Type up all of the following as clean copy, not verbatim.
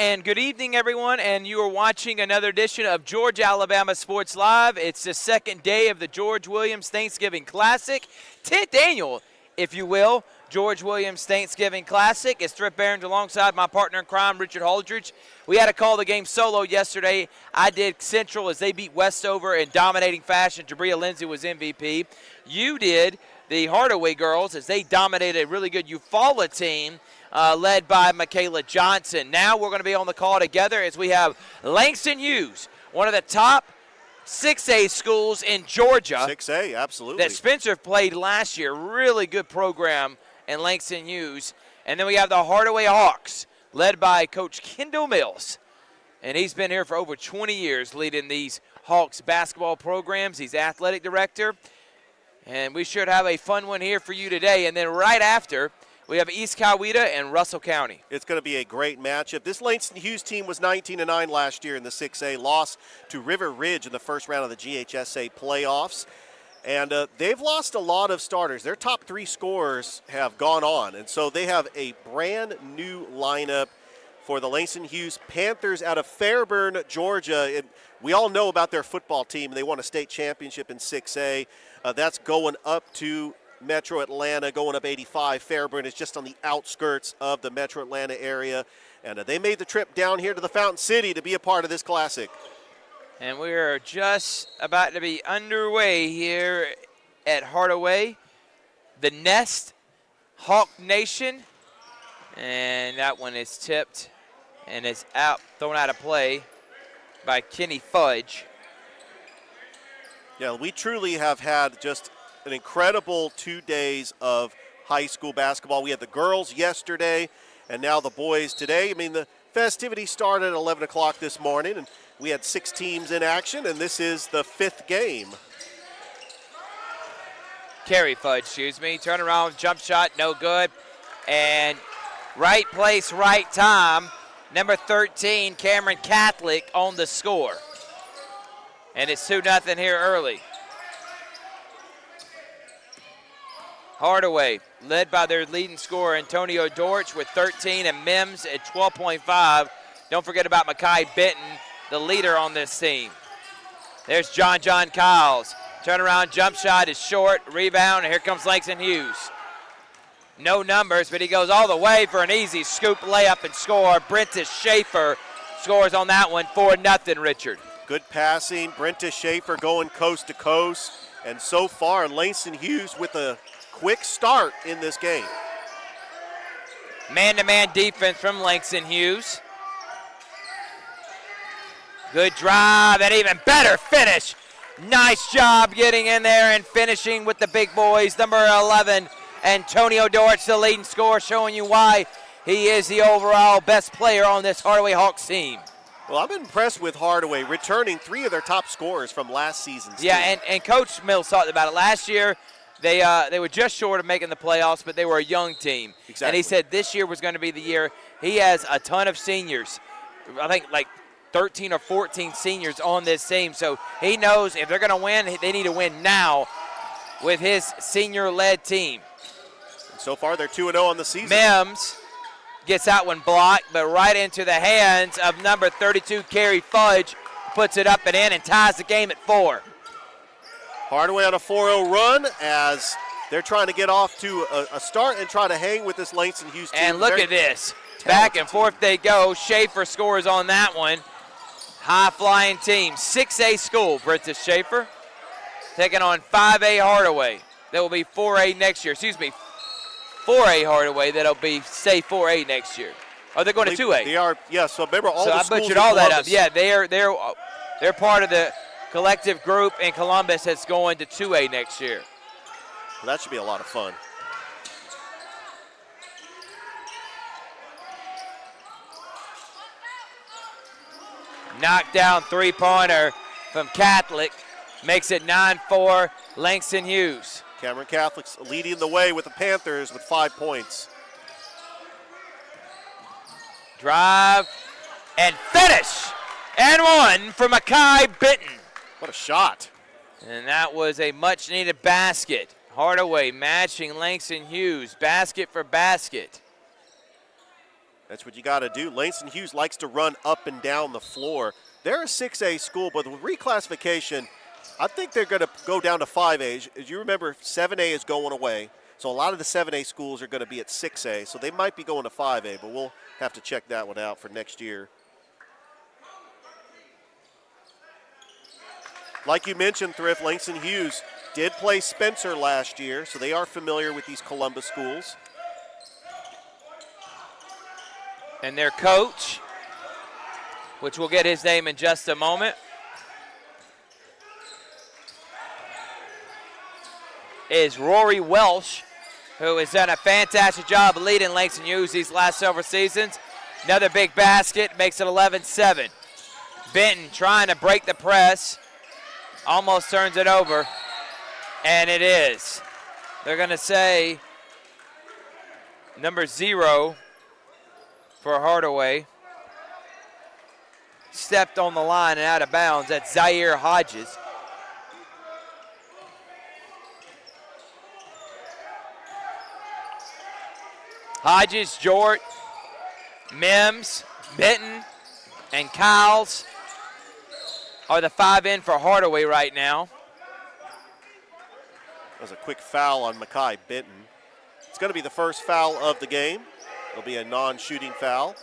and good evening, everyone. And you are watching another edition of Georgia Alabama Sports Live. It's the second day of the George Williams Thanksgiving Classic, 10th annual, if you will, George Williams Thanksgiving Classic. It's Thrift Behrens alongside my partner in crime, Richard Holdridge. We had to call the game solo yesterday. I did Central as they beat Westover in dominating fashion. Jabria Lindsay was MVP. You did the Hardaway girls as they dominated a really good Eufaula team led by Michaela Johnson. Now we're going to be on the call together as we have Langston Hughes, one of the top 6A schools in Georgia. 6A, absolutely. That Spencer played last year. Really good program in Langston Hughes. And then we have the Hardaway Hawks, led by Coach Kendall Mills. And he's been here for over 20 years leading these Hawks basketball programs. He's athletic director. And we should have a fun one here for you today. And then right after, we have East Coweta and Russell County. It's going to be a great matchup. This Langston Hughes team was 19-9 last year in the 6A, lost to River Ridge in the first round of the GHSA playoffs. And they've lost a lot of starters. Their top 3 scorers have gone on, and so they have a brand new lineup for the Langston Hughes Panthers out of Fairburn, Georgia. We all know about their football team, and they won a state championship in 6A. That's going up to Metro Atlanta, going up 85. Fairburn is just on the outskirts of the Metro Atlanta area. And they made the trip down here to the Fountain City to be a part of this classic. And we are just about to be underway here at Hardaway. The Nest, Hawk Nation. And that one is tipped and is out, thrown out of play by Kenny Fudge. Yeah, we truly have had just an incredible 2 days of high school basketball. We had the girls yesterday and now the boys today. I mean, the festivities started at 11 o'clock this morning, and we had 6 teams in action, and this is the 5th game. Carey Fudge, turn around, jump shot, no good. And right place, right time. Number 13, Cameron Catholic on the score. And it's 2-0 here early. Hardaway, led by their leading scorer, Antonio Dortch, with 13, and Mims at 12.5. Don't forget about Makai Benton, the leader on this team. There's John Kyles. Turnaround jump shot is short. Rebound, and here comes Langston Hughes. No numbers, but he goes all the way for an easy scoop layup and score. Brentis Schaefer scores on that one, 4-0, Richard. Good passing. Brentis Schaefer going coast to coast. And so far, Langston Hughes with a quick start in this game. Man-to-man defense from Langston Hughes. Good drive and even better finish. Nice job getting in there and finishing with the big boys. Number 11, Antonio Dortch, the leading scorer, showing you why he is the overall best player on this Hardaway Hawks team. Well, I'm impressed with Hardaway, returning 3 of their top scorers from last season's team. Yeah, and Coach Mills talked about it. Last year, they were just short of making the playoffs, but they were a young team. Exactly. And he said this year was going to be the year. He has a ton of seniors. I think like 13 or 14 seniors on this team. So he knows if they're going to win, they need to win now with his senior-led team. And so far, they're 2-0 on the season. Mims gets that one blocked, but right into the hands of number 32, Carey Fudge, puts it up and in and ties the game at 4. Hardaway on a 4-0 run as they're trying to get off to a start and try to hang with this Langston Hughes team. And look at this. Back and forth they go. Schaefer scores on that one. High-flying team. 6A school, Brentis Schaefer, taking on 5A Hardaway. That will be 4A next year. 4A Hardaway. That'll be, say, 4A next year. Oh, they're going to 2A. They are, yeah, so remember all the schools. So I butchered all that up. Yeah, they're part of the collective group in Columbus that's going to 2A next year. Well, that should be a lot of fun. Knockdown three-pointer from Catholic makes it 9-4, Langston Hughes. Cameron Catholic's leading the way with the Panthers with 5 points. Drive and finish. And one for Makai Benton. What a shot. And that was a much-needed basket. Hardaway matching Langston Hughes, basket for basket. That's what you got to do. Langston Hughes likes to run up and down the floor. They're a 6A school, but with reclassification, I think they're going to go down to 5A. As you remember, 7A is going away. So a lot of the 7A schools are going to be at 6A. So they might be going to 5A, but we'll have to check that one out for next year. Like you mentioned, Thrift, Langston Hughes did play Spencer last year, so they are familiar with these Columbus schools. And their coach, which we'll get his name in just a moment, is Rory Welsh, who has done a fantastic job leading Langston Hughes these last several seasons. Another big basket, makes it 11-7. Benton trying to break the press, almost turns it over, and it is. They're going to say number 0 for Hardaway. Stepped on the line and out of bounds. That's Zaire Hodges. Hodges, Jort, Mims, Benton, and Kyles are the 5 in for Hardaway right now. That was a quick foul on Makai Benton. It's going to be the first foul of the game. It'll be a non-shooting foul.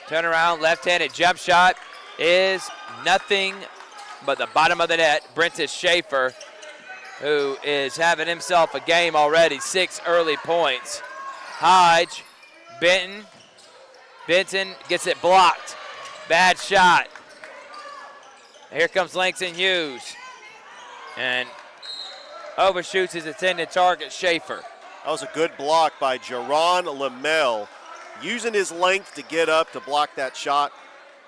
Turn around, left-handed jump shot is nothing but the bottom of the net. Brentis Schaefer, who is having himself a game already, 6 early points. Hodge, Benton gets it blocked. Bad shot. Here comes Langston Hughes. And overshoots his intended target, Schaefer. That was a good block by Jaron Lamel, using his length to get up to block that shot.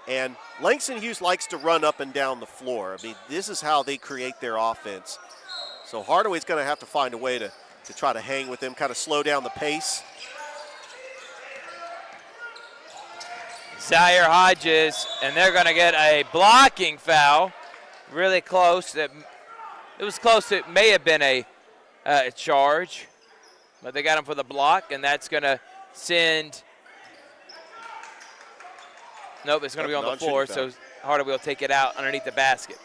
And Langston Hughes likes to run up and down the floor. I mean, this is how they create their offense. So Hardaway's going to have to find a way to try to hang with him, kind of slow down the pace. Zaire Hodges, and they're going to get a blocking foul. Really close. It was close. It may have been a charge, but they got him for the block, and that's going to send. Nope, it's going to be on the floor, so Hardaway will take it out underneath the basket.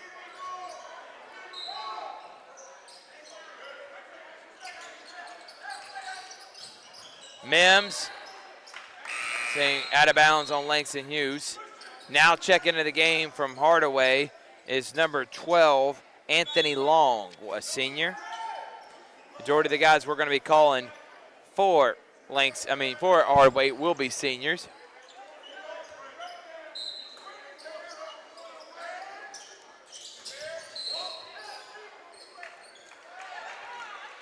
Mims saying out of bounds on Langston Hughes. Now checking into the game from Hardaway is number 12, Anthony Long, a senior. Majority of the guys we're going to be calling for Hardaway will be seniors.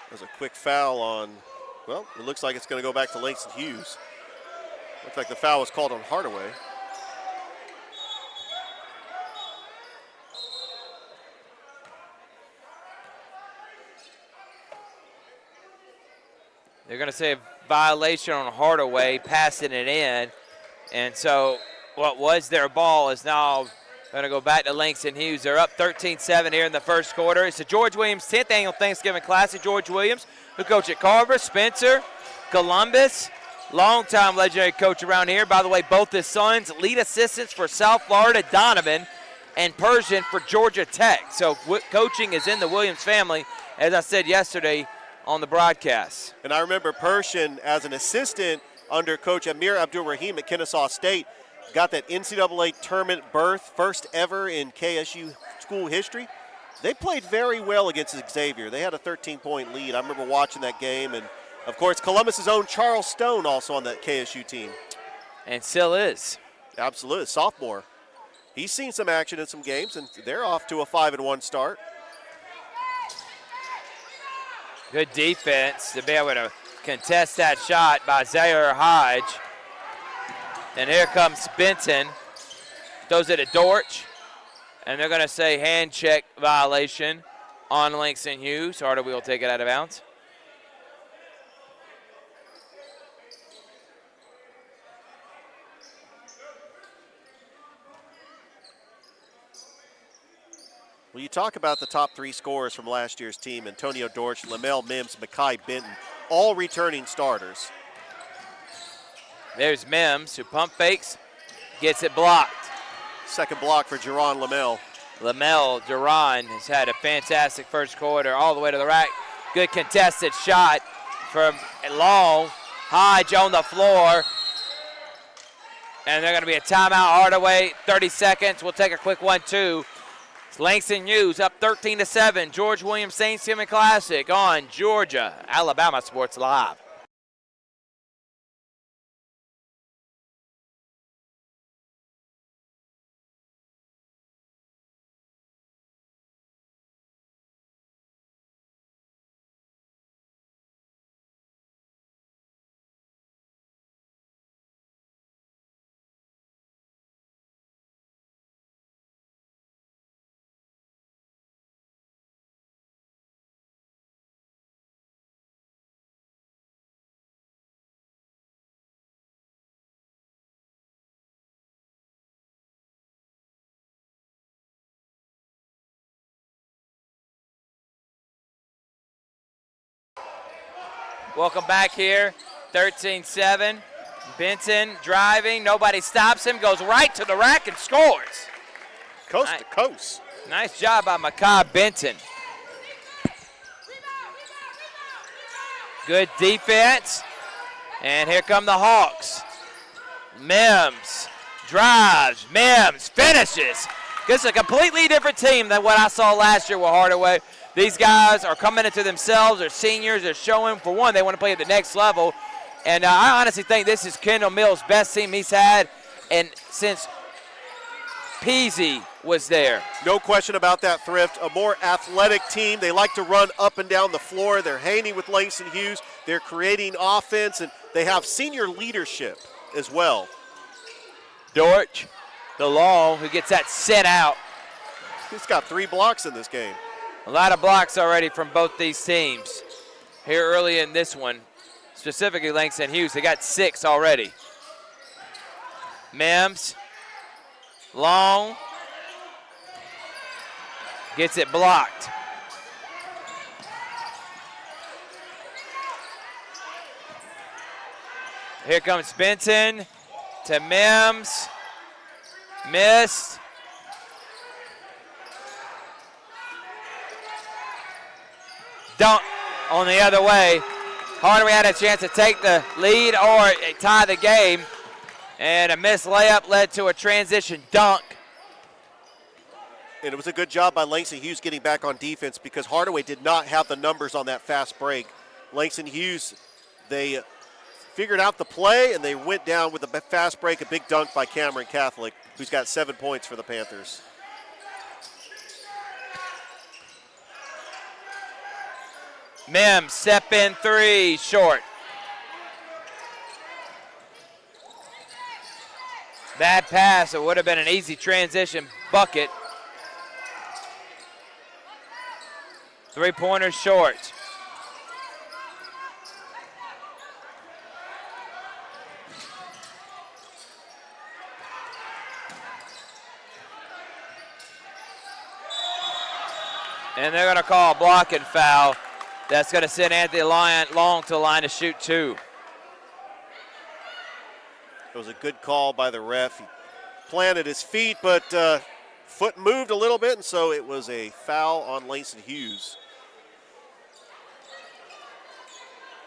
There's a quick foul on, well, it looks like it's going to go back to Langston Hughes. Looks like the foul was called on Hardaway. They're going to say a violation on Hardaway, passing it in. And so what was their ball is now going to go back to Langston Hughes. They're up 13-7 here in the first quarter. It's the George Williams 10th Annual Thanksgiving Classic. George Williams, who coached at Carver, Spencer, Columbus, longtime legendary coach around here. By the way, both his sons, lead assistants for South Florida, Donovan, and Persian for Georgia Tech. So coaching is in the Williams family, as I said yesterday on the broadcast. And I remember Persian as an assistant under Coach Amir Abdul-Rahim at Kennesaw State, got that NCAA tournament berth, first ever in KSU school history. They played very well against Xavier. They had a 13-point lead. I remember watching that game. And, of course, Columbus's own Charles Stone also on that KSU team. And still is. Absolutely, sophomore. He's seen some action in some games, and they're off to a 5-1 start. Good defense to be able to contest that shot by Zaire Hodge. And here comes Benton. Throws it to Dortch. And they're going to say hand check violation on Langston Hughes. Hardaway will take it out of bounds. Well, you talk about the top 3 scorers from last year's team, Antonio Dortch, Lamel Mims, Makai Benton, all returning starters. There's Mims, who pump fakes, gets it blocked. Second block for Jerron Lamel. Lamel Duran has had a fantastic first quarter all the way to the rack. Good contested shot from Long. Hodge on the floor. And they're going to be a timeout. Hardaway, 30 seconds. We'll take a quick 1-2. It's Langston Hughes up 13-7. George Williams Thanksgiving Classic on Georgia, Alabama Sports Live. Welcome back here, 13-7. Benton driving, nobody stops him, goes right to the rack and scores. Coast to coast. Nice job by Makai Benton. Good defense. And here come the Hawks. Mims drives, Mims finishes. This is a completely different team than what I saw last year with Hardaway. These guys are coming into themselves. They're seniors. They're showing, for one, they want to play at the next level. And I honestly think this is Kendall Mills' best team he's had, and since Peasy was there. No question about that, Thrift. A more athletic team. They like to run up and down the floor. They're hanging with Langston Hughes. They're creating offense, and they have senior leadership as well. Dortch, the long, who gets that set out. He's got 3 blocks in this game. A lot of blocks already from both these teams. Here early in this one, specifically Langston Hughes, they got 6 already. Mims, long, gets it blocked. Here comes Benton to Mims, missed. Dunk on the other way. Hardaway had a chance to take the lead or tie the game, and a missed layup led to a transition dunk. And it was a good job by Langston Hughes getting back on defense because Hardaway did not have the numbers on that fast break. Langston Hughes, they figured out the play, and they went down with a fast break, a big dunk by Cameron Catholic, who's got 7 points for the Panthers. Mims, step in 3, short. Bad pass, it would have been an easy transition bucket. 3-pointer short. And they're going to call a blocking foul. That's going to send Anthony Long to the line to shoot 2. It was a good call by the ref. He planted his feet, but foot moved a little bit, and so it was a foul on Langston Hughes.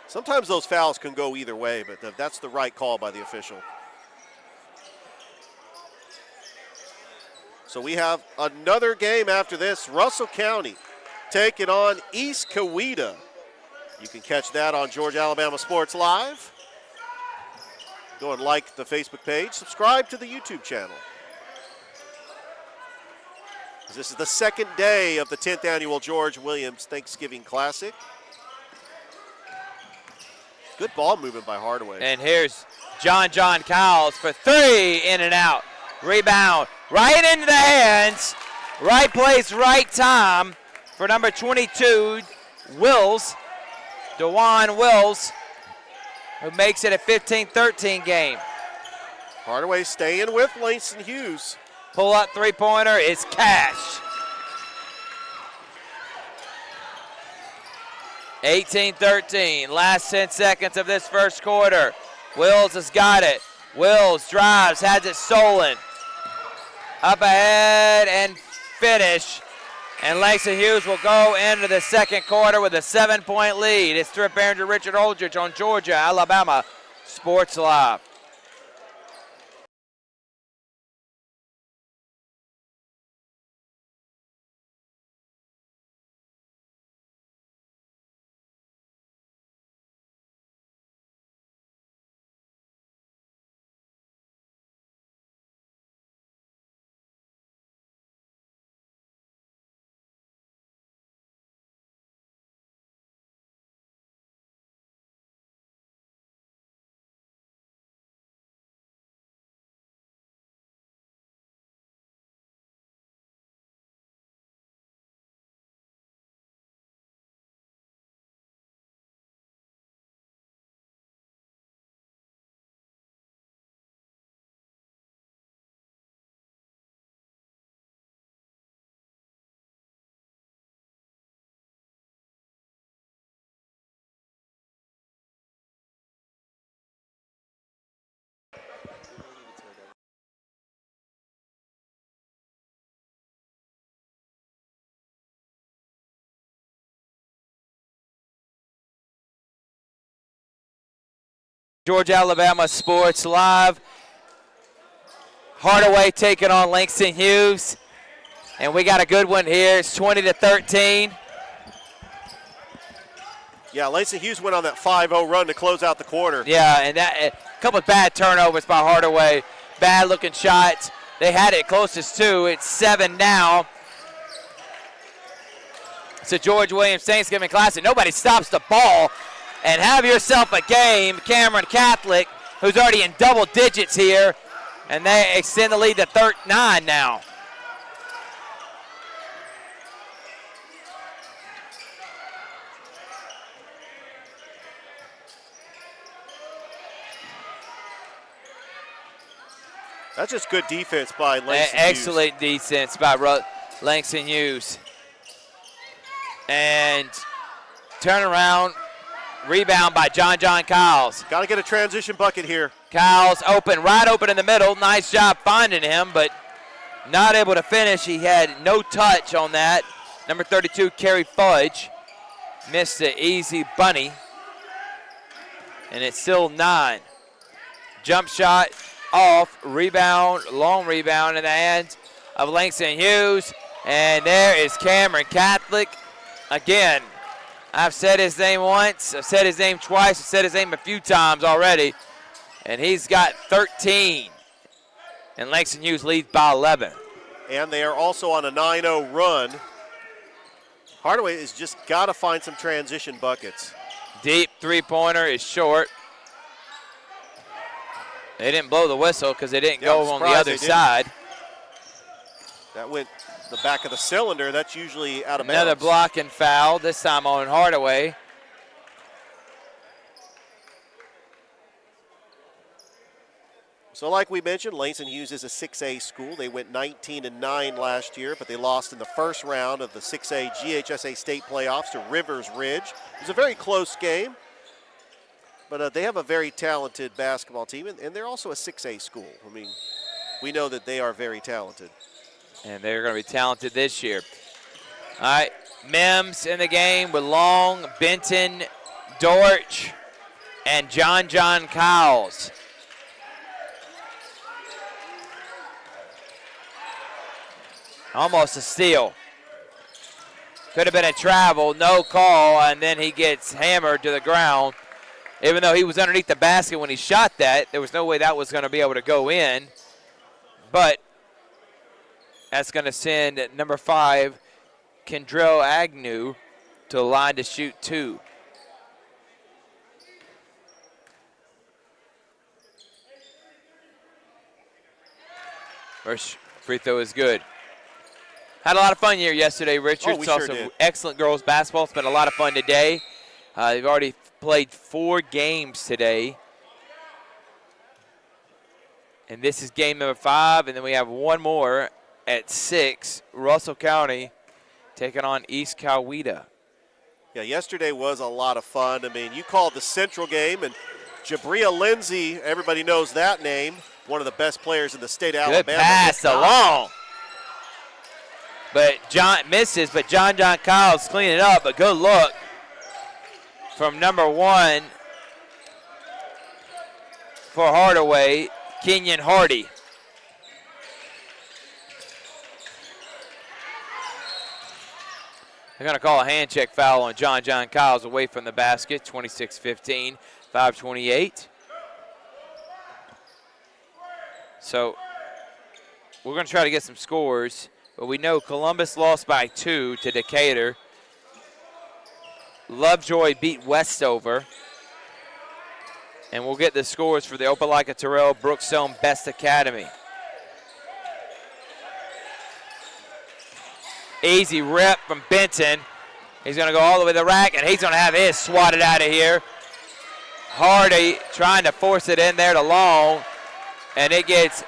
Sometimes those fouls can go either way, but that's the right call by the official. So we have another game after this. Russell County taking on East Coweta. You can catch that on Georgia Alabama Sports Live. Go and like the Facebook page. Subscribe to the YouTube channel. This is the second day of the 10th annual George Williams Thanksgiving Classic. Good ball movement by Hardaway. And here's John Cowles for 3, in and out. Rebound right into the hands. Right place, right time for number 22, Wills, DeJuan Wills, who makes it a 15-13 game. Hardaway staying with Langston Hughes. Pull-up 3-pointer is cash. 18-13. Last 10 seconds of this first quarter. Wills has got it. Wills drives, has it stolen. Up ahead and finish. And Langston Hughes will go into the second quarter with a 7-point lead. It's Trip Behringer, Richard Holdridge on Georgia, Alabama Sports Live. Georgia, Alabama Sports Live. Hardaway taking on Langston Hughes. And we got a good one here. It's 20-13. Yeah, Langston Hughes went on that 5-0 run to close out the quarter. Yeah, and that a couple of bad turnovers by Hardaway. Bad looking shots. They had it closest to. It's 7 now. It's a George Williams Thanksgiving Classic. Nobody stops the ball. And have yourself a game. Cameron Catholic, who's already in double digits here, and they extend the lead to 9 now. That's just good defense by Langston Excellent defense by Langston Hughes. And turnaround. Rebound by John Kyles. Got to get a transition bucket here. Kyles right open in the middle. Nice job finding him, but not able to finish. He had no touch on that. Number 32, Kerry Fudge, missed the easy bunny. And it's still 9. Jump shot off, rebound, long rebound in the hands of Langston Hughes. And there is Cameron Catholic again. I've said his name once, I've said his name twice, I've said his name a few times already. And he's got 13. And Langston Hughes leads by 11. And they are also on a 9-0 run. Hardaway has just got to find some transition buckets. Deep three-pointer is short. They didn't blow the whistle because they didn't go on the other side. That went the back of the cylinder. That's usually out of bounds. Another block and foul, this time on Hardaway. So like we mentioned, Langston Hughes is a 6A school. They went 19-9 last year, but they lost in the first round of the 6A GHSA state playoffs to Rivers Ridge. It was a very close game, but they have a very talented basketball team, and they're also a 6A school. I mean, we know that they are very talented. And they're going to be talented this year. All right, Mims in the game with Long, Benton, Dortch, and John Kyles. Almost a steal. Could have been a travel, no call, and then he gets hammered to the ground. Even though he was underneath the basket when he shot that, there was no way that was going to be able to go in. But that's going to send number 5, Kendrell Agnew, to the line to shoot 2. First free throw is good. Had a lot of fun here yesterday, Richard. We Saw sure some did. excellent girls basketball. It's been a lot of fun today. They've already played 4 games today. And this is game number 5, and then we have one more at 6. Russell County taking on East Coweta. Yeah, yesterday was a lot of fun. I mean, you called the Central game, and Jabria Lindsay, everybody knows that name, one of the best players in the state of Alabama. Good pass along. But John misses, but John Kyles cleaning it up. A good look from number 1 for Hardaway, Kenyon Hardy. They're going to call a hand check foul on John Kyles away from the basket, 26-15, 5:28. So we're going to try to get some scores, but we know Columbus lost by 2 to Decatur. Lovejoy beat Westover. And we'll get the scores for the Opelika Terrell Brookstone Best Academy. Easy rip from Benton. He's going to go all the way to the rack, and he's going to have his swatted out of here. Hardy trying to force it in there to Long, and it gets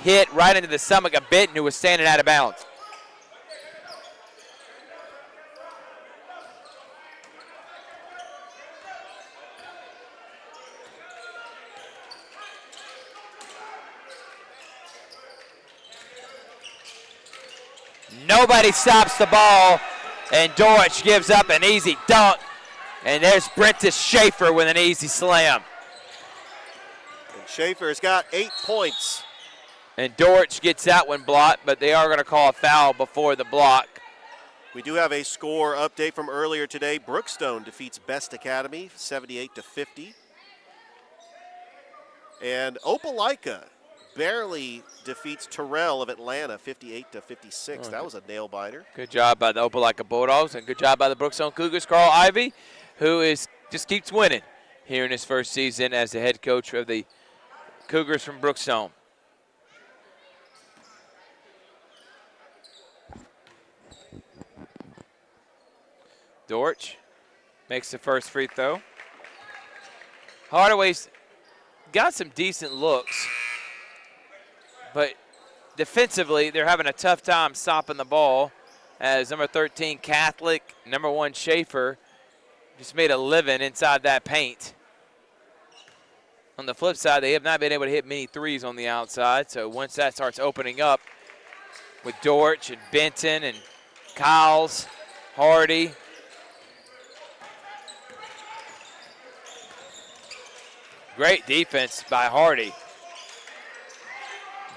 hit right into the stomach of Benton, who was standing out of bounds. Nobody stops the ball, and Dorich gives up an easy dunk. And there's Brentis Schaefer with an easy slam. And Schaefer has got 8 points. And Dorich gets that one blocked, but they are going to call a foul before the block. We do have a score update from earlier today. Brookstone defeats Best Academy 78-50. And Opelika barely defeats Terrell of Atlanta 58-56. That was a nail biter. Good job by the Opelika Bulldogs, and good job by the Brookstone Cougars. Carl Ivy, who just keeps winning here in his first season as the head coach of the Cougars from Brookstone. Dorich makes the first free throw. Hardaway's got some decent looks, but defensively, they're having a tough time stopping the ball as number 13, Catholic, number 1, Schaefer, just made a living inside that paint. On the flip side, they have not been able to hit many threes on the outside, so once that starts opening up with Dorich and Benton and Kyles, Hardy, great defense by Hardy.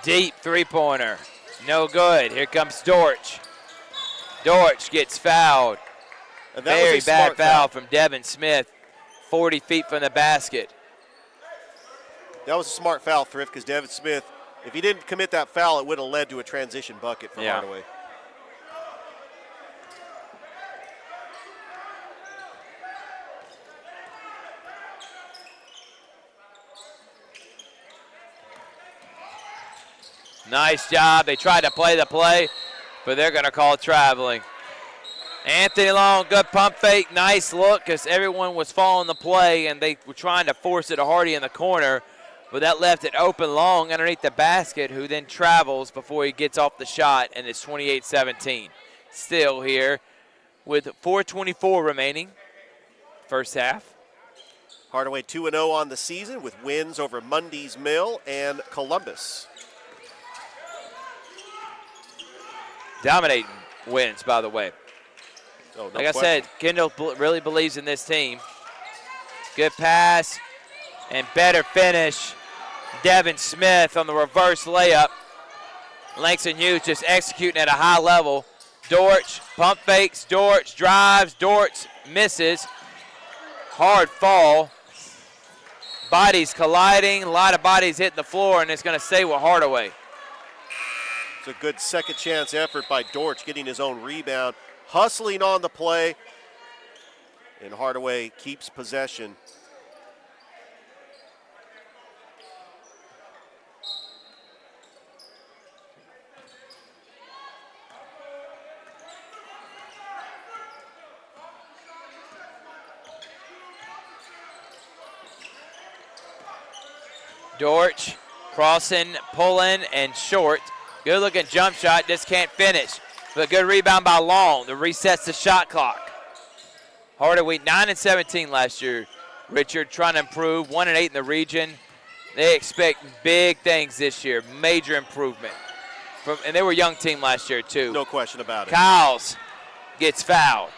Deep three-pointer, no good. Here comes Dorich. Dorich gets fouled. Very bad foul from Devin Smith, 40 feet from the basket. That was a smart foul, Thrift, because Devin Smith, if he didn't commit that foul, it would have led to a transition bucket for Hardaway. Nice job. They tried to play the play, but they're going to call traveling. Anthony Long, good pump fake. Nice look because everyone was following the play, and they were trying to force it to Hardy in the corner, but that left it open. Long underneath the basket, who then travels before he gets off the shot, and it's 28-17. Still here with 4:24 remaining, first half. Hardaway 2-0 on the season with wins over Mundy's Mill and Columbus. Dominating wins, by the way. Oh, no like question. I said, Kendall really believes in this team. Good pass and better finish. Devin Smith on the reverse layup. Langston Hughes just executing at a high level. Dorich pump fakes, Dorich drives, Dorich misses. Hard fall. Bodies colliding, a lot of bodies hitting the floor, and it's going to stay with Hardaway. It's a good second chance effort by Dorich, getting his own rebound, hustling on the play, and Hardaway keeps possession. Dorich crossing, pulling, and short. Good looking jump shot, just can't finish. But good rebound by Long that resets the shot clock. Hardaway 9-17 last year. Richard trying to improve, 1-8 in the region. They expect big things this year, major improvement. And they were a young team last year too. No question about it. Kyles gets fouled.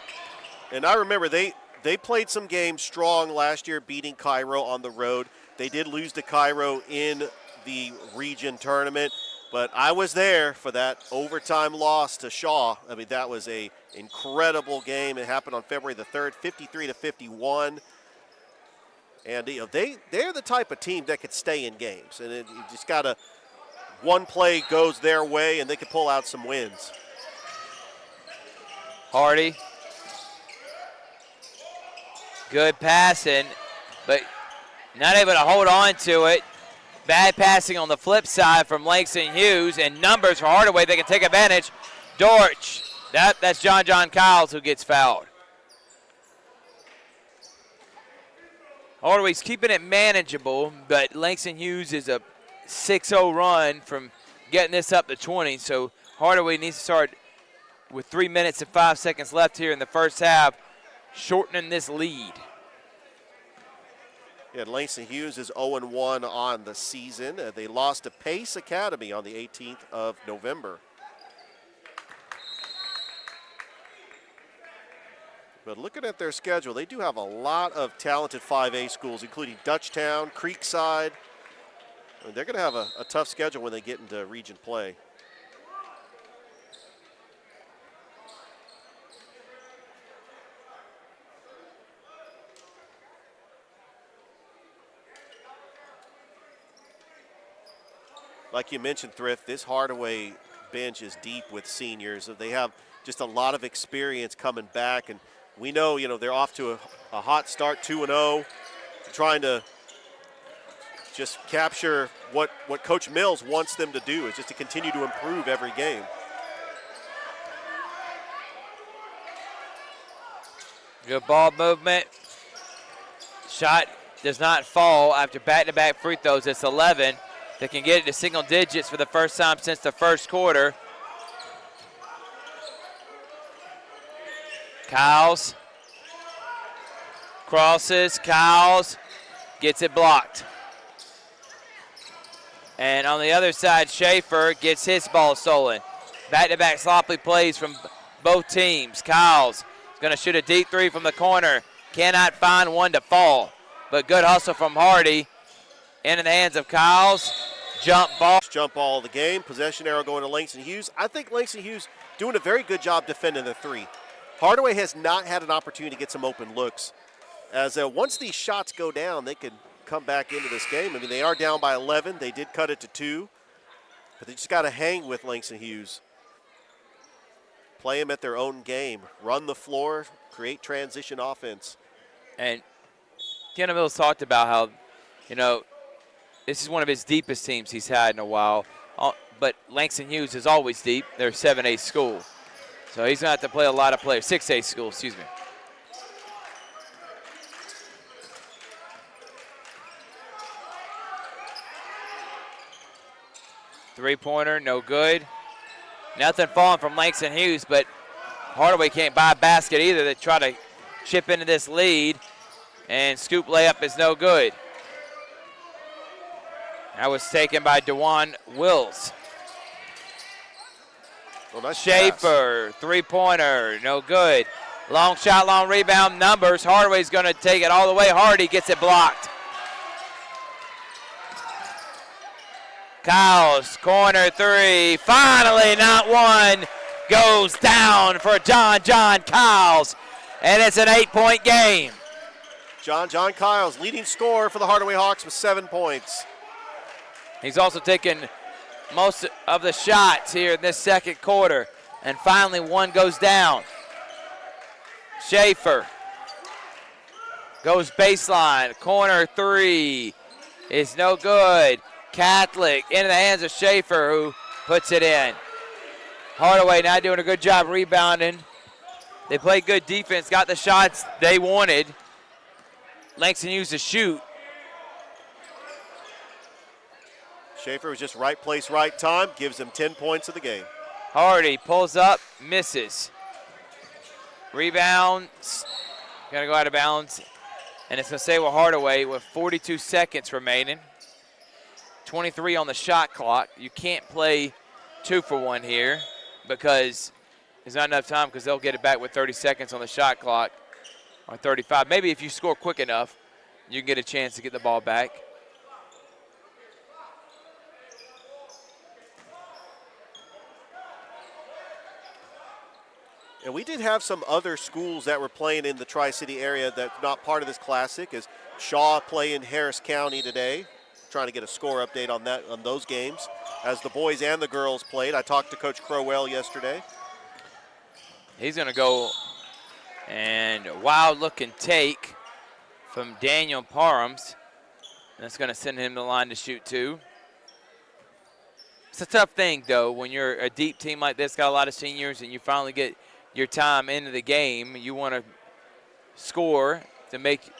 And I remember they played some games strong last year, beating Cairo on the road. They did lose to Cairo in the region tournament, but I was there for that overtime loss to Shaw. I mean, that was a incredible game. It happened on February the 3rd, 53-51. And they're the type of team that could stay in games. And you just got to, one play goes their way, and they could pull out some wins. Hardy. Good passing, but not able to hold on to it. Bad passing on the flip side from Langston Hughes, and numbers for Hardaway. They can take advantage. Dortch. That's John Kyles who gets fouled. Hardaway's keeping it manageable, but Langston Hughes is a 6-0 run from getting this up to 20, so Hardaway needs to start with 3 minutes and 5 seconds left here in the first half, shortening this lead. Yeah, Langston Hughes is 0-1 on the season. They lost to Pace Academy on the 18th of November. But looking at their schedule, they do have a lot of talented 5A schools, including Dutchtown, Creekside. And they're going to have a tough schedule when they get into region play. Like you mentioned, Thrift, this Hardaway bench is deep with seniors. They have just a lot of experience coming back, and we know, they're off to a hot start, 2-0, trying to just capture what Coach Mills wants them to do, is just to continue to improve every game. Good ball movement. Shot does not fall after back-to-back free throws. It's 11. They can get it to single digits for the first time since the first quarter. Kyles crosses. Kyles gets it blocked. And on the other side, Schaefer gets his ball stolen. Back-to-back sloppy plays from both teams. Kyles is going to shoot a deep three from the corner. Cannot find one to fall. But good hustle from Hardy. In the hands of Kyles. Jump ball. Jump ball of the game. Possession arrow going to Langston Hughes. I think Langston Hughes doing a very good job defending the three. Hardaway has not had an opportunity to get some open looks. As once these shots go down, they can come back into this game. I mean, they are down by 11. They did cut it to 2. But they just got to hang with Langston Hughes. Play them at their own game. Run the floor. Create transition offense. And Kenna Mills talked about how, this is one of his deepest teams he's had in a while. But Langston Hughes is always deep. They're a 7A school. So he's going to have to play a lot of players. 6A school, excuse me. Three-pointer, no good. Nothing falling from Langston Hughes, but Hardaway can't buy a basket either. They try to chip into this lead, and scoop layup is no good. That was taken by DeJuan Wills. Well, nice Schaefer, three-pointer, no good. Long shot, long rebound, numbers. Hardaway's going to take it all the way. Hardy gets it blocked. Kyles, corner three. Finally, not one. Goes down for John Kyles. And it's an 8-point game. John Kyles, leading scorer for the Hardaway Hawks with 7 points. He's also taken most of the shots here in this second quarter. And finally, one goes down. Schaefer goes baseline. Corner three is no good. Catholic into the hands of Schaefer, who puts it in. Hardaway not doing a good job rebounding. They played good defense, got the shots they wanted. Langston Hughes to shoot. Schaefer was just right place, right time. Gives him 10 points of the game. Hardy pulls up, misses. Rebound Going to go out of bounds, and it's going to stay with Hardaway with 42 seconds remaining. 23 on the shot clock. You can't play 2 for 1 here because there's not enough time because they'll get it back with 30 seconds on the shot clock, or 35. Maybe if you score quick enough, you can get a chance to get the ball back. And we did have some other schools that were playing in the Tri-City area that's not part of this classic, as Shaw playing Harris County today. Trying to get a score update on those games as the boys and the girls played. I talked to Coach Crowell yesterday. He's going to go, and a wild-looking take from Daniel Parhams. That's going to send him to the line to shoot 2. It's a tough thing, though, when you're a deep team like this, got a lot of seniors, and you finally get your time into the game. You want to score to make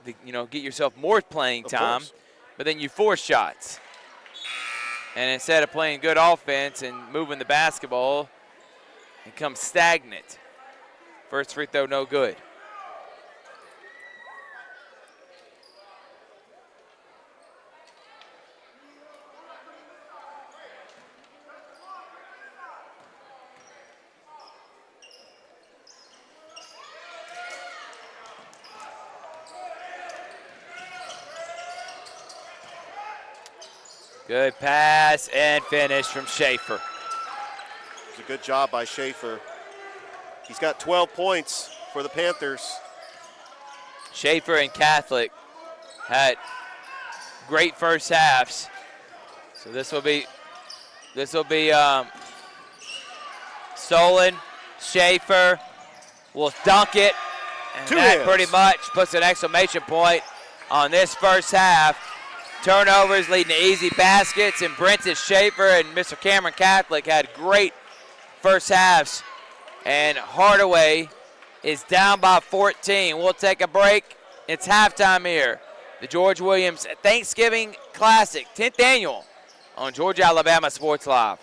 get yourself more playing time, but then you force shots. And instead of playing good offense and moving the basketball, it comes stagnant. First free throw, no good. Good pass and finish from Schaefer. It's a good job by Schaefer. He's got 12 points for the Panthers. Schaefer and Catholic had great first halves. So this will be Stolen. Schaefer will dunk it. And that pretty much puts an exclamation point on this first half. Turnovers leading to easy baskets, and Brenton Schaefer and Mr. Cameron Catholic had great first halves. And Hardaway is down by 14. We'll take a break. It's halftime here. The George Williams Thanksgiving Classic, 10th annual on Georgia Alabama Sports Live.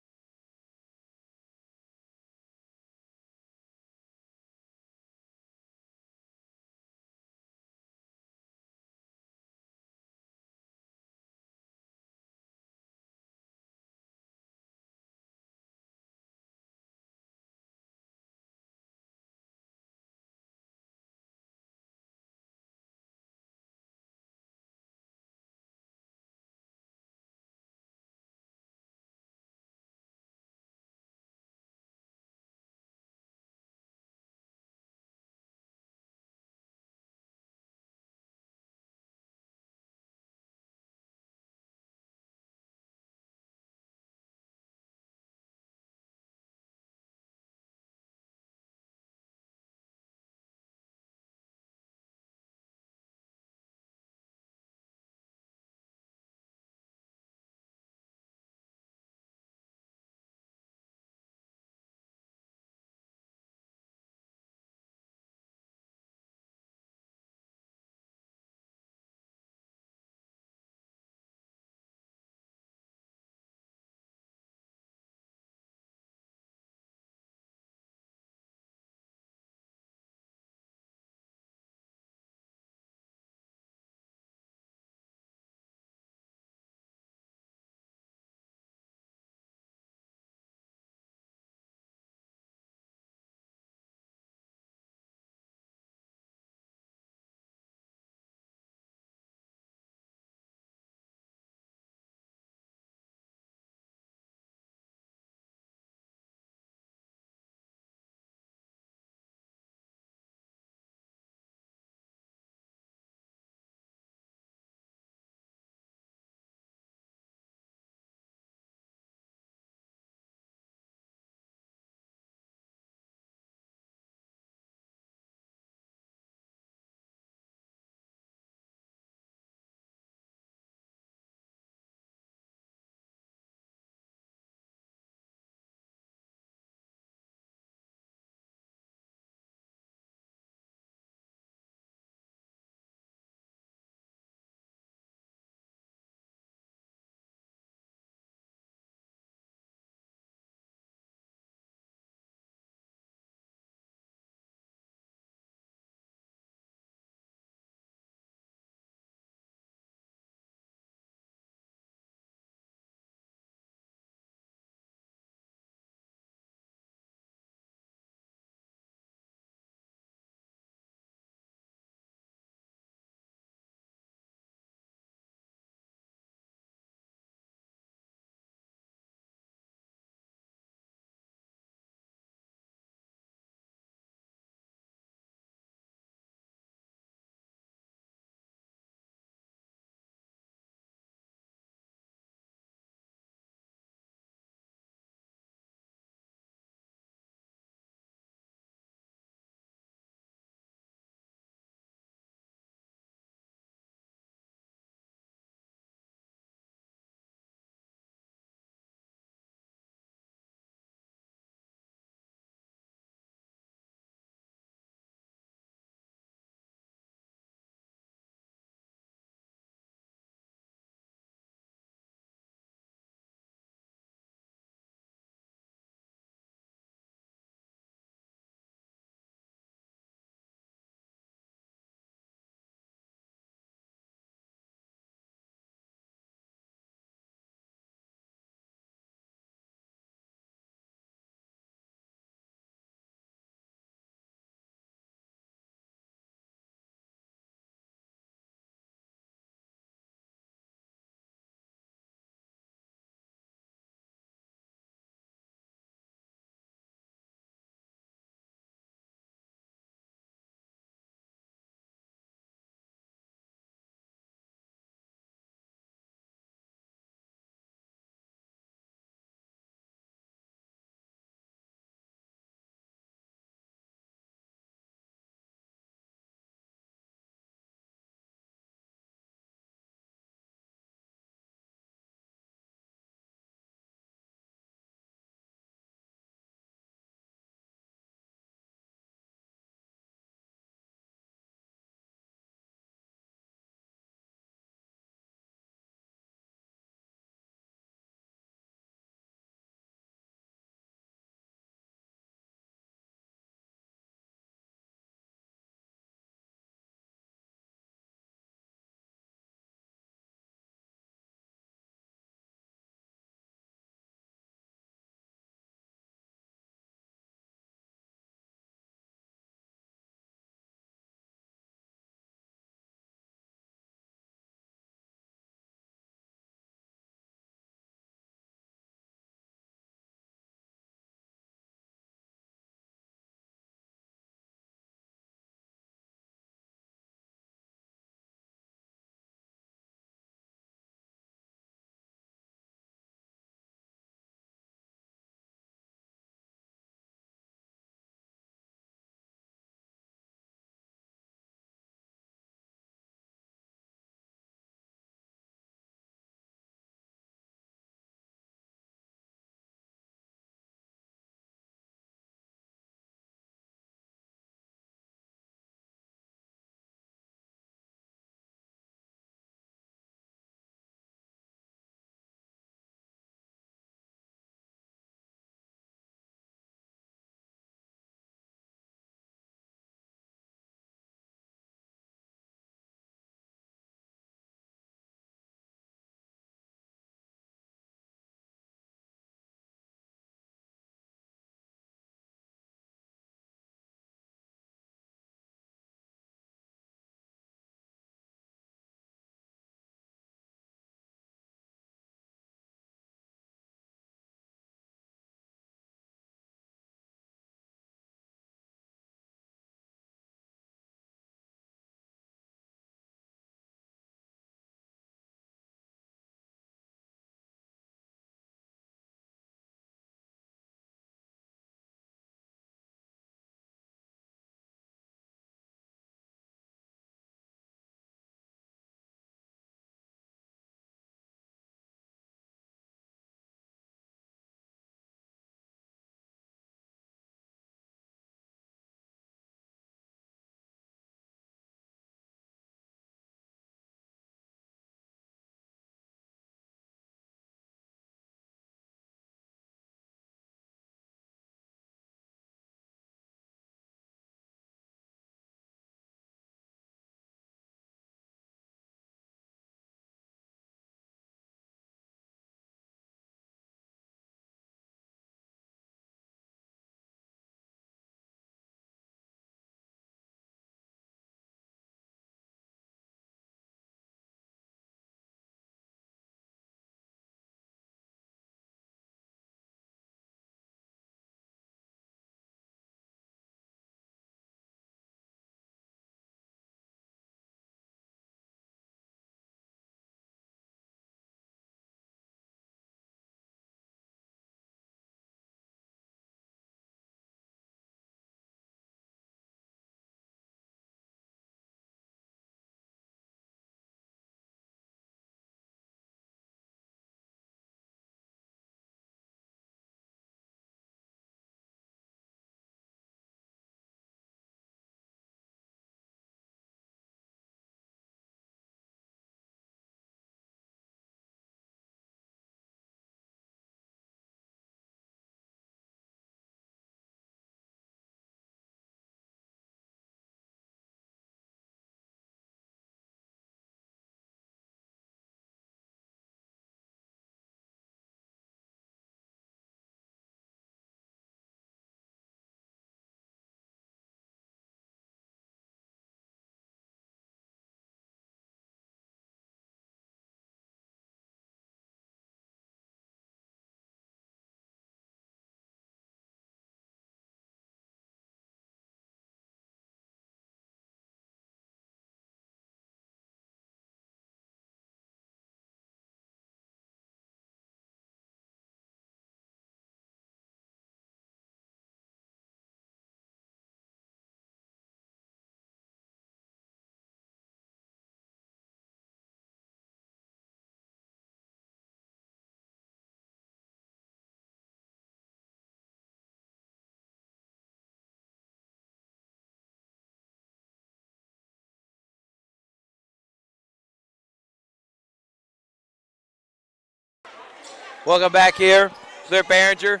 Welcome back here. Cliff Behringer,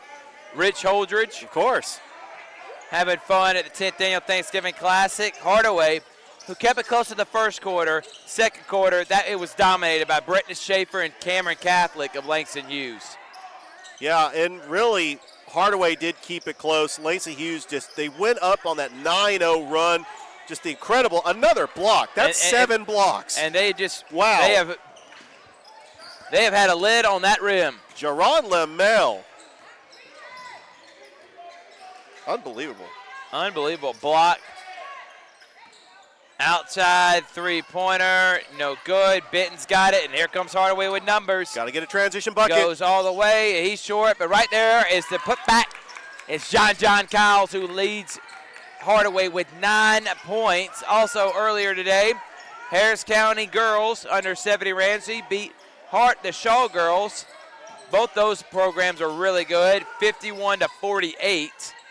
Rich Holdridge. Of course. Having fun at the 10th Annual Thanksgiving Classic. Hardaway, who kept it close in the first quarter. Second quarter, it was dominated by Brenton Schaefer and Cameron Catholic of Langston Hughes. Yeah, and really, Hardaway did keep it close. Langston Hughes they went up on that 9-0 run. Just incredible. Another block. That's 7 blocks. And they just, wow. They have had a lid on that rim. Jaron Lemel. Unbelievable. Unbelievable block. Outside three-pointer, no good. Benton's got it, and here comes Hardaway with numbers. Got to get a transition bucket. Goes all the way. He's short, but right there is the putback. It's John Kyles who leads Hardaway with 9 points. Also earlier today, Harris County girls under Stephanie Ramsey beat the Shaw girls. Both those programs are really good, 51-48.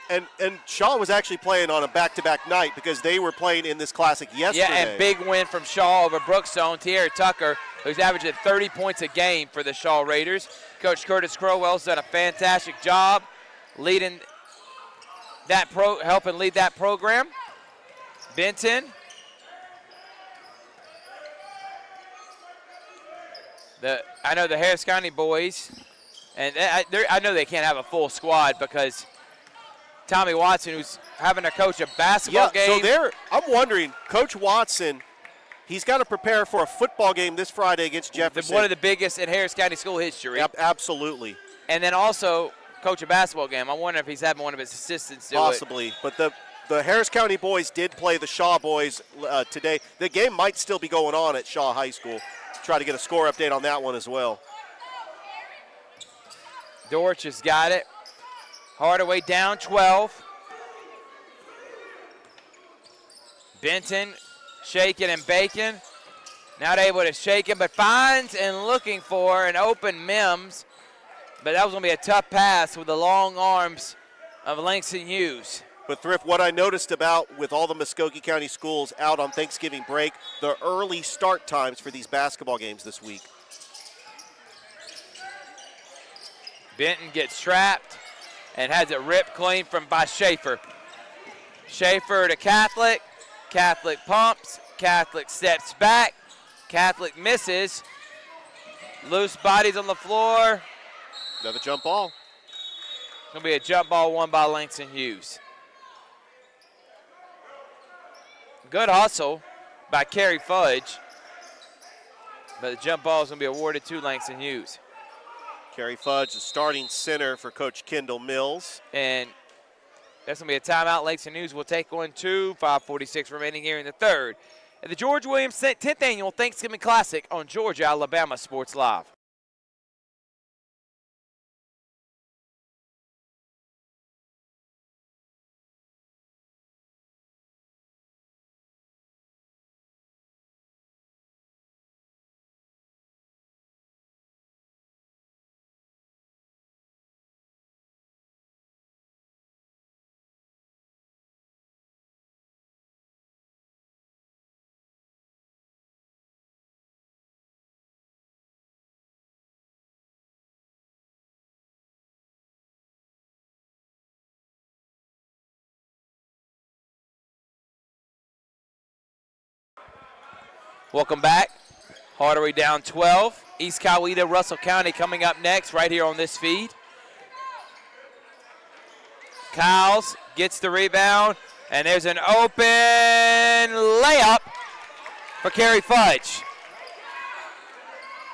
And Shaw was actually playing on a back-to-back night because they were playing in this classic yesterday. Yeah, and big win from Shaw over Brookstone. Tierra Tucker, who's averaging 30 points a game for the Shaw Raiders. Coach Curtis Crowell's done a fantastic job leading that helping lead that program. Benton. I know the Harris County boys, and I know they can't have a full squad because Tommy Watson, who's having to coach a basketball game. So I'm wondering, Coach Watson, he's got to prepare for a football game this Friday against Jefferson. One of the biggest in Harris County school history. Yep, absolutely. And then also coach a basketball game. I wonder if he's having one of his assistants do Possibly. it. But the Harris County boys did play the Shaw boys today. The game might still be going on at Shaw High School. Try to get a score update on that one as well. Dortch has got it. Hardaway down 12. Benton shaking and baking. Not able to shake it, but finds and looking for an open Mims. But that was going to be a tough pass with the long arms of Langston Hughes. But Thrift, what I noticed about with all the Muskogee County schools out on Thanksgiving break, the early start times for these basketball games this week. Benton gets trapped and has it ripped clean by Schaefer. Schaefer to Catholic. Catholic pumps. Catholic steps back. Catholic misses. Loose bodies on the floor. Another jump ball. It's going to be a jump ball won by Langston Hughes. Good hustle by Kerry Fudge. But the jump ball is going to be awarded to Langston Hughes. Kerry Fudge, the starting center for Coach Kendall Mills. And that's going to be a timeout. Langston Hughes will take one, 5:46 remaining here in the third. At the George Williams 10th Annual Thanksgiving Classic on Georgia, Alabama Sports Live. Welcome back. Hardaway down 12. East Coweta, Russell County coming up next right here on this feed. Kyles gets the rebound, and there's an open layup for Kerry Fudge.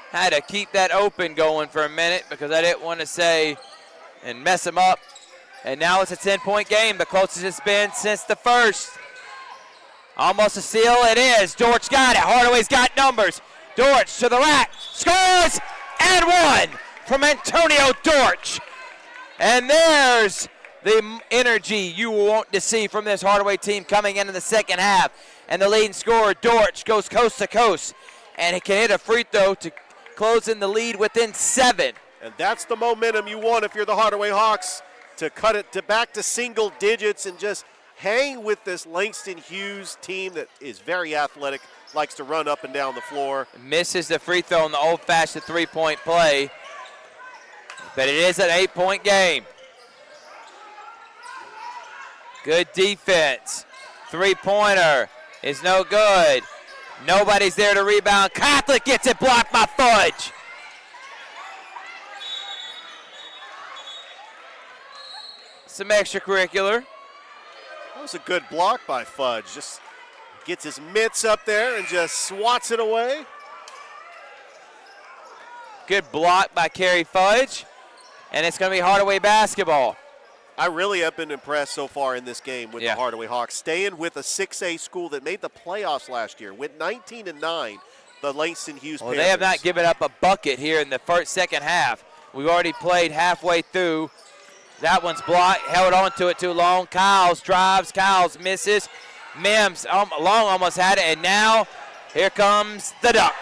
Had to keep that open going for a minute because I didn't want to say and mess him up. And now it's a 10-point game, the closest it's been since the first. Almost a steal, it is. Dortch got it. Hardaway's got numbers. Dortch to the rack, scores, and one from Antonio Dortch. And there's the energy you want to see from this Hardaway team coming into the second half. And the leading scorer, Dortch, goes coast to coast. And he can hit a free throw to close in the lead within 7. And that's the momentum you want if you're the Hardaway Hawks, to cut it back to single digits and just hang with this Langston Hughes team that is very athletic, likes to run up and down the floor. Misses the free throw on the old-fashioned three-point play. but it is an 8-point game. Good defense. Three-pointer is no good. Nobody's there to rebound. Catholic gets it blocked by Fudge. Some extracurricular. That was a good block by Fudge. Just gets his mitts up there and just swats it away. Good block by Kerry Fudge. And it's going to be Hardaway basketball. I really have been impressed so far in this game with the Hardaway Hawks. Staying with a 6A school that made the playoffs last year. Went 19-9, the Langston Hughes Panthers. They have not given up a bucket here in the second half. We've already played halfway through. That one's blocked, held on to it too long. Kyles drives, Kyles misses. Mims Long almost had it, and now here comes the duck.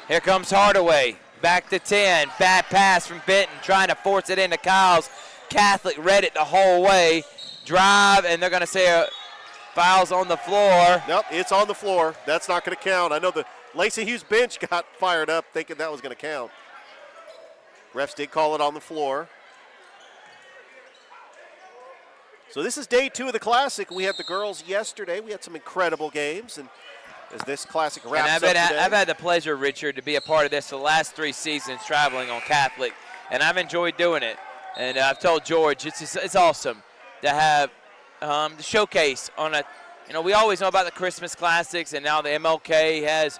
Here comes Hardaway. Back to 10. Bad pass from Benton, trying to force it into Kyles. Catholic read it the whole way. Drive, and they're going to say foul's on the floor. Nope, it's on the floor. That's not going to count. I know the Langston Hughes bench got fired up thinking that was going to count. Refs did call it on the floor. So this is day 2 of the Classic. We had the girls yesterday. We had some incredible games, and as this Classic wraps up today. I've had the pleasure, Richard, to be a part of this the last 3 seasons traveling on Catholic, and I've enjoyed doing it. And I've told George it's awesome to have the showcase on a. We always know about the Christmas Classics, and now the MLK has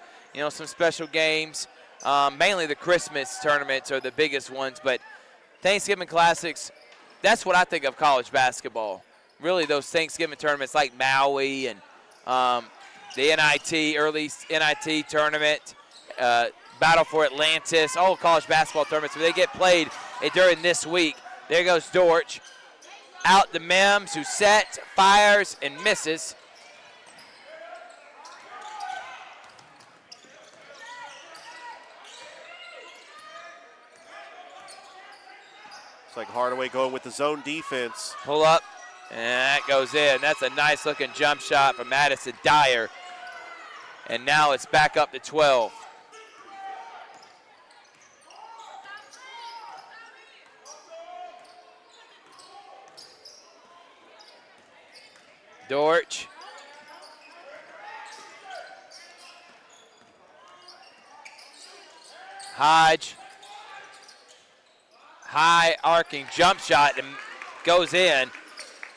some special games. Mainly the Christmas tournaments are the biggest ones, but Thanksgiving Classics, that's what I think of college basketball. Really, those Thanksgiving tournaments like Maui and the NIT, early NIT tournament, Battle for Atlantis, all college basketball tournaments, but they get played during this week. There goes Dortch. Out to Mims, who sets, fires, and misses. It's like Hardaway going with the zone defense. Pull up, and that goes in. That's a nice-looking jump shot from Madison Dyer. And now it's back up to 12. Dortch. Hodge. High arcing jump shot and goes in.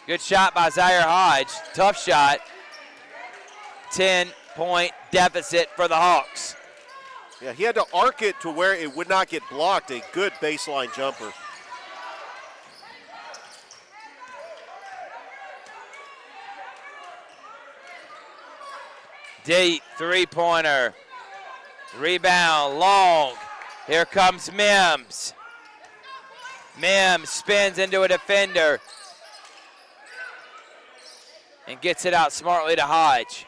Good shot by Zaire Hodge. Tough shot. 10-point deficit for the Hawks. Yeah, he had to arc it to where it would not get blocked. A good baseline jumper. Deep three-pointer. Rebound, Long. Here comes Mims. Mims spins into a defender and gets it out smartly to Hodge.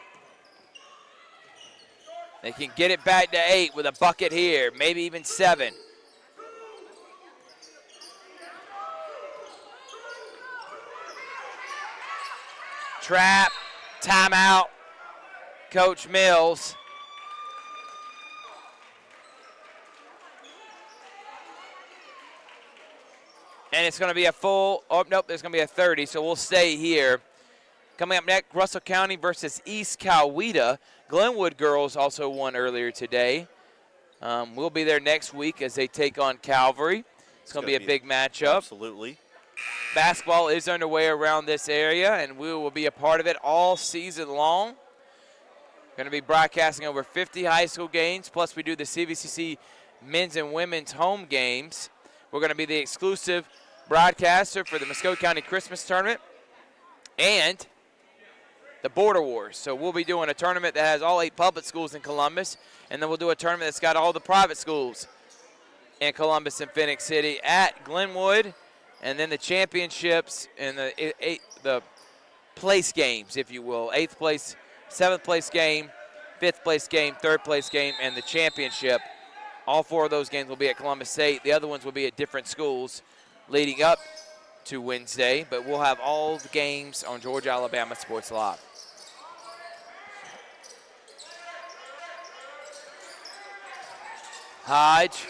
They can get it back to 8 with a bucket here, maybe even 7. Trap, timeout, Coach Mills. And it's going to be a full, there's going to be a 30, so we'll stay here. Coming up next, Russell County versus East Coweta. Glenwood girls also won earlier today. We'll be there next week as they take on Calvary. It's going to be a big matchup. Absolutely. Basketball is underway around this area, and we will be a part of it all season long. Going to be broadcasting over 50 high school games, plus we do the CVCC men's and women's home games. We're going to be the exclusive broadcaster for the Muskogee County Christmas Tournament and the Border Wars. So we'll be doing a tournament that has all 8 public schools in Columbus, and then we'll do a tournament that's got all the private schools in Columbus and Phoenix City at Glenwood, and then the championships and the place games, if you will. 8th place, 7th place game, 5th place game, 3rd place game, and the championship. All 4 of those games will be at Columbus State. The other ones will be at different schools leading up to Wednesday, but we'll have all the games on Georgia Alabama Sports Live. Hodge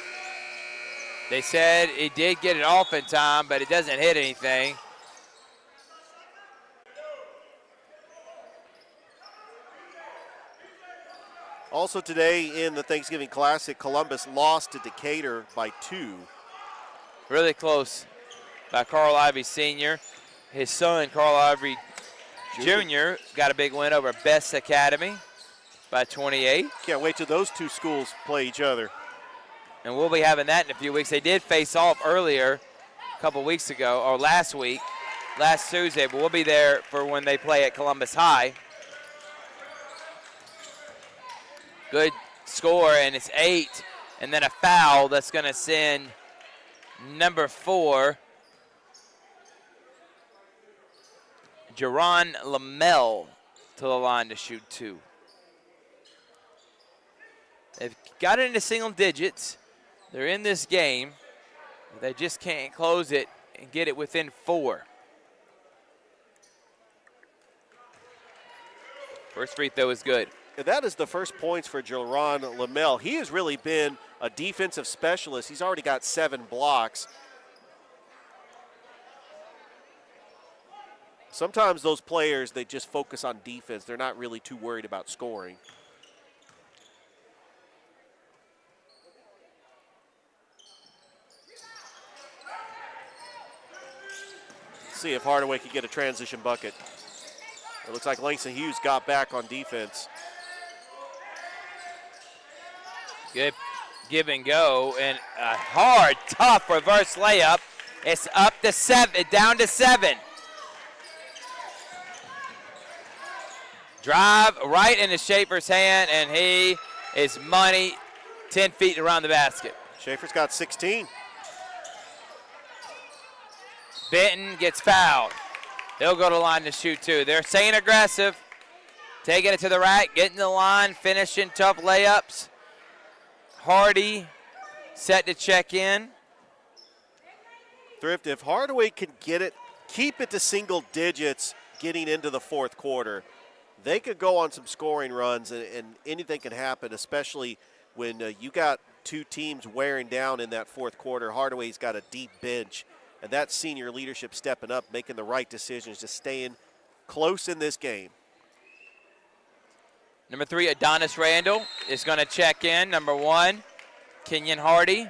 They said he did get it off in time, but it doesn't hit anything. Also today in the Thanksgiving Classic, Columbus lost to Decatur by 2. Really close by Carl Ivy Sr. His son, Carl Ivy Jr., got a big win over Best Academy by 28. Can't wait till those two schools play each other. And we'll be having that in a few weeks. They did face off earlier, a couple weeks ago, or last Tuesday, but we'll be there for when they play at Columbus High. Good score, and it's 8, and then a foul that's going to send number 4, Jerron Lamel, to the line to shoot 2. They've got it into single digits. They're in this game. They just can't close it and get it within 4. First free throw is good. And that is the first points for Jerron Lamel. He has really been a defensive specialist. He's already got 7 blocks. Sometimes those players, they just focus on defense. They're not really too worried about scoring. See if Hardaway can get a transition bucket. It looks like Langston Hughes got back on defense. Good give and go, and a hard, tough reverse layup. It's up to 7, down to 7. Drive right into Schaefer's hand, and he is money 10 feet around the basket. Schaefer's got 16. Benton gets fouled. They'll go to the line to shoot 2. They're staying aggressive, taking it to the rack, getting the line, finishing tough layups. Hardy set to check in. Thrift, if Hardaway can get it, keep it to single digits getting into the fourth quarter, they could go on some scoring runs, and anything can happen, especially when you got two teams wearing down in that fourth quarter. Hardaway's got a deep bench, and that senior leadership stepping up, making the right decisions, just staying close in this game. Number 3, Adonis Randall is going to check in. Number 1, Kenyon Hardy.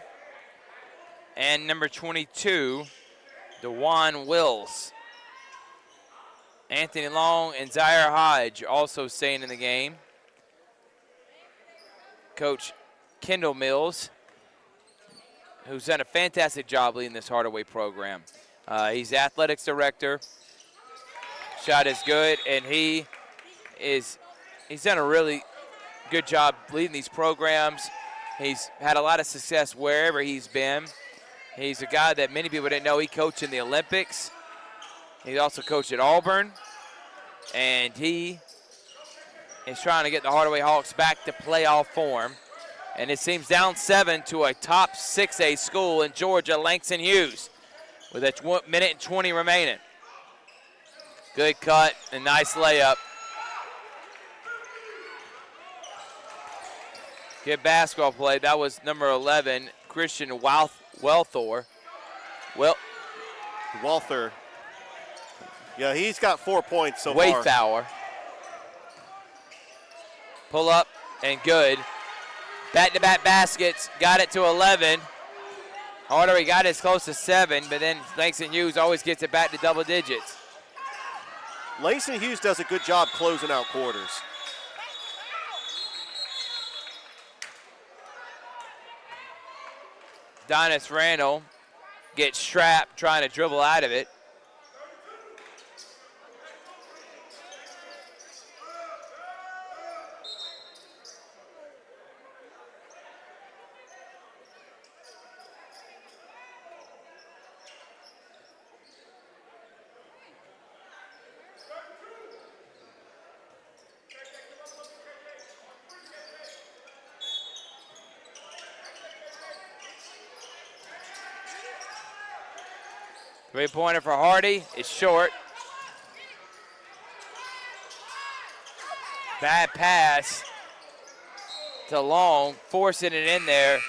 And number 22, DeJuan Wills. Anthony Long and Zaire Hodge also staying in the game. Coach Kendall Mills, who's done a fantastic job leading this Hardaway program. He's athletics director. Shot is good, and he's done a really good job leading these programs. He's had a lot of success wherever he's been. He's a guy that many people didn't know. He coached in the Olympics. He also coached at Auburn. And he is trying to get the Hardaway Hawks back to playoff form. And it seems down 7 to a top 6A school in Georgia, Langston Hughes, with a minute and 20 remaining. Good cut and nice layup. Good basketball play. That was number 11, Christian Walther. Walther. Yeah, he's got 4 points so far. Waythour. Pull up and good. Back-to-back baskets. Got it to 11. Hardaway got it as close to 7, but then Langston Hughes always gets it back to double digits. Langston Hughes does a good job closing out quarters. Adonis Randall gets strapped trying to dribble out of it. Three-pointer for Hardy is short. Bad pass to Long, forcing it in there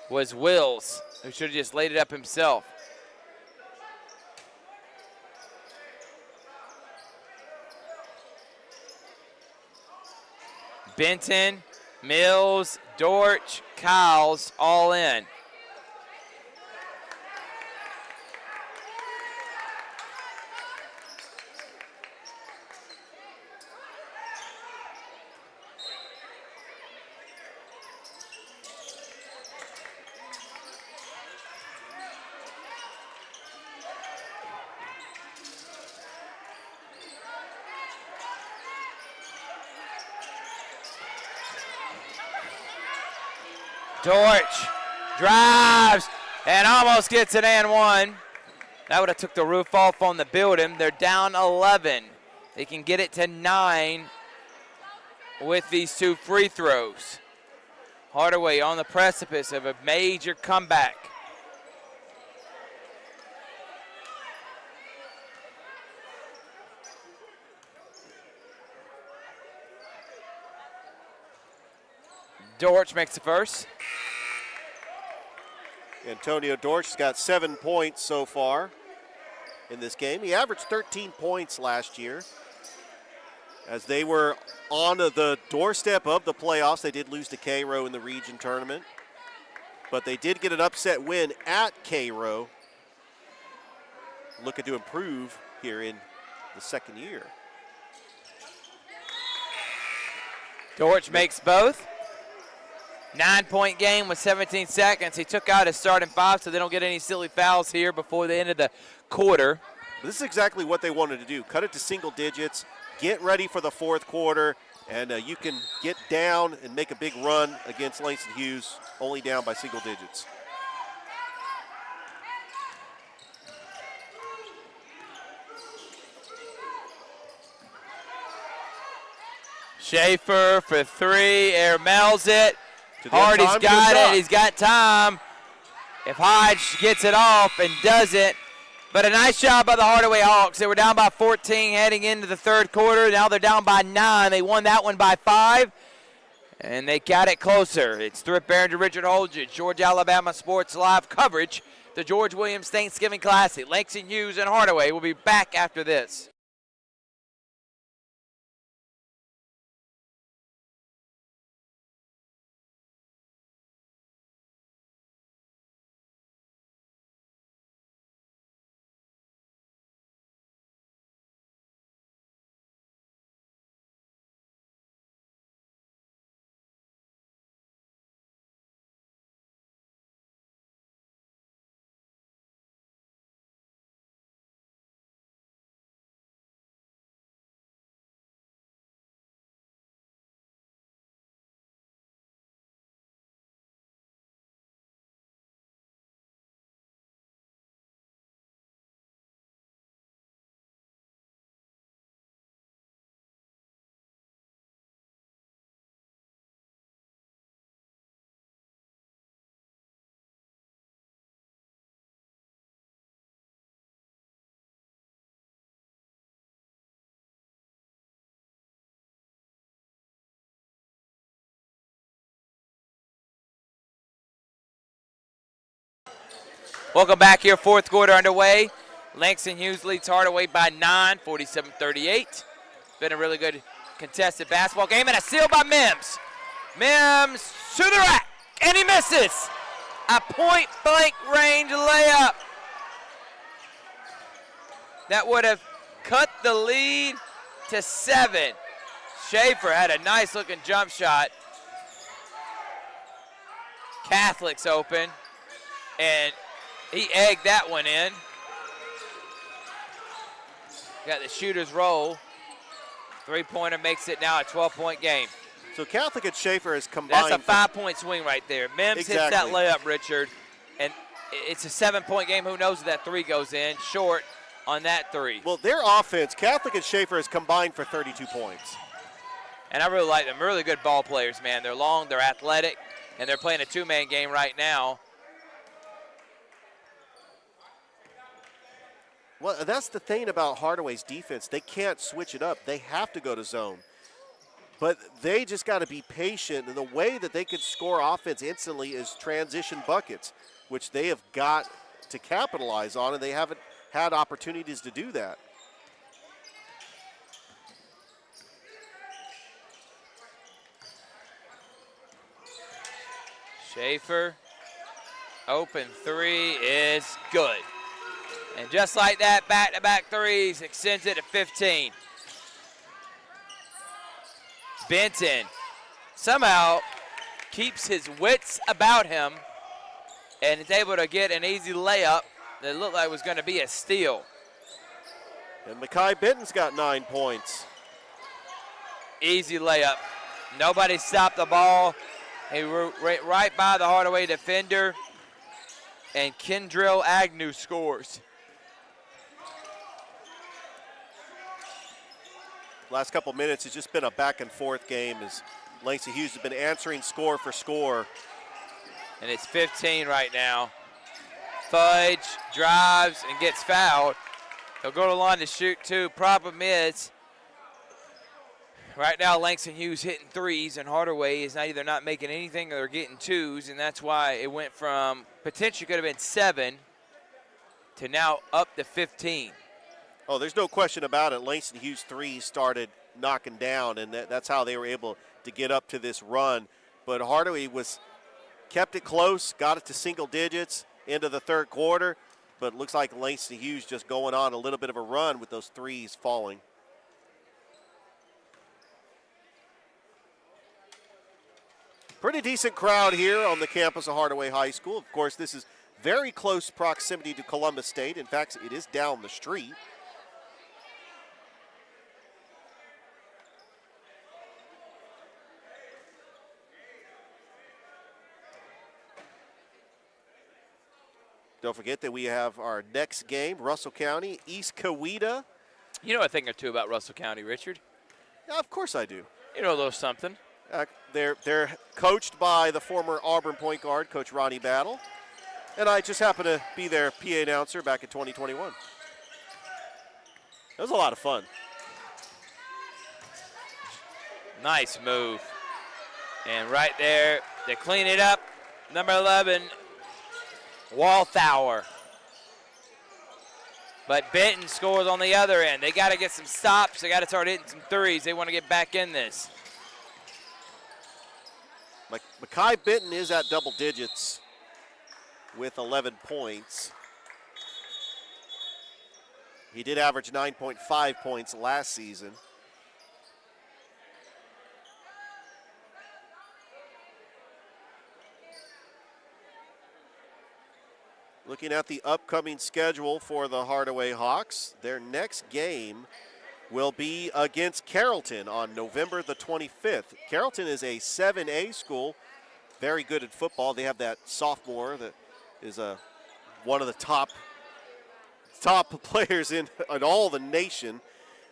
was Wills. who should have just laid it up himself. Benton, Mills, Dortch, Kyles all in. Dortch drives and almost gets an and one. That would have took the roof off on the building. They're down 11. They can get it to 9 with these 2 free throws. Hardaway on the precipice of a major comeback. Dortch makes the first. Antonio Dortch has got 7 points so far in this game. He averaged 13 points last year. As they were on the doorstep of the playoffs, they did lose to Cairo in the region tournament. But they did get an upset win at Cairo. Looking to improve here in the second year. Dortch makes both. 9-point game with 17 seconds. He took out his starting 5 so they don't get any silly fouls here before the end of the quarter. This is exactly what they wanted to do. Cut it to single digits, get ready for the fourth quarter, and you can get down and make a big run against Langston Hughes, only down by single digits. Schaefer for 3, air mails it. Hardy's got it, he's got time. If Hodge gets it off and does it, but a nice job by the Hardaway Hawks. They were down by 14 heading into the third quarter. Now they're down by 9. They won that one by 5, and they got it closer. It's Thrift Barringer, Richard Holdridge, Georgia Alabama Sports Live coverage. The George Williams Thanksgiving Classic. Langston Hughes and Hardaway will be back after this. Welcome back here, fourth quarter underway. Langston Hughes leads Hardaway by 9, 47-38. Been a really good contested basketball game, and a steal by Mims. Mims to the rack, and he misses. A point-blank range layup. That would have cut the lead to 7. Schaefer had a nice-looking jump shot. Catholic's open, and he egged that one in. Got the shooter's roll. Three-pointer makes it now a 12-point game. So Catholic and Schaefer has combined. That's a 5-point swing right there. Mims hits that layup, Richard, and it's a 7-point game. Who knows if that 3 goes in? Short on that 3. Well, their offense, Catholic and Schaefer, has combined for 32 points. And I really like them. Really good ball players, man. They're long, they're athletic, and they're playing a 2-man game right now. Well, that's the thing about Hardaway's defense. They can't switch it up. They have to go to zone. But they just got to be patient, and the way that they can score offense instantly is transition buckets. which they have got to capitalize on, and they haven't had opportunities to do that. Schaefer, open three is good. And just like that, back-to-back threes extends it to 15. Benton somehow keeps his wits about him and is able to get an easy layup that looked like it was going to be a steal. And Mekhi Benton's got 9 points. Easy layup. Nobody stopped the ball. He went right by the Hardaway defender, and Kendrell Agnew scores. Last couple minutes, it's just been a back-and-forth game as Langston Hughes has been answering score for score. And it's 15 right now. Fudge drives and gets fouled. He'll go to the line to shoot two. Problem is, right now Langston Hughes hitting threes, and Hardaway is either not making anything or they're getting twos, and that's why it went from potentially could have been 7 to now up to 15. Oh, there's no question about it. Langston Hughes' threes started knocking down, and that's how they were able to get up to this run. But Hardaway kept it close, got it to single digits into the third quarter, but it looks like Langston Hughes just going on a little bit of a run with those threes falling. Pretty decent crowd here on the campus of Hardaway High School. Of course, this is very close proximity to Columbus State. In fact, it is down the street. Don't forget that we have our next game, Russell County, East Coweta. You know a thing or two about Russell County, Richard. Yeah, of course I do. You know a little something. They're coached by the former Auburn point guard, Coach Ronnie Battle. And I just happened to be their PA announcer back in 2021. It was a lot of fun. Nice move. And right there, they clean it up. Number 11, Walthour. But Benton scores on the other end. They got to get some stops. They got to start hitting some threes. They want to get back in this. Mekhi Benton is at double digits with 11 points. He did average 9.5 points last season. Looking at the upcoming schedule for the Hardaway Hawks, their next game will be against Carrollton on November the 25th. Carrollton is a 7A school, very good at football. They have that sophomore that is one of the top players in all the nation.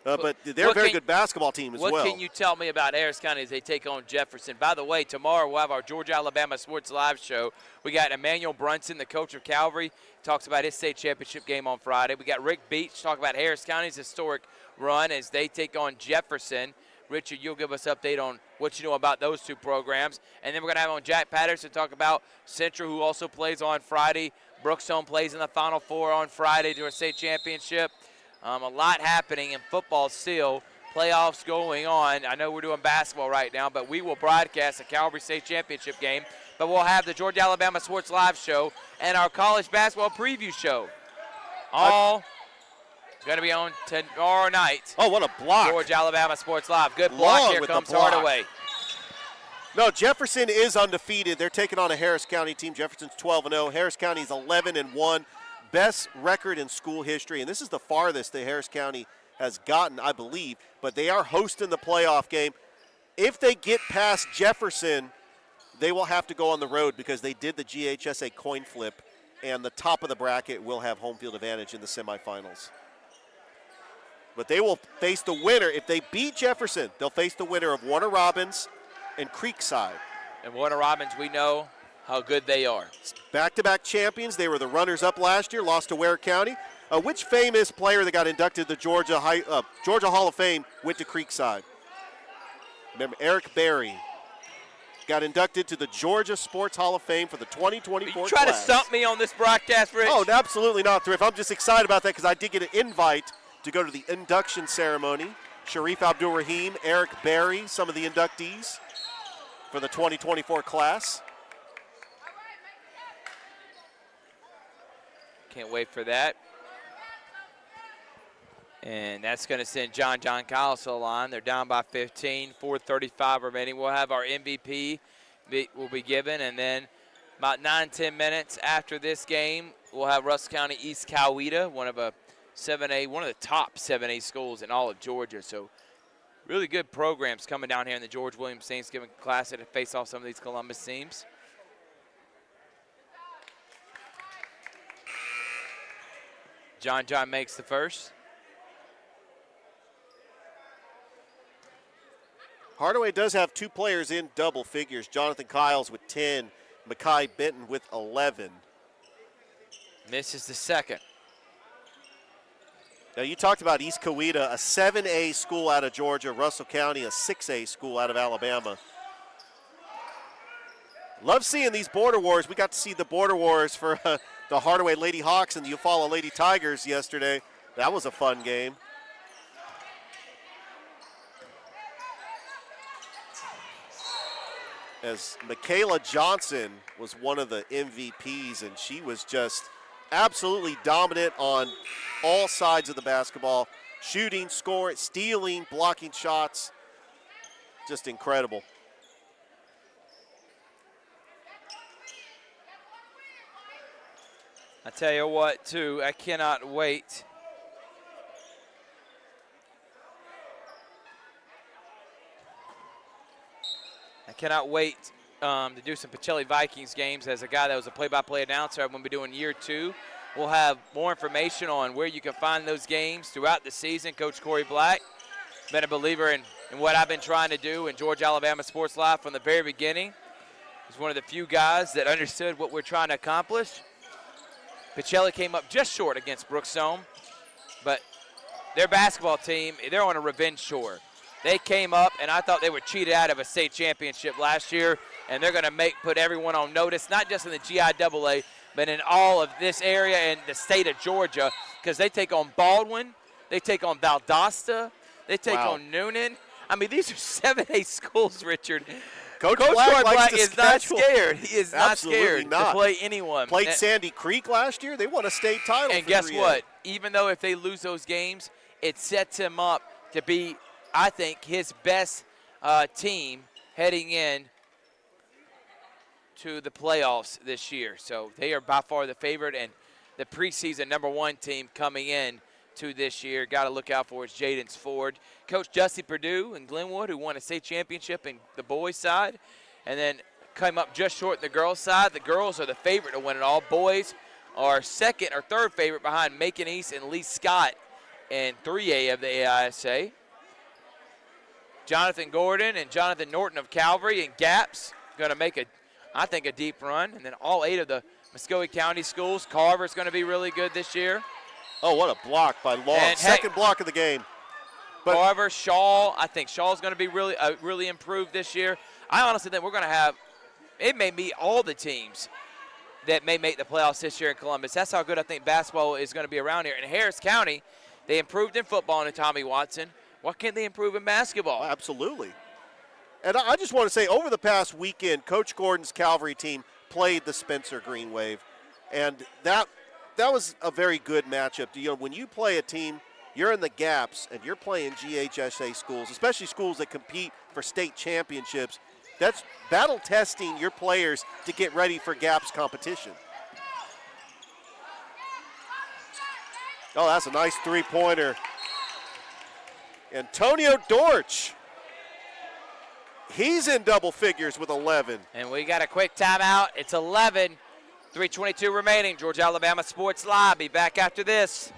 But they're a very good basketball team as well. What can you tell me about Harris County as they take on Jefferson? By the way, tomorrow we'll have our Georgia-Alabama Sports Live show. We got Emmanuel Brunson, the coach of Calvary, talks about his state championship game on Friday. We got Rick Beach talk about Harris County's historic run as they take on Jefferson. Richard, you'll give us an update on what you know about those two programs. And then we're going to have on Jack Patterson talk about Central, who also plays on Friday. Brookstone plays in the Final Four on Friday to a state championship. A lot happening in football still. Playoffs going on. I know we're doing basketball right now, but we will broadcast the Calvary State Championship game. But we'll have the Georgia-Alabama Sports Live show and our college basketball preview show. All going to be on tomorrow night. Oh, what a block. Georgia-Alabama Sports Live. Good block. Long Here with comes the block. Hardaway. No, Jefferson is undefeated. They're taking on a Harris County team. Jefferson's 12-0. Harris County's 11-1. Best record in school history, and this is the farthest that Harris County has gotten, I believe, but they are hosting the playoff game. If they get past Jefferson, they will have to go on the road because they did the GHSA coin flip, and the top of the bracket will have home field advantage in the semifinals. But they will face the winner. If they beat Jefferson, they'll face the winner of Warner Robins and Creekside. And Warner Robins, we know how good they are. Back-to-back champions. They were the runners-up last year, lost to Ware County. Which famous player that got inducted to Georgia Hall of Fame went to Creekside? Remember, Eric Berry. got inducted to the Georgia Sports Hall of Fame for the 2024 You try to class. stump me on this broadcast, Rich? Oh, absolutely not, Thrift. I'm just excited about that because I did get an invite to go to the induction ceremony. Sharif Abdul-Rahim, Eric Berry, some of the inductees for the 2024 class. Can't wait for that. And that's going to send John Kyles to the line. They're down by 15, 4:35 remaining. We'll have our MVP will be given, and then about 9-10 minutes after this game, we'll have Russell County East Coweta, one of the top 7A schools in all of Georgia. So really good programs coming down here in the George Williams Thanksgiving Classic to face off some of these Columbus teams. John makes the first. Hardaway does have 2 players in double figures. Jonathan Kyles with 10, Makai Benton with 11. Misses the second. Now, you talked about East Coweta, a 7A school out of Georgia, Russell County, a 6A school out of Alabama. Love seeing these border wars. We got to see the border wars for the Hardaway Lady Hawks and the Eufaula Lady Tigers yesterday. That was a fun game. As Michaela Johnson was one of the MVPs, and she was just absolutely dominant on all sides of the basketball. Shooting, scoring, stealing, blocking shots. Just incredible. I tell you what, too, I cannot wait. I cannot wait to do some Pacelli Vikings games. As a guy that was a play-by-play announcer, I'm going to be doing year 2. We'll have more information on where you can find those games throughout the season. Coach Corey Black been a believer in what I've been trying to do in Georgia Alabama Sports Live from the very beginning. He's one of the few guys that understood what we're trying to accomplish. Pacelli came up just short against Brookstone, but their basketball team, they're on a revenge tour. They came up, and I thought they were cheated out of a state championship last year, and they're going to put everyone on notice, not just in the GIAA, but in all of this area and the state of Georgia, because they take on Baldwin, they take on Valdosta, they take on Noonan. I mean, these are 7A schools, Richard. Coach Black is not scared. He is not scared to play anyone. Played Sandy Creek last year. They won a state title. And guess what? Even though if they lose those games, it sets him up to be, I think, his best team heading in to the playoffs this year. So they are by far the favorite, and the preseason #1 team coming in to this year. Got to look out for is Jaden's Ford. Coach Justy Purdue and Glenwood, who won a state championship in the boys' side, and then came up just short in the girls' side. The girls are the favorite to win it all. Boys are second or third favorite behind Macon East and Lee Scott in 3A of the AISA. Jonathan Gordon and Jonathan Norton of Calvary and Gaps going to make I think a deep run. And then all 8 of the Muskogee County schools. Carver's going to be really good this year. Oh, what a block by Long. And second block of the game. But Carver, Shaw, I think Shaw's going to be really improved this year. I honestly think we're going to have, it may be all the teams that may make the playoffs this year in Columbus. That's how good I think basketball is going to be around here. In Harris County, they improved in football under Tommy Watson. Why can't they improve in basketball? Absolutely. And I just want to say, over the past weekend, Coach Gordon's Calvary team played the Spencer Green Wave. And that was a very good matchup. You know, when you play a team, you're in the gaps and you're playing GHSA schools, especially schools that compete for state championships. That's battle testing your players to get ready for gaps competition. Oh, that's a nice three-pointer. Antonio Dortch. He's in double figures with 11. And we got a quick timeout. It's 11, 3:22 remaining. Georgia Alabama Sports Live. Be back after this.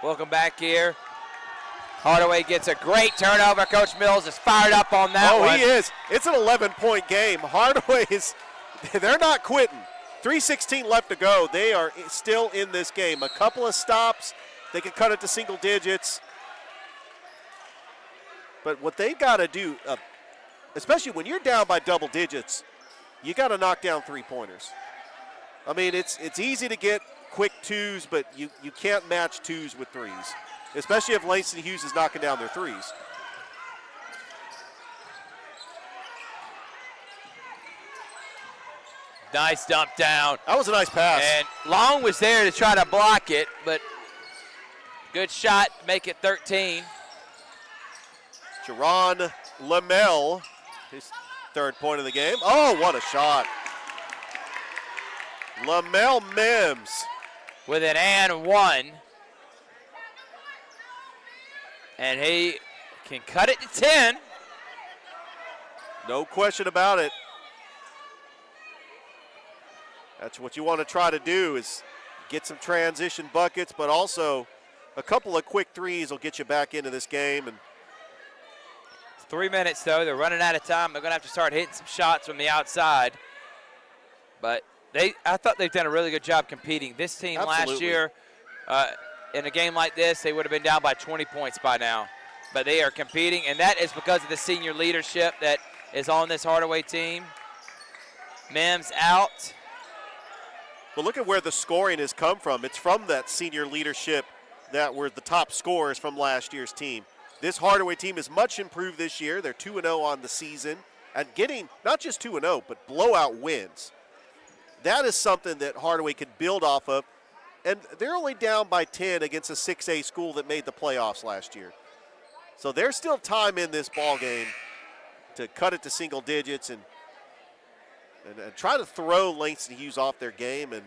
Welcome back here. Hardaway gets a great turnover. Coach Mills is fired up on that one. Oh, he is. It's an 11-point game. Hardaway they're not quitting. 3:16 left to go. They are still in this game. A couple of stops, they can cut it to single digits. But what they've got to do, especially when you're down by double digits, you got to knock down three-pointers. I mean, it's easy to get quick twos, but you can't match twos with threes, especially if Langston Hughes is knocking down their threes. Nice dump down. That was a nice pass. And Long was there to try to block it, but good shot, make it 13. Jerron Lamel, his third point of the game. Oh, what a shot. Lamel Mims. With an and one. And he can cut it to 10. No question about it. That's what you want to try to do, is get some transition buckets, but also a couple of quick threes will get you back into this game. And 3 minutes, though. They're running out of time. They're going to have to start hitting some shots from the outside. But I thought they've done a really good job competing. This team last year, in a game like this, they would have been down by 20 points by now. But they are competing, and that is because of the senior leadership that is on this Hardaway team. Mims out. But look at where the scoring has come from. It's from that senior leadership that were the top scorers from last year's team. This Hardaway team is much improved this year. They're 2-0 on the season and getting not just 2-0, but blowout wins. That is something that Hardaway could build off of. And they're only down by 10 against a 6A school that made the playoffs last year. So there's still time in this ball game to cut it to single digits and try to throw Langston Hughes off their game and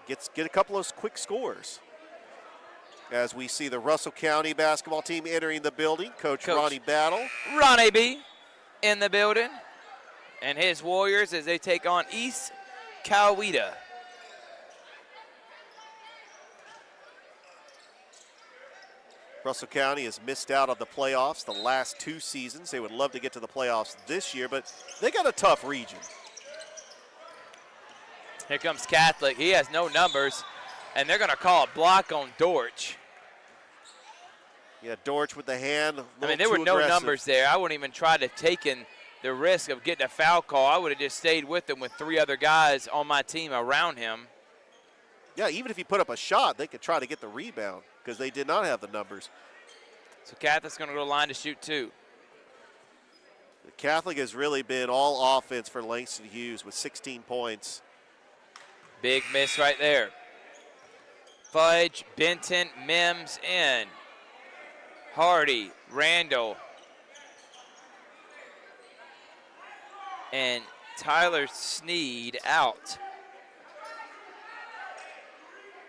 get a couple of quick scores. As we see the Russell County basketball team entering the building, Coach Ronnie Battle. Ronnie B in the building. And his Warriors as they take on East Coweta. Russell County has missed out on the playoffs the last 2 seasons. They would love to get to the playoffs this year, but they got a tough region. Here comes Catholic. He has no numbers, and they're going to call a block on Dortch. Yeah, Dortch with the hand. I mean, there were no numbers there. I wouldn't even try to take the risk of getting a foul call. I would have just stayed with him with 3 other guys on my team around him. Yeah, even if he put up a shot, they could try to get the rebound because they did not have the numbers. So Catholic's going to go to the line to shoot 2. The Catholic has really been all offense for Langston Hughes with 16 points. Big miss right there. Fudge, Benton, Mims in. Hardy, Randall, and Tyler Sneed out.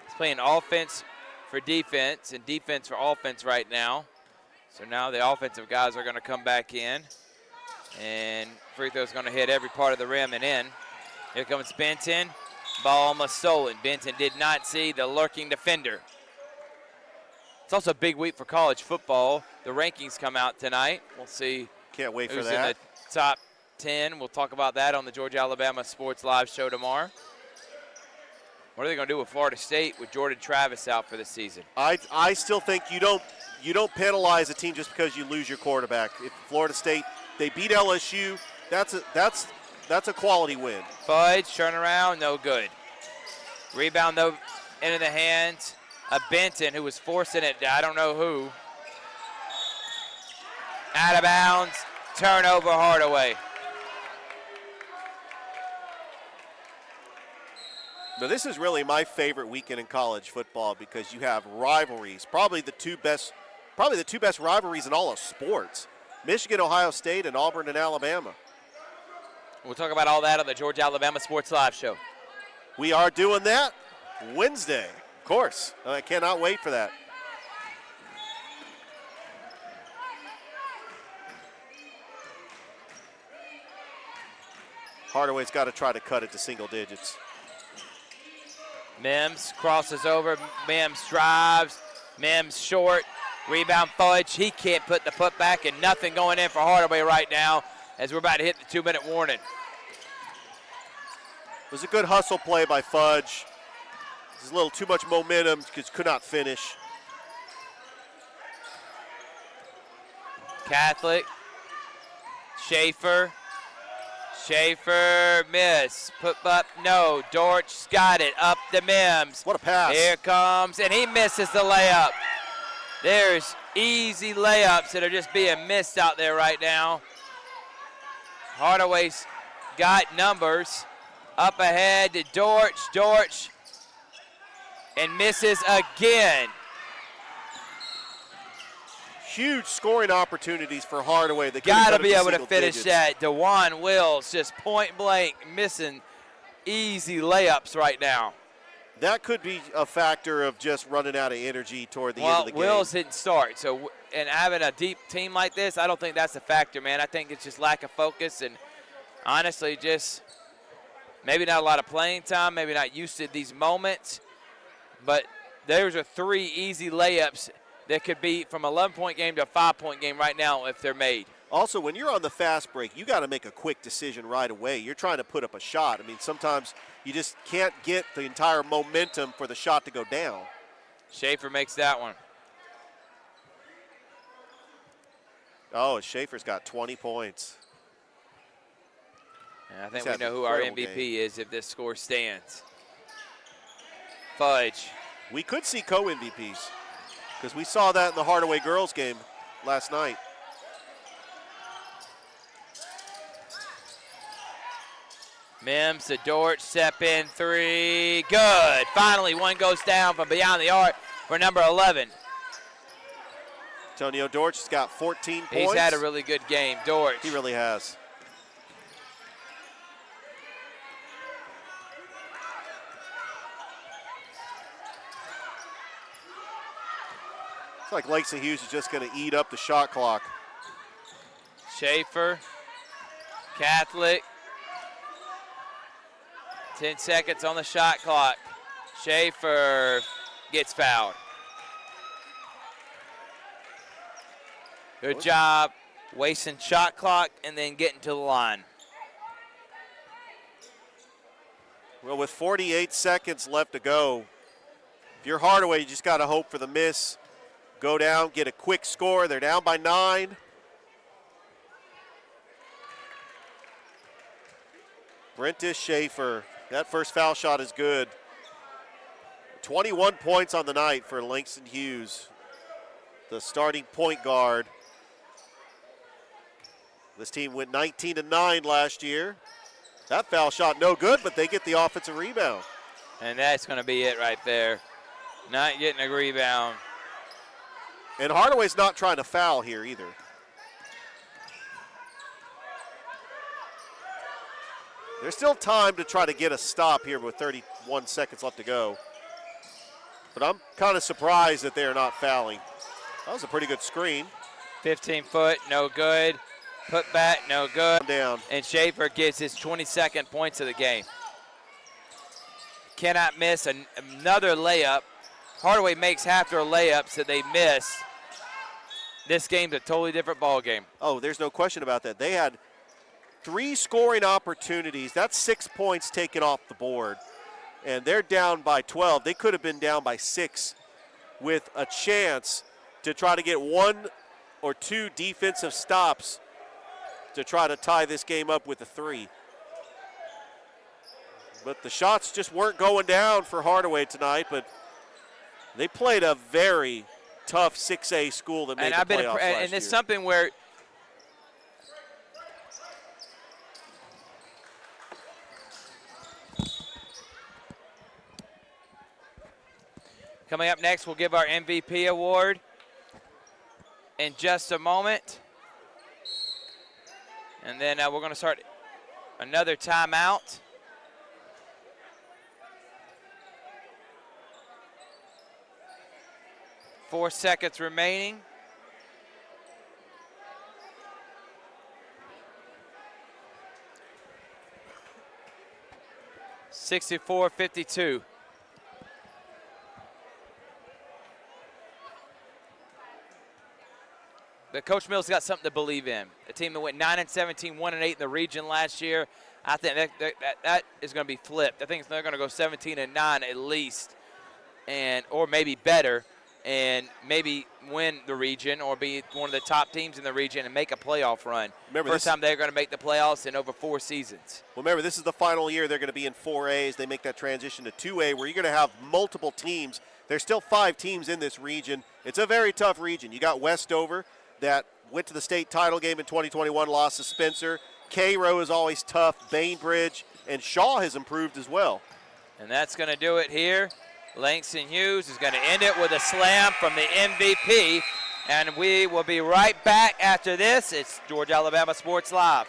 He's playing offense for defense and defense for offense right now. So now the offensive guys are going to come back in. And free throw's going to hit every part of the rim and in. Here comes Benton. Ball almost stolen. Benton did not see the lurking defender. It's also a big week for college football. The rankings come out tonight. We'll see. Can't wait for who's that. in the top 10. We'll talk about that on the Georgia-Alabama Sports Live show tomorrow. What are they going to do with Florida State with Jordan Travis out for the season? I still think you don't penalize a team just because you lose your quarterback. If Florida State, they beat LSU, that's a quality win. Fudge, turn around, no good. Rebound, though, into the hands of Benton, who was forcing it, I don't know who. Out of bounds, turnover Hardaway. Now, this is really my favorite weekend in college football because you have rivalries, probably the two best rivalries in all of sports. Michigan, Ohio State, and Auburn and Alabama. We'll talk about all that on the Georgia-Alabama Sports Live show. We are doing that Wednesday, of course. I cannot wait for that. Hardaway's got to try to cut it to single digits. Mims crosses over. Mims drives. Mims short, rebound Fudge. He can't put the putback, and nothing going in for Hardaway right now as we're about to hit the 2-minute warning. It was a good hustle play by Fudge. There's a little too much momentum because could not finish. Catholic, Schaefer, miss, put up, no, Dortch's got it, up to Mims. What a pass. Here comes, and he misses the layup. There's easy layups that are just being missed out there right now. Hardaway's got numbers. Up ahead to Dortch, and misses again. Huge scoring opportunities for Hardaway. They Got to be able to finish that. DeJuan Wills just point blank missing easy layups right now. That could be a factor of just running out of energy toward the end of the game. Wills didn't start, so and having a deep team like this, I don't think that's a factor, man. I think it's just lack of focus and honestly just maybe not a lot of playing time, maybe not used to these moments, but there's a 3 easy layups that could be from an 11-point game to a 5-point game right now if they're made. Also, when you're on the fast break, you got to make a quick decision right away. You're trying to put up a shot. I mean, sometimes you just can't get the entire momentum for the shot to go down. Schaefer makes that one. Oh, Schaefer's got 20 points. And I think we know who our MVP is if this score stands. Fudge. We could see co-MVPs because we saw that in the Hardaway girls game last night. Mims to Dortch, step in 3, good. Finally, one goes down from beyond the arc for number 11. Antonio Dortch has got 14 points. He's had a really good game, Dortch. He really has. It's like Langston Hughes is just going to eat up the shot clock. Schaefer, Catholic. 10 seconds on the shot clock. Schaefer gets fouled. Good job wasting shot clock and then getting to the line. Well, with 48 seconds left to go, if you're Hardaway, you just got to hope for the miss. Go down, get a quick score. They're down by 9. Brentis Schaefer, that first foul shot is good. 21 points on the night for Langston Hughes, the starting point guard. This team went 19-9 last year. That foul shot no good, but they get the offensive rebound. And that's going to be it right there. Not getting a rebound. And Hardaway's not trying to foul here either. There's still time to try to get a stop here with 31 seconds left to go. But I'm kind of surprised that they are not fouling. That was a pretty good screen. 15-foot, no good. Put back, no good. Down. And Schaefer gets his 22nd points of the game. Cannot miss another layup. Hardaway makes half their layups that they miss. This game's a totally different ball game. Oh, there's no question about that. They had 3 scoring opportunities. That's 6 points taken off the board. And they're down by 12. They could have been down by 6 with a chance to try to get 1 or 2 defensive stops to try to tie this game up with a 3. But the shots just weren't going down for Hardaway tonight, but they played a very tough 6A school that made the playoffs last year. And it's something where coming up next, we'll give our MVP award in just a moment. And then we're going to start another timeout. Four seconds remaining. (64-52). Coach Mills got something to believe in. A team that went 9-17, 1-8 in the region last year. I think that is going to be flipped. I think they're going to go 17-9 at least, or maybe better, and maybe win the region or be one of the top teams in the region and make a playoff run. Remember, First time they're going to make the playoffs in over 4 seasons. Well, remember, this is the final year they're going to be in 4A as they make that transition to 2A, where you're going to have multiple teams. There's still 5 teams in this region. It's a very tough region. You got Westover that went to the state title game in 2021, lost to Spencer. Cairo is always tough. Bainbridge and Shaw has improved as well. And that's going to do it here. Langston Hughes is going to end it with a slam from the MVP. And we will be right back after this. It's Georgia Alabama Sports Live.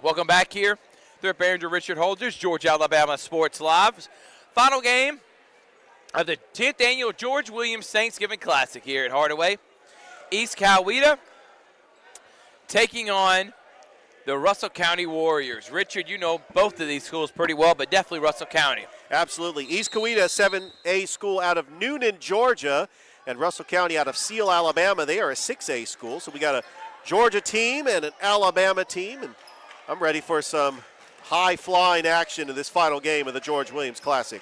Welcome back here. Their manager Richard Holders, Georgia Alabama Sports Live. Final game of the 10th annual George Williams Thanksgiving Classic here at Hardaway. East Coweta taking on the Russell County Warriors. Richard, you know both of these schools pretty well, but definitely Russell County. Absolutely. East Coweta, 7A school out of Noonan, Georgia, and Russell County out of Seal, Alabama. They are a 6A school, so we got a Georgia team and an Alabama team, and I'm ready for some high-flying action in this final game of the George Williams Classic.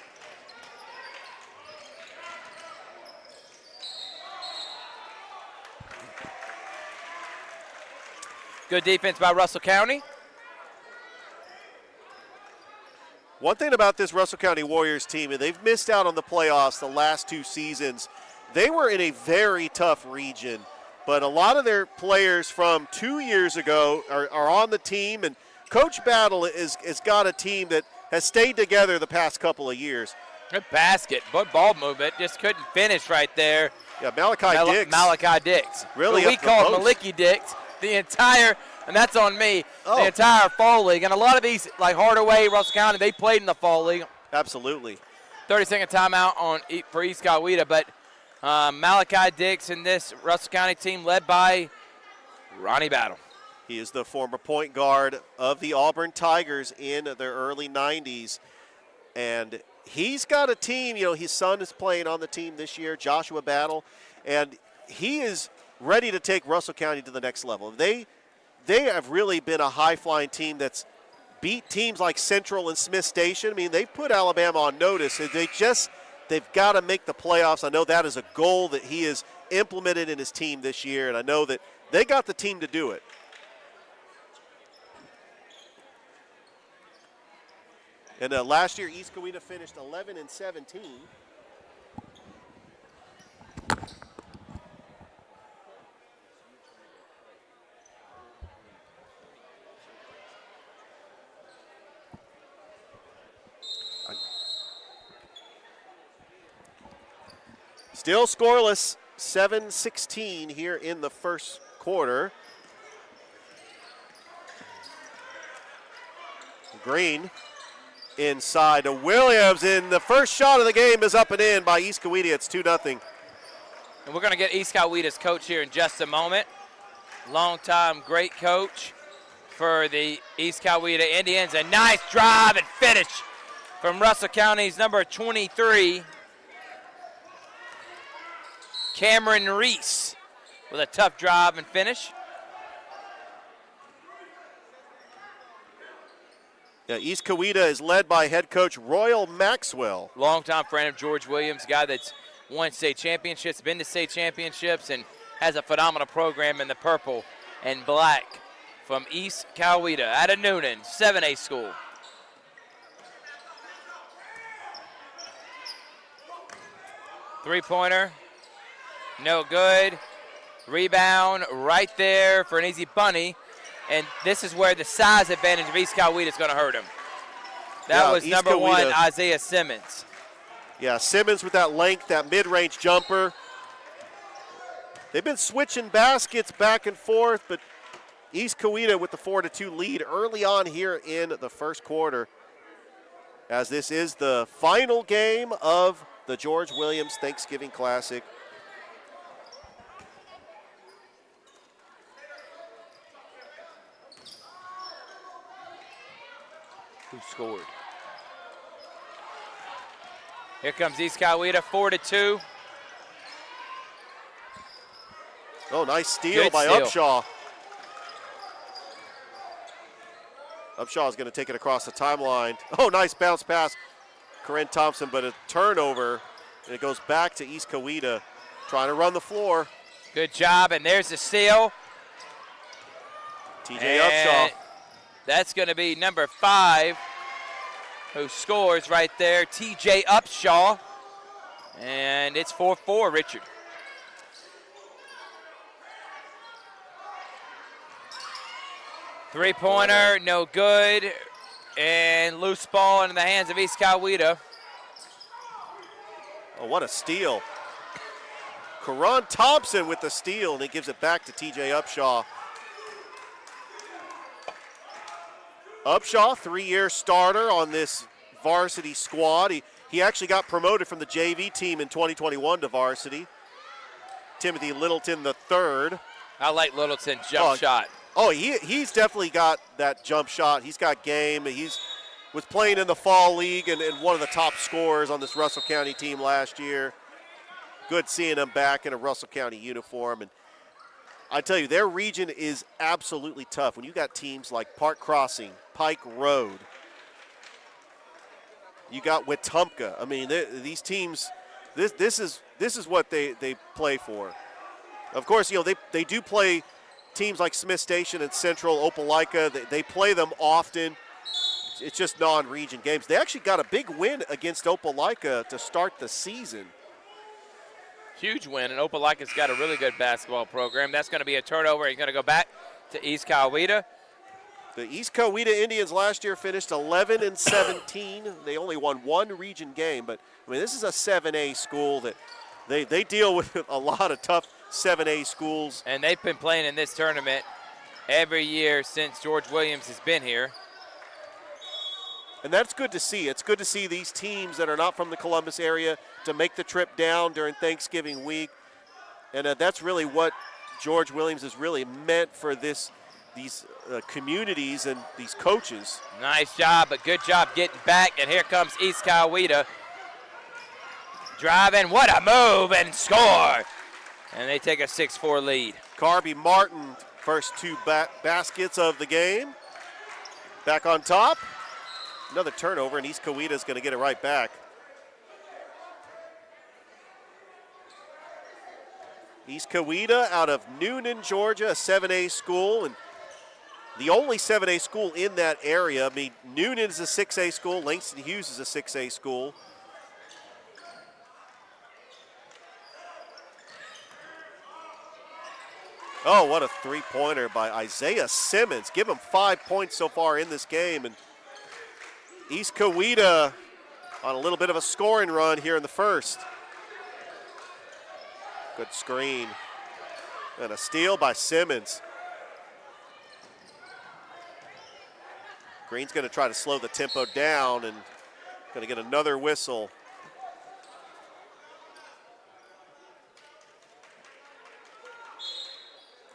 Good defense by Russell County. One thing about this Russell County Warriors team, and they've missed out on the playoffs the last 2 seasons. They were in a very tough region, but a lot of their players from 2 years ago are on the team, and Coach Battle has got a team that has stayed together the past couple of years. Good basket, but ball movement, just couldn't finish right there. Yeah, Malachi Dix. Really, we call it Maliki Dix. The entire, and that's on me, the entire fall league. And a lot of these, like Hardaway, Russell County, they played in the fall league. Absolutely. 30-second timeout for East Coweta, but Malachi Dix and this Russell County team led by Ronnie Battle. He is the former point guard of the Auburn Tigers in their early 90s. And he's got a team, you know, his son is playing on the team this year, Joshua Battle, and he is ready to take Russell County to the next level. They have really been a high-flying team that's beat teams like Central and Smith Station. I mean, they put Alabama on notice. They've got to make the playoffs. I know that is a goal that he has implemented in his team this year, and I know that they got the team to do it. And last year, East Coweta finished 11-17. Still scoreless, 7-16 here in the first quarter. Green inside to Williams, and the first shot of the game is up and in by East Coweta. It's 2-0. And we're going to get East Coweta's coach here in just a moment. Long-time great coach for the East Coweta Indians. A nice drive and finish from Russell County's number 23, Cameron Reese, with a tough drive and finish. Yeah, East Coweta is led by head coach Royal Maxwell. Longtime friend of George Williams, guy that's won state championships, been to state championships, and has a phenomenal program in the purple and black from East Coweta out of Noonan, 7A school. Three-pointer, no good. Rebound right there for an easy bunny. And this is where the size advantage of East Coweta is going to hurt him. That was number 1, Isaiah Simmons. Yeah, Simmons with that length, that mid-range jumper. They've been switching baskets back and forth, but East Coweta with the 4-2 lead early on here in the first quarter, as this is the final game of the George Williams Thanksgiving Classic. Who scored? Here comes East Coweta, 4-2. Oh, nice steal by Upshaw. Upshaw is going to take it across the timeline. Oh, nice bounce pass, Corinne Thompson, but a turnover, and it goes back to East Coweta, trying to run the floor. Good job, and there's the steal. TJ Upshaw. That's going to be number 5 who scores right there, TJ Upshaw. And it's 4-4, Richard. Three-pointer, no good. And loose ball into the hands of East Coweta. Oh, what a steal. Karan Thompson with the steal, and he gives it back to TJ Upshaw. Upshaw, 3-year starter on this varsity squad. He actually got promoted from the JV team in 2021 to varsity. Timothy Littleton III. I like Littleton's jump shot. Oh, he's definitely got that jump shot. He's got game. Was playing in the fall league and one of the top scorers on this Russell County team last year. Good seeing him back in a Russell County uniform. And I tell you, their region is absolutely tough. When you got teams like Park Crossing, Pike Road, you got Wetumpka. I mean, these teams, this is what they play for. Of course, they do play teams like Smith Station and Central Opelika. They play them often. It's just non-region games. They actually got a big win against Opelika to start the season. Huge win, and Opelika's got a really good basketball program. That's going to be a turnover. He's going to go back to East Coweta. The East Coweta Indians last year finished 11-17. They only won one region game, but I mean, this is a 7A school that they deal with a lot of tough 7A schools. And they've been playing in this tournament every year since George Williams has been here. And that's good to see. It's good to see these teams that are not from the Columbus area to make the trip down during Thanksgiving week. And that's really what George Williams has really meant for these communities and these coaches. Nice job, but good job getting back. And here comes East Coweta. Driving, what a move, and score. And they take a 6-4 lead. Carby Martin, first two baskets of the game. Back on top. Another turnover, and East Coweta is going to get it right back. East Coweta out of Noonan, Georgia, a 7A school, and the only 7A school in that area. I mean, Noonan is a 6A school. Langston Hughes is a 6A school. Oh, what a three-pointer by Isaiah Simmons. Give him 5 points so far in this game. And East Coweta on a little bit of a scoring run here in the first. Good screen. And a steal by Simmons. Green's going to try to slow the tempo down and going to get another whistle.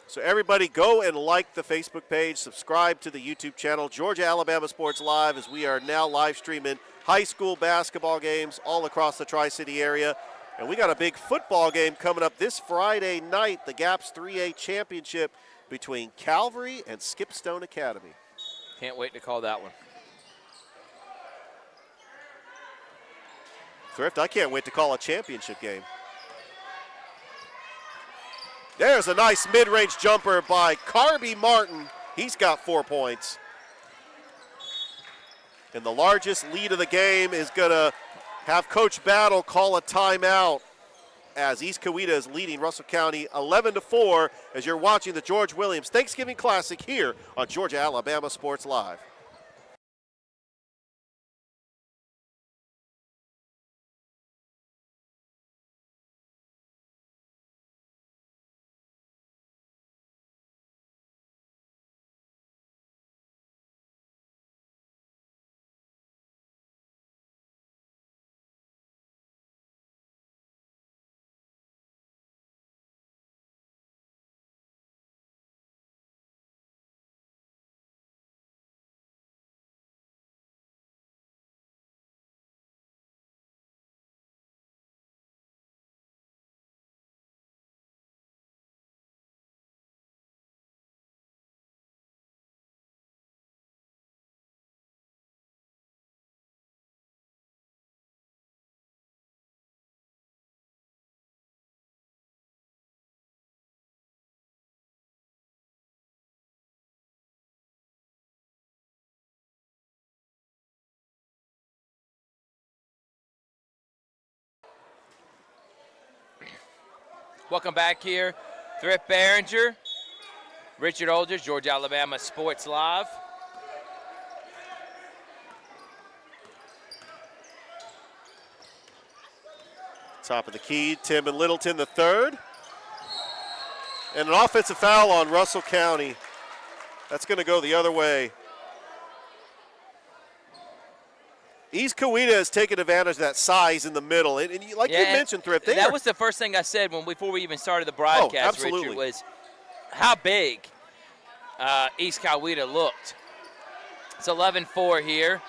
So everybody go and like the Facebook page, subscribe to the YouTube channel, Georgia Alabama Sports Live, as we are now live streaming high school basketball games all across the Tri-City area. And we got a big football game coming up this Friday night, the GAPS 3A Championship between Calvary and Skipstone Academy. Can't wait to call that one. Thrift, I can't wait to call a championship game. There's a nice mid-range jumper by Carby Martin. He's got 4 points. And the largest lead of the game is going to have Coach Battle call a timeout as East Coweta is leading Russell County 11-4 as you're watching the George Williams Thanksgiving Classic here on Georgia Alabama Sports Live. Welcome back here. Thrift Behringer, Richard Aldridge, Georgia Alabama Sports Live. Top of the key, Tim and Littleton the third. And an offensive foul on Russell County. That's going to go the other way. East Coweta has taken advantage of that size in the middle. And like you mentioned, Thrift, that was the first thing I said before we even started the broadcast, Richard, was how big East Coweta looked. It's 11-4 here.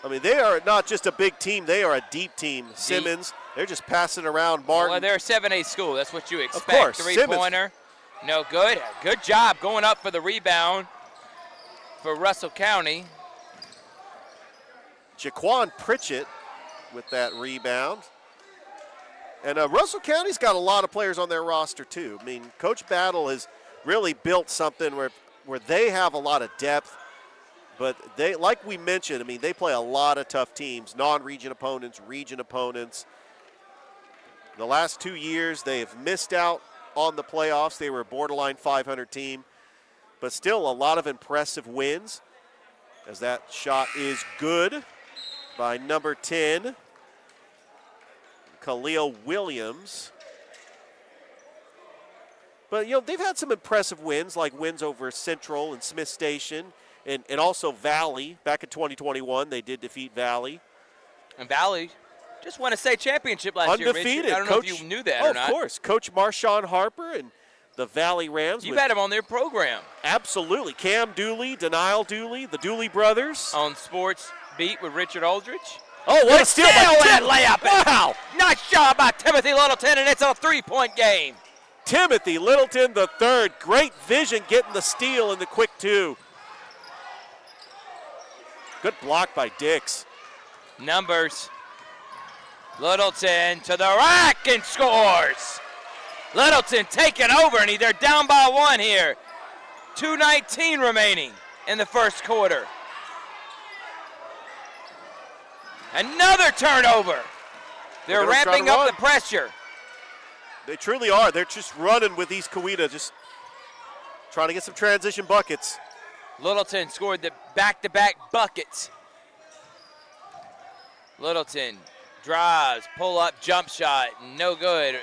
I mean, they are not just a big team. They are a deep team. Simmons, they're just passing around Martin. Well, they're a 7A school. That's what you expect. Of course. Three-pointer. No good. Good job going up for the rebound for Russell County. Jaquan Pritchett with that rebound. And Russell County's got a lot of players on their roster, too. I mean, Coach Battle has really built something where they have a lot of depth. But they, like we mentioned, I mean, they play a lot of tough teams, non-region opponents, region opponents. The last 2 years, they have missed out on the playoffs. They were a borderline 500 team. But still a lot of impressive wins, as that shot is good by number 10, Khalil Williams. But, you know, they've had some impressive wins, like wins over Central and Smith Station. And also Valley. Back in 2021, they did defeat Valley. And Valley just won a state championship last year, Undefeated. Richard. I don't know if you knew that or not. Of course. Coach Marshawn Harper and the Valley Rams. You've had him on their program. Absolutely. Cam Dooley, Denial Dooley, the Dooley brothers. On Sports Beat with Richard Aldrich. Oh, what a steal by that layup. Wow. Nice job by Timothy Littleton, and it's a three-point game. Timothy Littleton the third. Great vision getting the steal and the quick two. Good block by Dix. Numbers. Littleton to the rack and scores. Littleton taking over, and they're down by one here. 2:19 remaining in the first quarter. Another turnover. They're ramping up the pressure. They truly are. They're just running with East Coweta, just trying to get some transition buckets. Littleton scored the back-to-back buckets. Littleton drives, pull-up, jump shot, no good.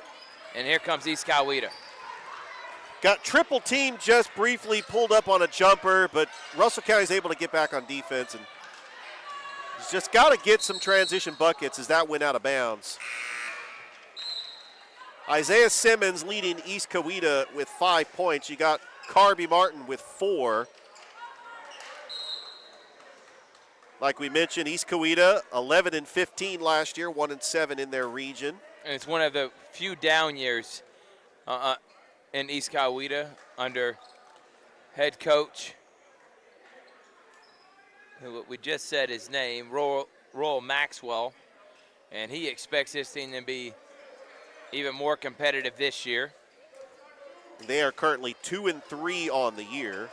And here comes East Coweta. Got triple team just briefly, pulled up on a jumper, but Russell County's able to get back on defense, and he's just got to get some transition buckets as that went out of bounds. Isaiah Simmons leading East Coweta with 5 points. You got Carby Martin with 4. Like we mentioned, East Coweta 11-15 last year, 1-7 in their region. And it's one of the few down years in East Coweta under head coach, who we just said his name, Royal Maxwell, and he expects this team to be even more competitive this year. They are currently 2-3 on the year.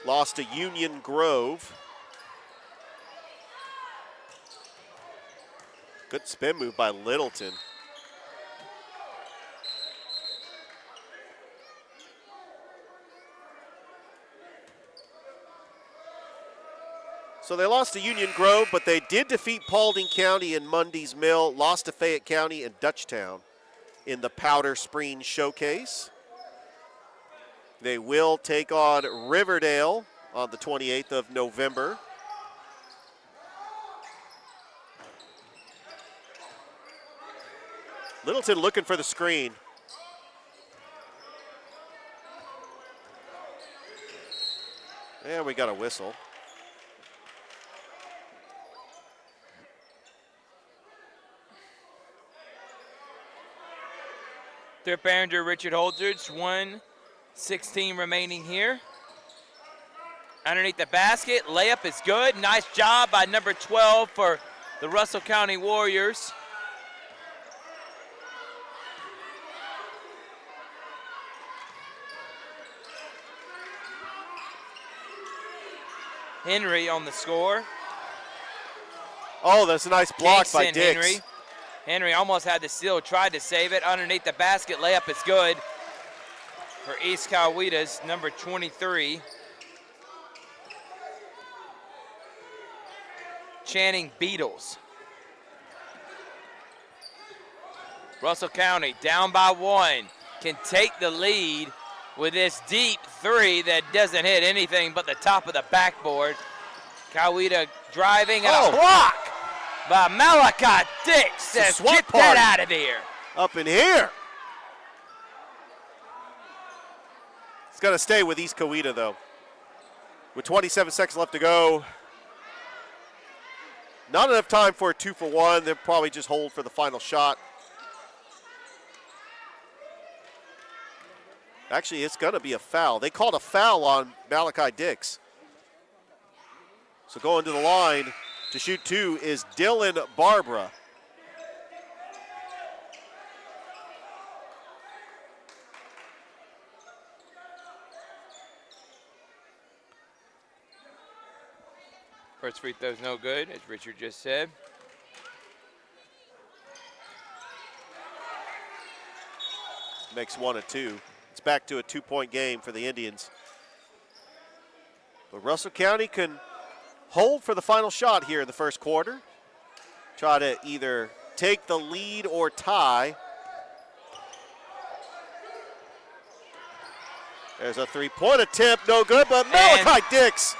Lost to Union Grove. Good spin move by Littleton. So they lost to Union Grove, but they did defeat Paulding County and Mundy's Mill, lost to Fayette County and Dutchtown in the Powder Springs Showcase. They will take on Riverdale on the 28th of November. Littleton looking for the screen. And we got a whistle. Their manager, Richard Holdridge, 1:16 remaining here. Underneath the basket, layup is good. Nice job by number 12 for the Russell County Warriors. Henry on the score. Oh, that's a nice block by Dix. Henry almost had the steal, tried to save it. Underneath the basket, layup is good for East Coweta's number 23. Channing Beatles. Russell County down by one, can take the lead with this deep three that doesn't hit anything but the top of the backboard. Coweta driving and Oh. a block by Malachi Dix. Says, swap get party. that out of here. Up in here. It's going to stay with East Coweta, though. With 27 seconds left to go. Not enough time for a 2-for-1. They'll probably just hold for the final shot. Actually, it's going to be a foul. They called a foul on Malachi Dix. So going to the line to shoot 2 is Dylan Barbara. First free throw's no good, as Richard just said. Makes 1 of 2. It's back to a 2-point game for the Indians. But Russell County can hold for the final shot here in the first quarter. Try to either take the lead or tie. There's a 3-point attempt, no good, but Malachi Dix.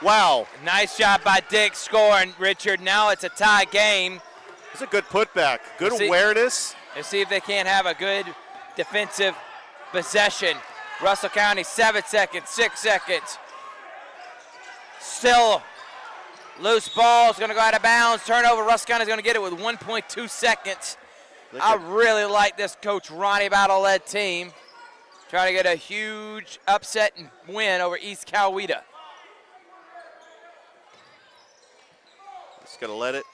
Wow. Nice job by Dix scoring, Richard. Now it's a tie game. It's a good putback, good Let's see. awareness. Let's see if they can't have a good defensive possession. Russell County, 7 seconds, 6 seconds. Still loose ball is going to go out of bounds. Turnover. Russell County is going to get it with 1.2 seconds. I really like this Coach Ronnie Battle-led team. Trying to get a huge upset and win over East Coweta. He's going to let it.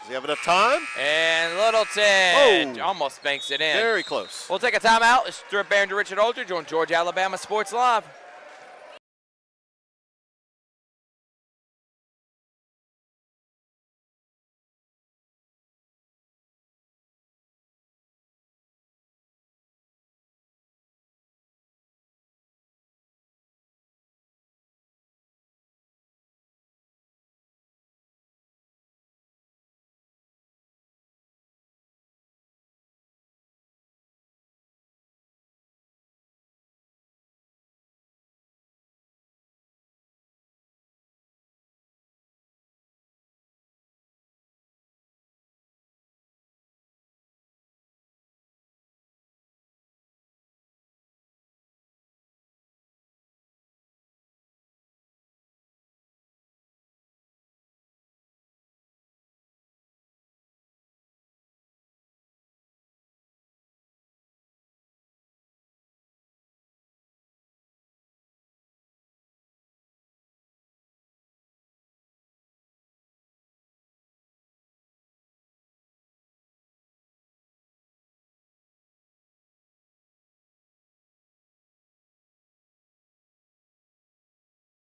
Does he have enough time? And Littleton Oh. almost banks it in. Very close. We'll take a timeout. It's Stuart Barron to Richard Aldridge on Georgia Alabama Sports Live.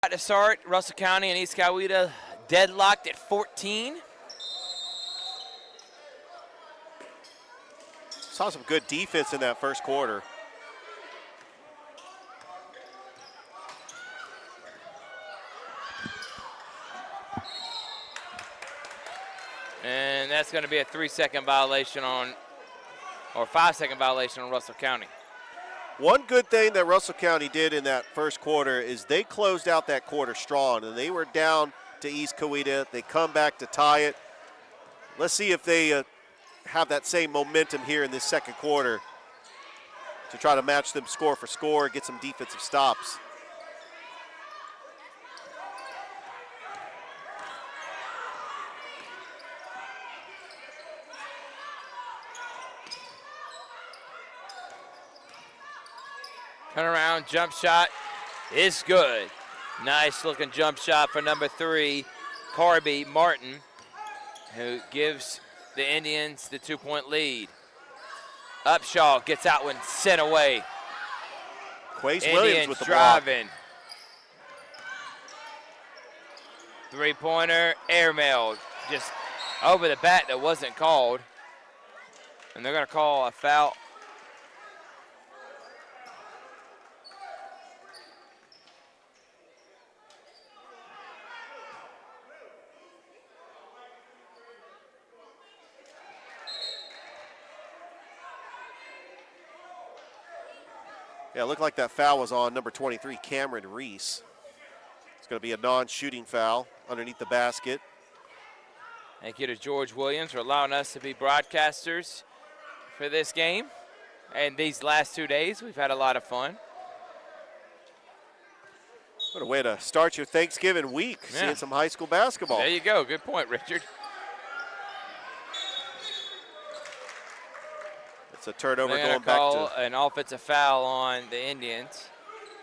To start, Russell County and East Coweta deadlocked at 14. Saw some good defense in that first quarter. And that's going to be a 3-second violation on, or 5-second violation on Russell County. One good thing that Russell County did in that first quarter is they closed out that quarter strong, and they were down to East Coweta. They come back to tie it. Let's see if they have that same momentum here in this second quarter to try to match them score for score, get some defensive stops. Turnaround jump shot is good. Nice looking jump shot for number 3, Carby Martin, who gives the Indians the 2-point lead. Upshaw gets that one sent away. Quace Indians Williams with the block. driving. 3-pointer, airmail, just over the bat that wasn't called. And they're going to call a foul. Yeah, it looked like that foul was on number 23, Cameron Reese. It's going to be a non-shooting foul underneath the basket. Thank you to George Williams for allowing us to be broadcasters for this game. And these last 2 days, we've had a lot of fun. What a way to start your Thanksgiving week, seeing some high school basketball. There you go. Good point, Richard. It's a turnover They're going gonna back call to an offensive foul on the Indians.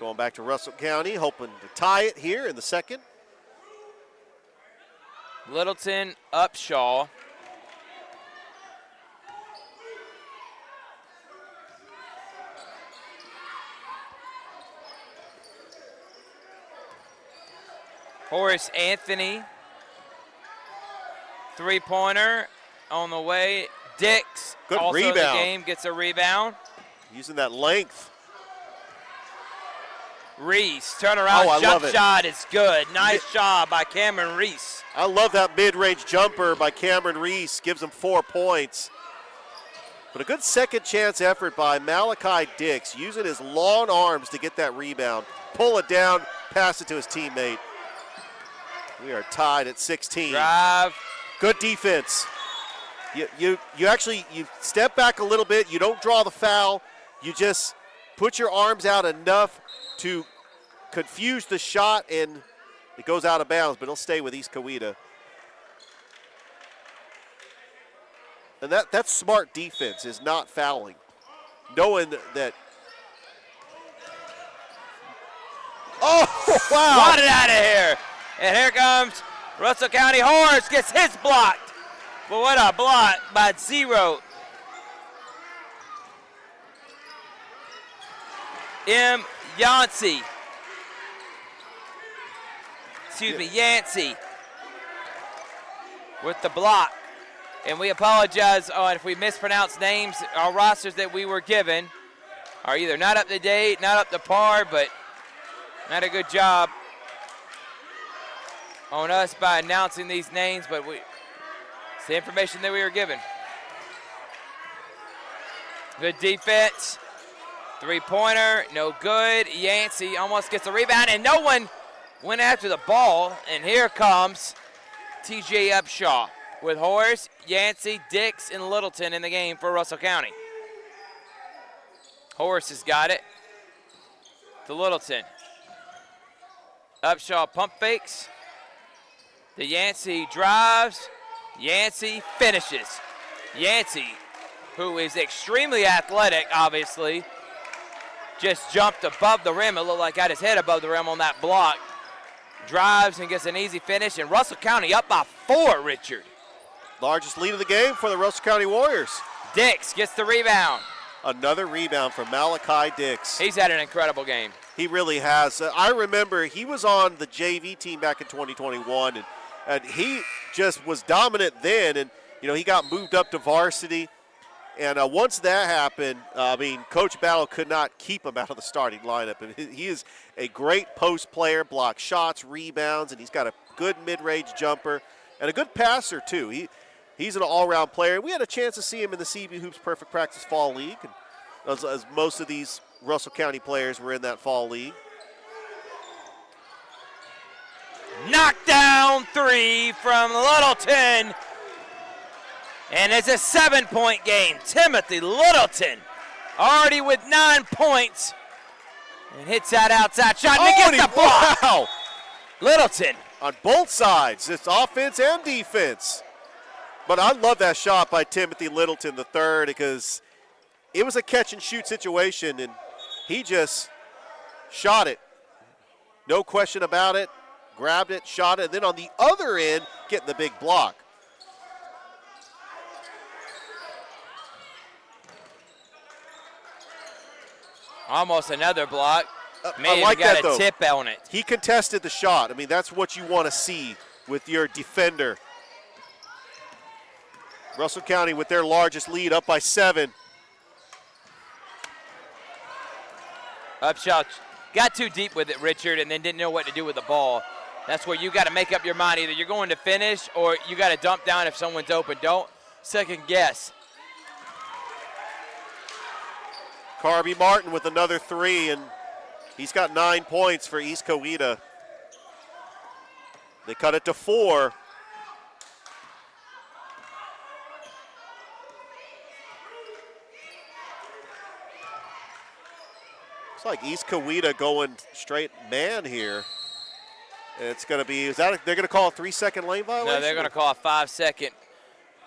going back to Russell County, hoping to tie it here in the second. Littleton, Upshaw. Horace Anthony, three-pointer on the way. Dix, Good also rebound. in the game, gets a rebound. Using that length. Reese, turnaround I love jump it. shot is good. Nice job by Cameron Reese. I love that mid-range jumper by Cameron Reese. Gives him 4 points. But a good second chance effort by Malachi Dix, using his long arms to get that rebound. Pull it down, pass it to his teammate. We are tied at 16. Drive. Good defense. You actually step back a little bit. You don't draw the foul. You just put your arms out enough to confuse the shot, and it goes out of bounds, but it'll stay with East Coweta. And that's smart defense, is not fouling. Knowing that. Oh, wow. Got it out of here. And here comes Russell County Horse, gets his blocked. But what a block by Zero. M. Yancey. Yancey with the block. And we apologize if we mispronounce names. Our rosters that we were given are either not up to date, not up to par, but not a good job on us by announcing these names, but it's the information that we were given. Good defense. Three-pointer, no good. Yancey almost gets a rebound, and no one went after the ball. And here comes TJ Upshaw with Horace, Yancey, Dix, and Littleton in the game for Russell County. Horace has got it to Littleton. Upshaw pump fakes. The Yancey drives. Yancey finishes. Yancey, who is extremely athletic, obviously, just jumped above the rim. It looked like got his head above the rim on that block. Drives and gets an easy finish. And Russell County up by 4, Richard. Largest lead of the game for the Russell County Warriors. Dix gets the rebound. Another rebound from Malachi Dix. He's had an incredible game. He really has. I remember he was on the JV team back in 2021, and he just was dominant then. And, he got moved up to varsity. And once that happened, Coach Battle could not keep him out of the starting lineup. And he is a great post player, blocks shots, rebounds, and he's got a good mid-range jumper and a good passer, too. He's an all-around player. We had a chance to see him in the CB Hoops Perfect Practice Fall League, and as most of these Russell County players were in that fall league. Knockdown 3 from Littleton. And it's a 7-point game. Timothy Littleton already with 9 points. And hits that outside shot and gets the block. Wow. Littleton. On both sides, it's offense and defense. But I love that shot by Timothy Littleton III because it was a catch-and-shoot situation, and he just shot it. No question about it. Grabbed it, shot it, and then on the other end, getting the big block. Almost another block. I like got that, though. A tip on it. He contested the shot. That's what you want to see with your defender. Russell County with their largest lead, up by 7. Upshaw got too deep with it, Richard, and then didn't know what to do with the ball. That's where you got to make up your mind. Either you're going to finish or you got to dump down if someone's open. Don't second guess. Carby Martin with another 3, and he's got 9 points for East Coweta. They cut it to 4. Looks like East Coweta going straight man here. It's going to be, they're going to call a 3-second lane violation? No, they're going to call a 5-second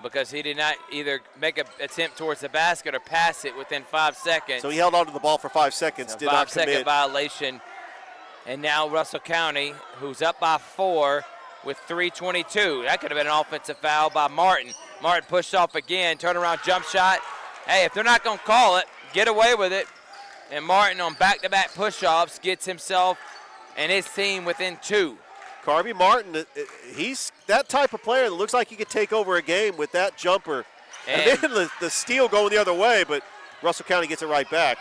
because he did not either make an attempt towards the basket or pass it within 5 seconds. So he held onto the ball for 5 seconds, So did not commit. 5-second violation. And now Russell County, who's up by 4 with 3:22. That could have been an offensive foul by Martin. Martin pushed off again, turnaround jump shot. Hey, if they're not going to call it, get away with it. And Martin on back-to-back push-offs gets himself and his team within 2. Carby Martin, he's that type of player that looks like he could take over a game with that jumper. And then the steal going the other way, but Russell County gets it right back.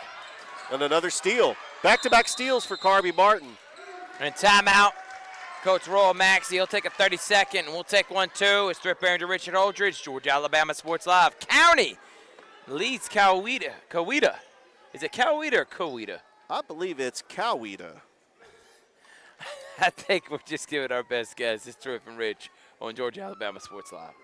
And another steal. Back-to-back steals for Carby Martin. And timeout. Coach Royal Maxey, he'll take a 30-second, and we'll take one, too. It's Strip Barringer, Richard Holdridge, Georgia, Alabama Sports Live. County leads Coweta. Coweta. Is it Coweta or Coweta? I believe it's Coweta. I think we're just giving our best guess. It's Tripp and Rich on Georgia, Alabama Sports Live.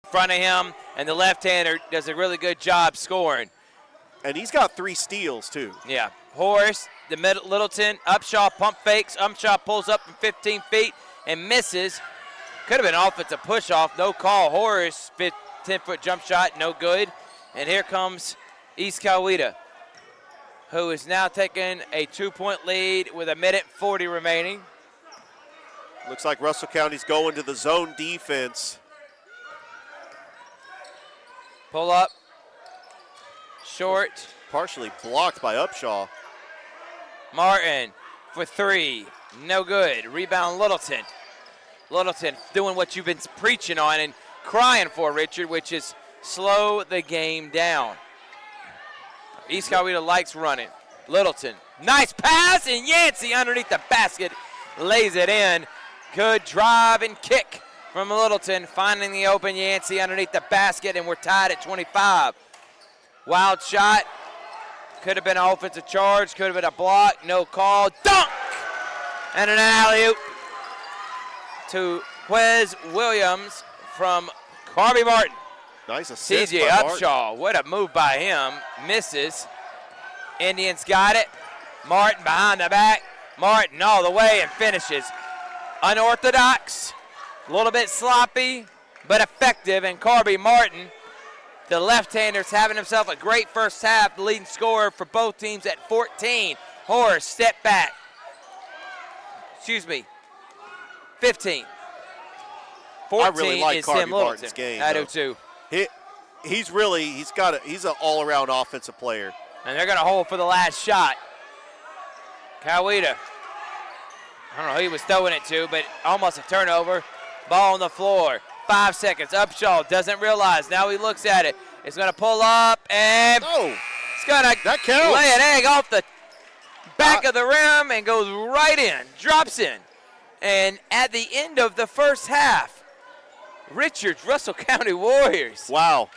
In front of him, and the left-hander does a really good job scoring. And he's got 3 steals, too. Yeah. Horace, the middle, Littleton, Upshaw pump fakes. Upshaw pulls up from 15 feet and misses. Could have been an offensive push-off. No call. Horace, 10-foot jump shot, no good. And here comes East Coweta, who is now taking a 2-point lead with 1:40 remaining. Looks like Russell County's going to the zone defense. Pull up. Short. Partially blocked by Upshaw. Martin for 3. No good. Rebound Littleton. Littleton doing what you've been preaching on and crying for, Richard, which is slow the game down. East Coweta likes running. Littleton. Nice pass, and Yancey underneath the basket lays it in. Good drive and kick from Littleton, finding the open Yancey underneath the basket, and we're tied at 25. Wild shot. Could have been an offensive charge. Could have been a block. No call. Dunk! And an alley-oop to Quez Williams from Carby Martin. Nice assist TJ by Martin. Upshaw. What a move by him. Misses. Indians got it. Martin behind the back. Martin all the way and finishes. Unorthodox. A little bit sloppy, but effective. And Carby Martin, the left-hander's having himself a great first half. The leading scorer for both teams at 14. Horace, step back. 15. 14 I really like is Carby Tim Littleton. Martin's game. I though. do too. He's an all-around offensive player. And they're going to hold for the last shot. Coweta. I don't know who he was throwing it to, but almost a turnover. Ball on the floor. 5 seconds. Upshaw doesn't realize. Now he looks at it. It's going to pull up, and Oh, it's going to that counts. lay an egg off the back of the rim and goes right in, drops in. And at the end of the first half, Richards, Russell County Warriors. Wow.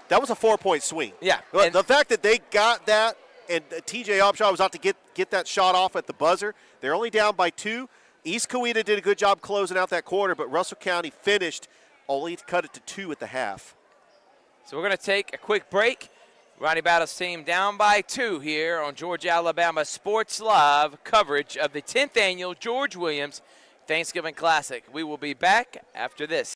That was a 4-point swing. Yeah. But the fact that they got that and TJ Upshaw was out to get that shot off at the buzzer, they're only down by 2. East Coweta did a good job closing out that quarter, but Russell County finished only to cut it to 2 at the half. So we're going to take a quick break. Ronnie Battle's team down by 2 here on Georgia Alabama Sports Live coverage of the 10th annual George Williams Thanksgiving Classic. We will be back after this.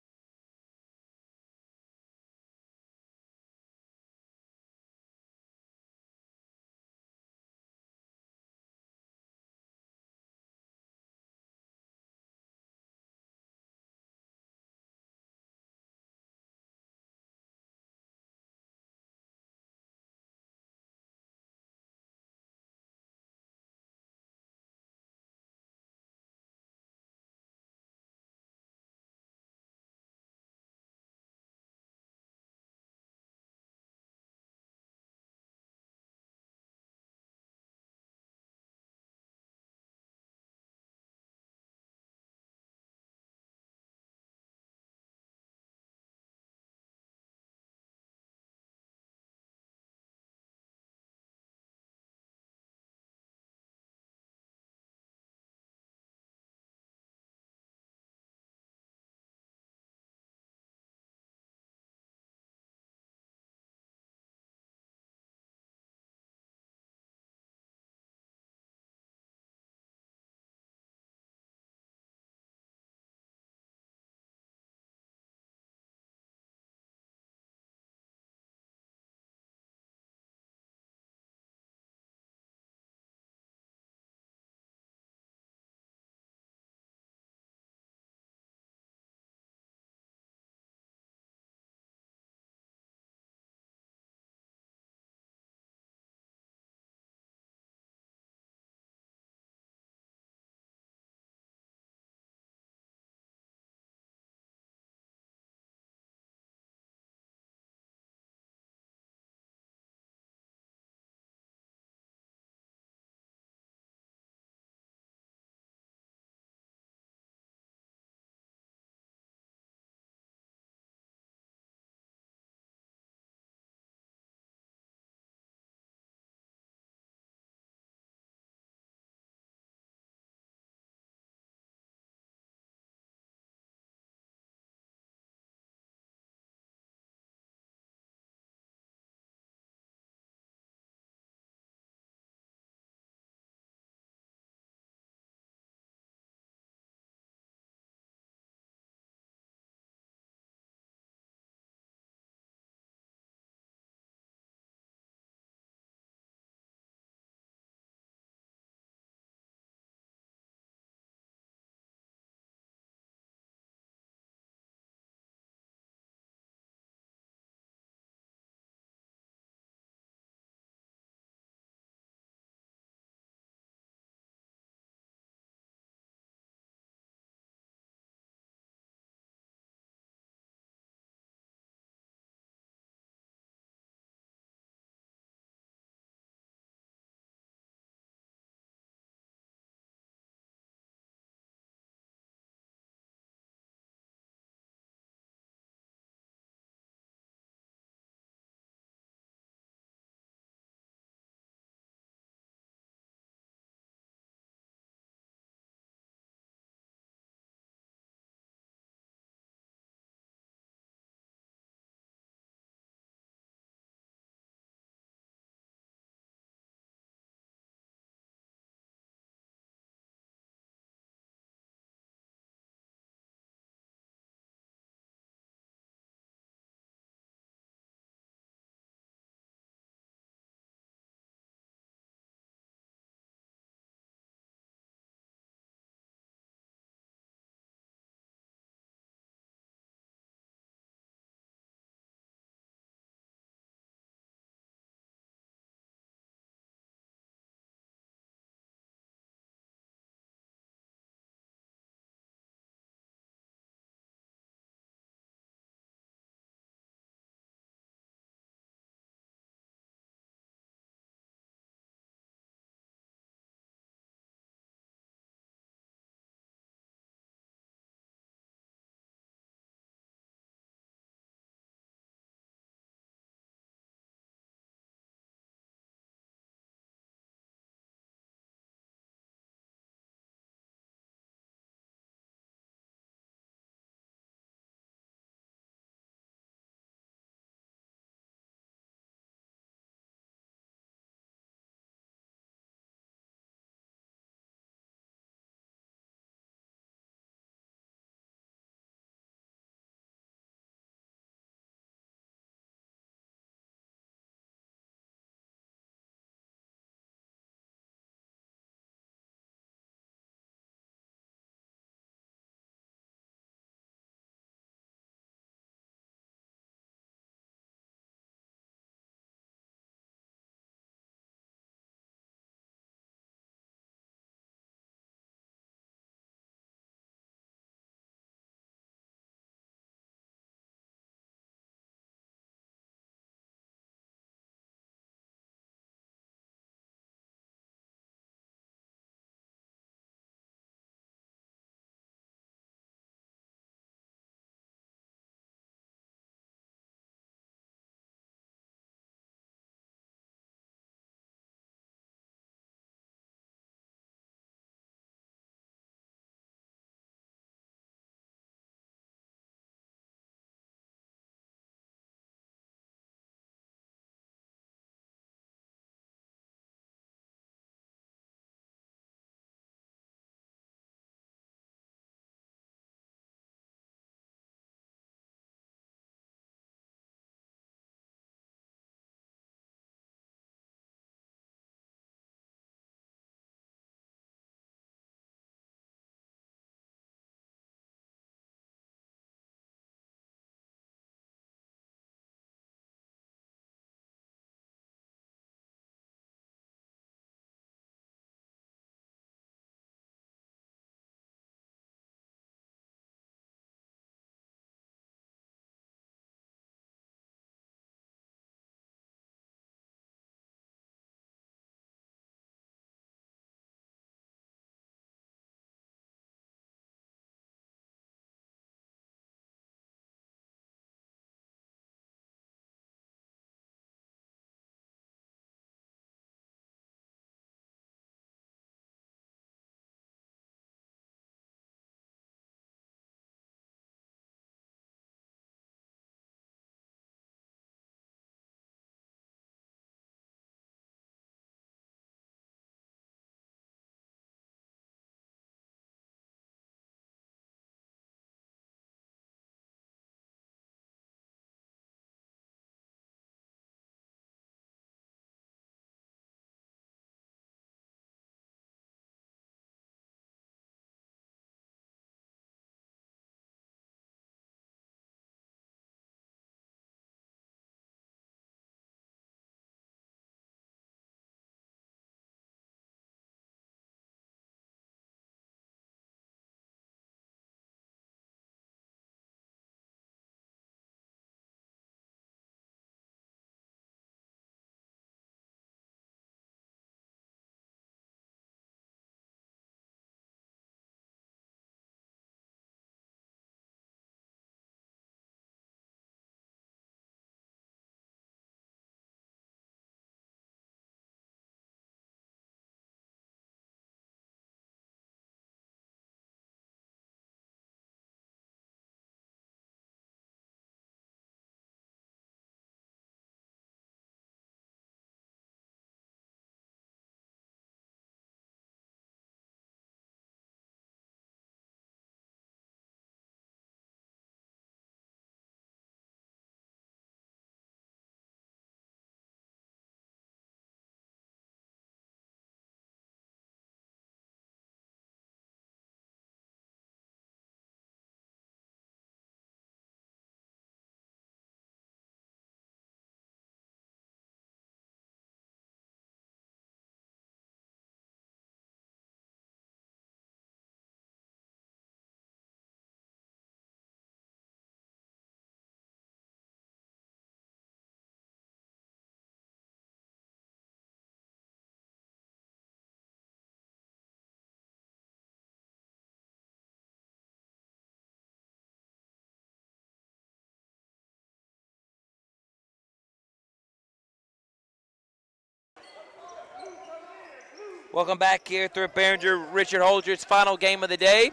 Welcome back here through Behringer Richard Holdridge's final game of the day.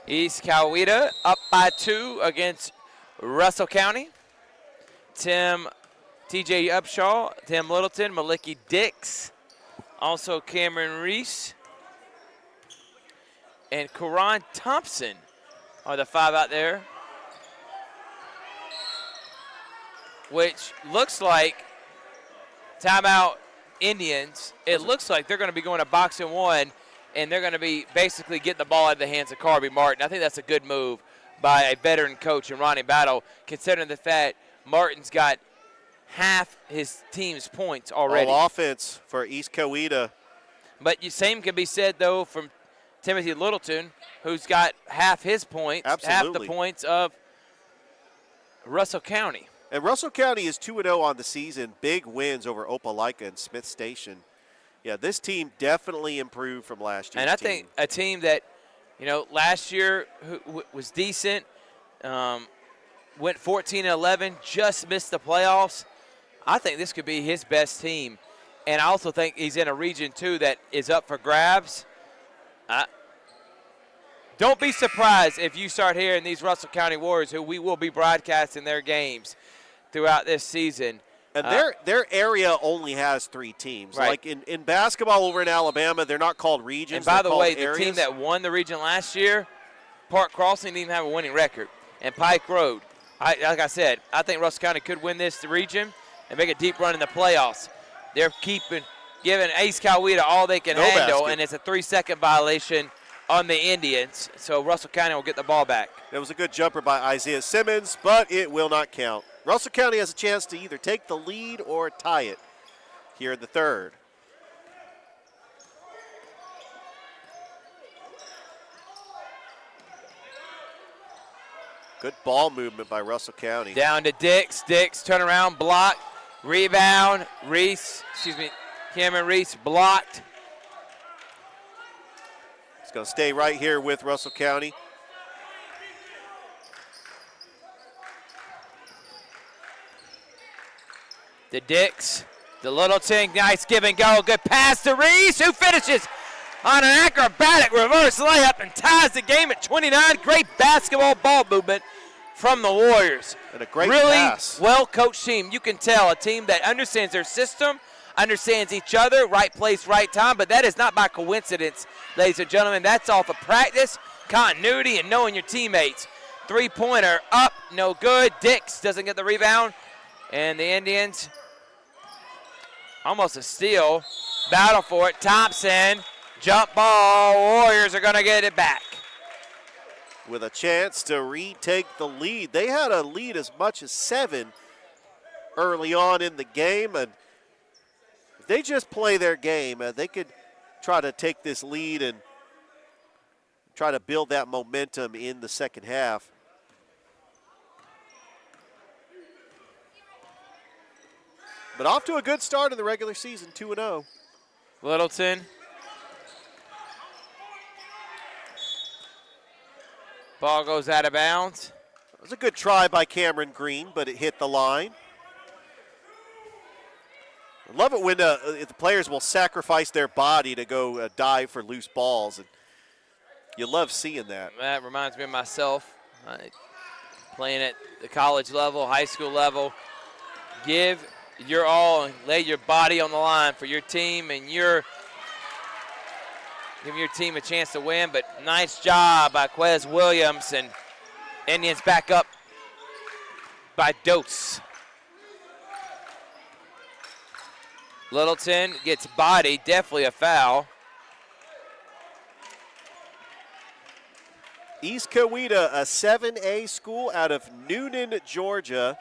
East Coweta up by 2 against Russell County. TJ Upshaw, Tim Littleton, Maliki Dix, also Cameron Reese, and Karan Thompson are the 5 out there, which looks like timeout Indians. It looks like they're going to be going to box and 1, and they're going to be basically getting the ball out of the hands of Carby Martin. I think that's a good move by a veteran coach in Ronnie Battle, considering the fact Martin's got half his team's points already. All offense for East Coweta. But the same can be said, though, from Timothy Littleton, who's got half his points, half the points of Russell County. And Russell County is 2-0 on the season. Big wins over Opelika and Smith Station. Yeah, this team definitely improved from last year. And I think a team that, last year was decent, went 14-11, just missed the playoffs. I think this could be his best team. And I also think he's in a region, too, that is up for grabs. Don't be surprised if you start hearing these Russell County Warriors, who we will be broadcasting their games throughout this season. And their area only has 3 teams. Right. Like in basketball over in Alabama, they're not called regions. And by the way, areas. the team that won the region last year, Park Crossing, didn't even have a winning record. And Pike Road, like I said, I think Russell County could win this region and make a deep run in the playoffs. They're giving East Coweta all they can handle, and it's a 3-second violation on the Indians. So Russell County will get the ball back. It was a good jumper by Isaiah Simmons, but it will not count. Russell County has a chance to either take the lead or tie it here in the third. Good ball movement by Russell County. Down to Dix. Dix, turnaround, block, rebound. Cameron Reese blocked. It's going to stay right here with Russell County. The Dix, the Littleton, nice give and go. Good pass to Reese, who finishes on an acrobatic reverse layup and ties the game at 29. Great basketball ball movement from the Warriors. And a great really pass. Well-coached team. You can tell a team that understands their system, understands each other, right place, right time, but that is not by coincidence, ladies and gentlemen. That's off of practice, continuity, and knowing your teammates. Three-pointer up, no good. Dix doesn't get the rebound. And the Indians, almost a steal. Battle for it. Thompson, jump ball. Warriors are going to get it back. With a chance to retake the lead. They had a lead as much as 7 early on in the game. And if they just play their game, they could try to take this lead and try to build that momentum in the second half. But off to a good start in the regular season, 2-0. Littleton. Ball goes out of bounds. It was a good try by Cameron Green, but it hit the line. I love it when the players will sacrifice their body to go dive for loose balls. And you love seeing that. That reminds me of myself. Playing at the college level, high school level. Give your all and lay your body on the line for your team, and give your team a chance to win. But nice job by Quez Williams, and Indians back up by Dose. Littleton gets bodied, definitely a foul. East Coweta, a 7A school out of Noonan, Georgia.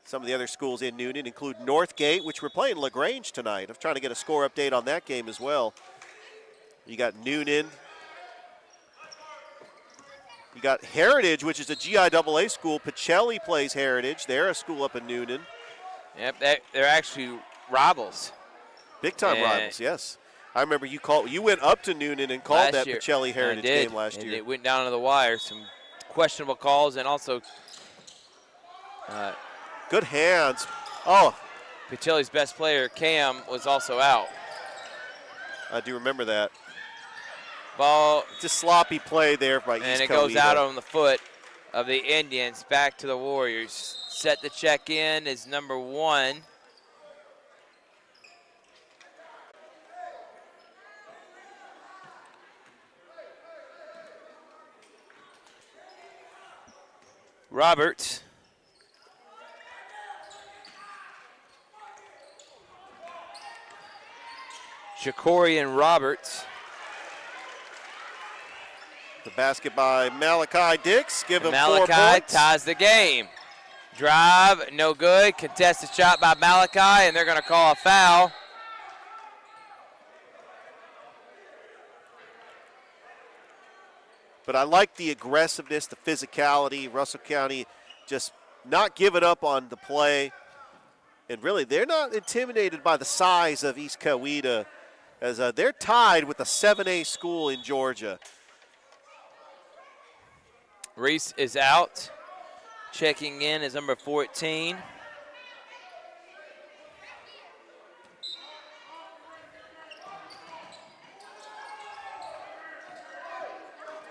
Some of the other schools in Noonan include Northgate, which we're playing LaGrange tonight. I'm trying to get a score update on that game as well. You got Noonan. You got Heritage, which is a GIAA school. Pacelli plays Heritage. They're a school up in Noonan. Yep, they're actually rivals. Big-time rivals, yes. I remember you went up to Noonan and called that Pacelli Heritage game last year. It went down to the wire. Some questionable calls, and also good hands. Oh, Pacelli's best player, Cam, was also out. I do remember that. Ball. Just sloppy play there by East And it Coweta. goes out on the foot of the Indians, back to the Warriors. Set to check in is number 1. Roberts. Shakorian Roberts. The basket by Malachi Dix. Give him 4 Malachi points. ties the game. Drive, no good. Contested shot by Malachi, and they're going to call a foul. But I like the aggressiveness, the physicality. Russell County just not giving up on the play. And really, they're not intimidated by the size of East Coweta, as they're tied with a 7A school in Georgia. Reese is out. Checking in is number 14.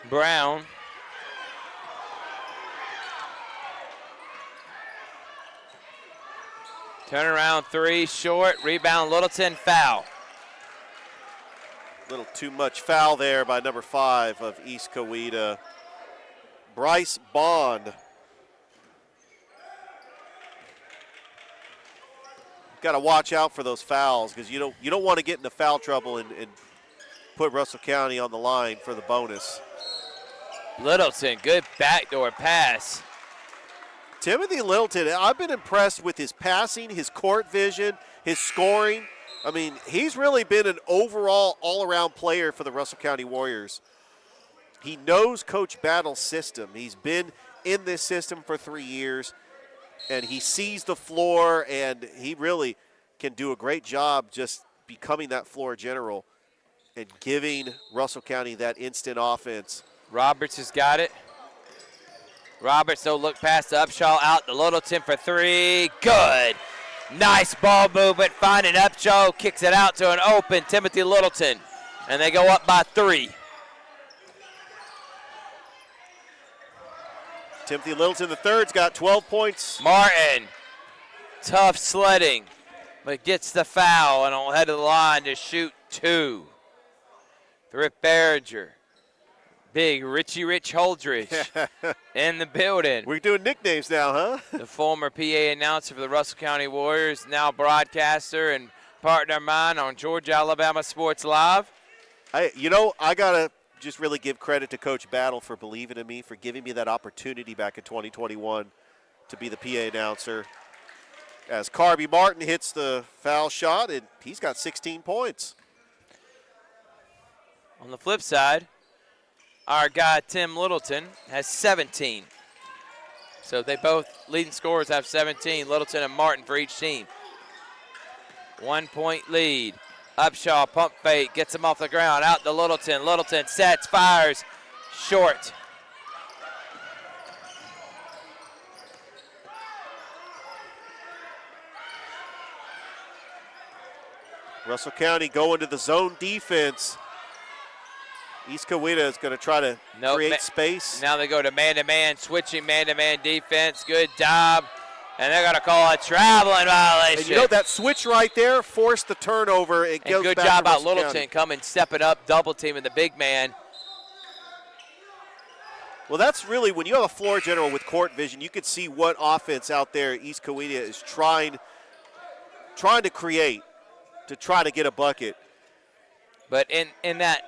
Brown. Turnaround 3, short. Rebound Littleton, foul. A little too much foul there by number 5 of East Coweta. Bryce Bond. Got to watch out for those fouls because you don't want to get into foul trouble and put Russell County on the line for the bonus. Littleton, good backdoor pass. Timothy Littleton, I've been impressed with his passing, his court vision, his scoring. I mean, he's really been an overall all-around player for the Russell County Warriors. He knows Coach Battle's system. He's been in this system for 3 years, and he sees the floor, and he really can do a great job just becoming that floor general and giving Russell County that instant offense. Roberts has got it. Roberts, though, look past the Upshaw, out to Littleton for 3. Good. Nice ball movement, finding Upshaw, kicks it out to an open Timothy Littleton, and they go up by 3. Timothy Littleton III's got 12 points. Martin, tough sledding, but gets the foul and will head to the line to shoot 2. Thrift Behringer. Big Richie Rich Holdridge in the building. We're doing nicknames now, huh? The former PA announcer for the Russell County Warriors, now broadcaster and partner of mine on Georgia Alabama Sports Live. I got to just really give credit to Coach Battle for believing in me, for giving me that opportunity back in 2021 to be the PA announcer. As Carby Martin hits the foul shot, and he's got 16 points. On the flip side, our guy Tim Littleton has 17. So they both leading scorers have 17, Littleton and Martin for each team. 1 point lead. Upshaw pump fake, gets him off the ground, out to Littleton. Littleton sets, fires, short. Russell County going to the zone defense. East Coweta is going to try to create space. Now they go to man-to-man, switching man-to-man defense. Good job. And they're going to call a traveling violation. And that switch right there forced the turnover. It goes good back job to by Russell Littleton County. coming, stepping up, double teaming the big man. Well, that's really, when you have a floor general with court vision, you can see what offense out there East Coweta is trying to create to try to get a bucket. But in that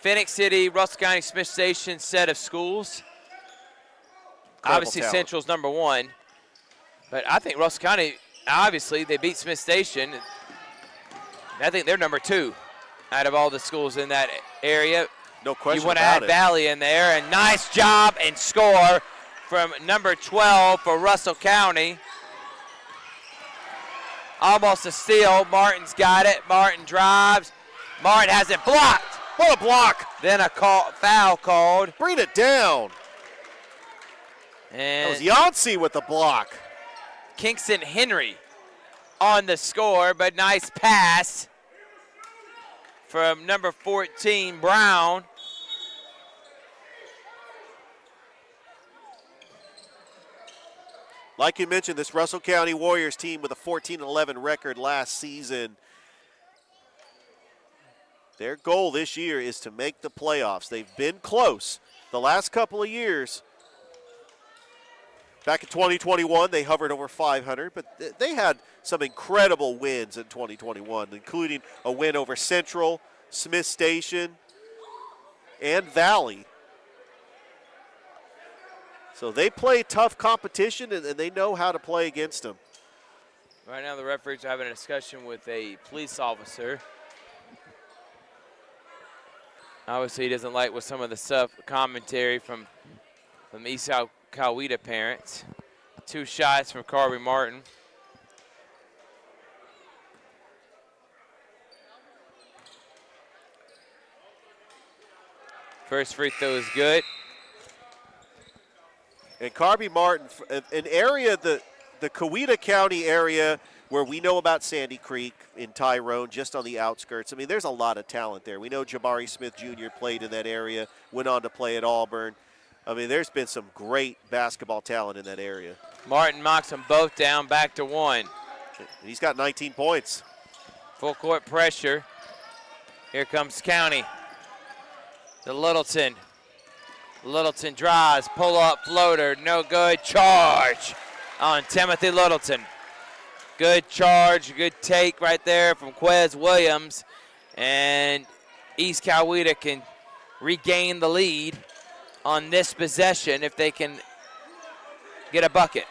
Phoenix City, Russell County, Smith Station set of schools, obviously talent. Central's number 1. But I think Russell County, obviously, they beat Smith Station. I think they're number 2 out of all the schools in that area. No question You want to about add it. Valley in there, and nice job and score from number 12 for Russell County. Almost a steal. Martin's got it. Martin drives. Martin has it blocked. What a block. Then a foul called. Bring it down. That And was Yancey with the block. Kingston Henry on the score, but nice pass from number 14, Brown. Like you mentioned, this Russell County Warriors team with a 14-11 record last season, their goal this year is to make the playoffs. They've been close the last couple of years. Back in 2021, they hovered over 500, but they had some incredible wins in 2021, including a win over Central, Smith Station, and Valley. So they play tough competition, and they know how to play against them. Right now the referees are having a discussion with a police officer. Obviously he doesn't like what some of the stuff, commentary from East Coweta parents. 2 shots from Carby Martin. First free throw is good. And Carby Martin, an area, the Coweta County area where we know about Sandy Creek in Tyrone, just on the outskirts. I mean, there's a lot of talent there. We know Jabari Smith Jr. played in that area, went on to play at Auburn. I mean, there's been some great basketball talent in that area. Martin knocks them both down, back to 1. And he's got 19 points. Full court pressure. Here comes County. To Littleton. Littleton drives, pull up floater, no good. Charge on Timothy Littleton. Good charge, good take right there from Quez Williams. And East Coweta can regain the lead on this possession if they can get a bucket.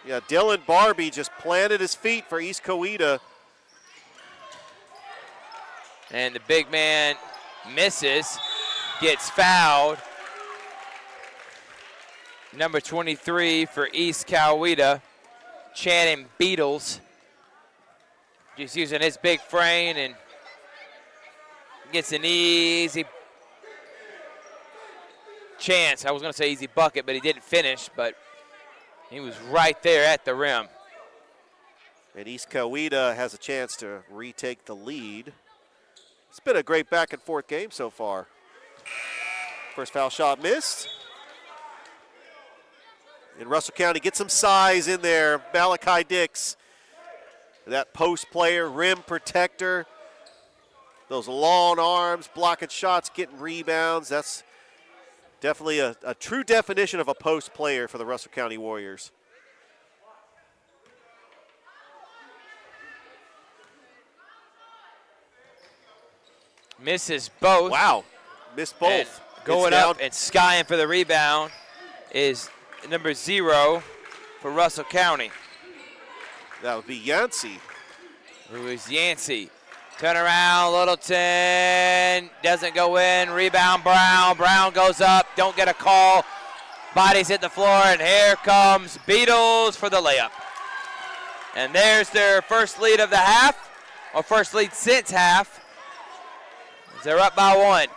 Yeah, Dylan Barbie just planted his feet for East Coweta. And the big man misses, gets fouled. Number 23 for East Coweta, Channing Beatles. Just using his big frame and gets an easy chance. I was going to say easy bucket, but he didn't finish, but he was right there at the rim. And East Coweta has a chance to retake the lead. It's been a great back and forth game so far. First foul shot missed. And Russell County gets some size in there. Malachi Dix, that post player, rim protector. Those long arms, blocking shots, getting rebounds. That's definitely a true definition of a post player for the Russell County Warriors. Misses both. Wow, missed both. And going up and skying for the rebound is number 0 for Russell County. That would be Yancey. Who is Yancey? Turn around, Littleton, doesn't go in, rebound Brown. Brown goes up, don't get a call. Bodies hit the floor, and here comes Beatles for the layup. And there's their first lead of the half, or first lead since half. They're up by 1.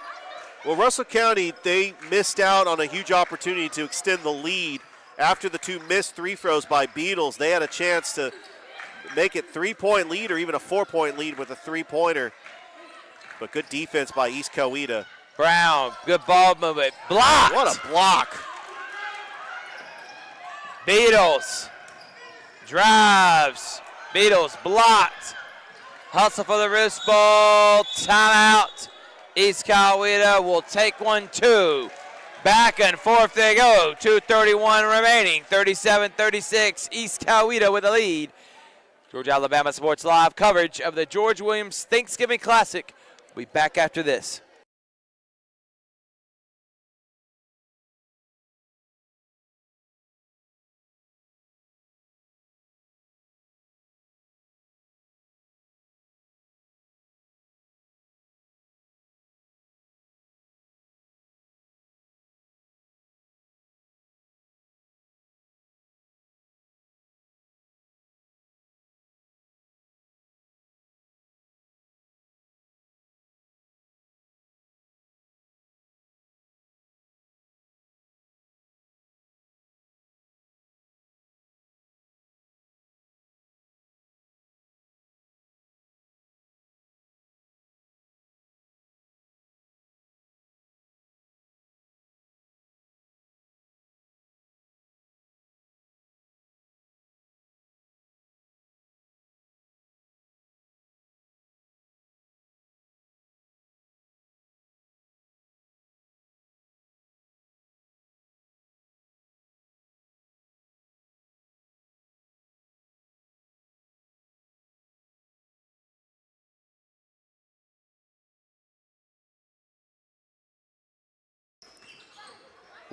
Well, Russell County, they missed out on a huge opportunity to extend the lead. After the 2 missed 3 throws by Beatles, they had a chance to make it 3-point lead or even a 4-point lead with a 3-pointer. But good defense by East Coweta. Brown, good ball movement. Blocked. What a block. Beatles drives. Beatles blocked. Hustle for the wrist ball. Timeout. East Coweta will take 1-2. Back and forth they go. 2:31 remaining. 37-36. East Coweta with the lead. Georgia Alabama Sports Live coverage of the George Williams Thanksgiving Classic. We'll be back after this.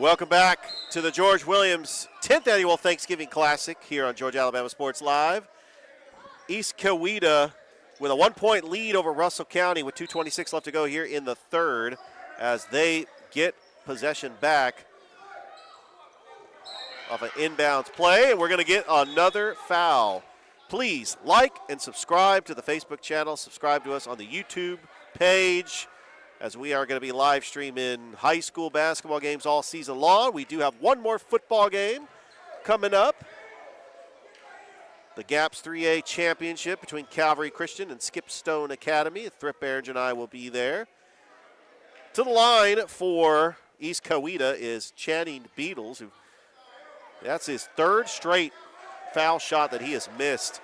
Welcome back to the George Williams 10th Annual Thanksgiving Classic here on Georgia Alabama Sports Live. East Coweta with a 1-point lead over Russell County with 2:26 left to go here in the third as they get possession back off an inbounds play, and we're going to get another foul. Please like and subscribe to the Facebook channel. Subscribe to us on the YouTube page as we are going to be live streaming high school basketball games all season long. We do have one more football game coming up. The GAPS 3A Championship between Calvary Christian and Skipstone Academy. Thrift Barrage and I will be there. To the line for East Coweta is Channing Beatles, who that's his third straight foul shot that he has missed.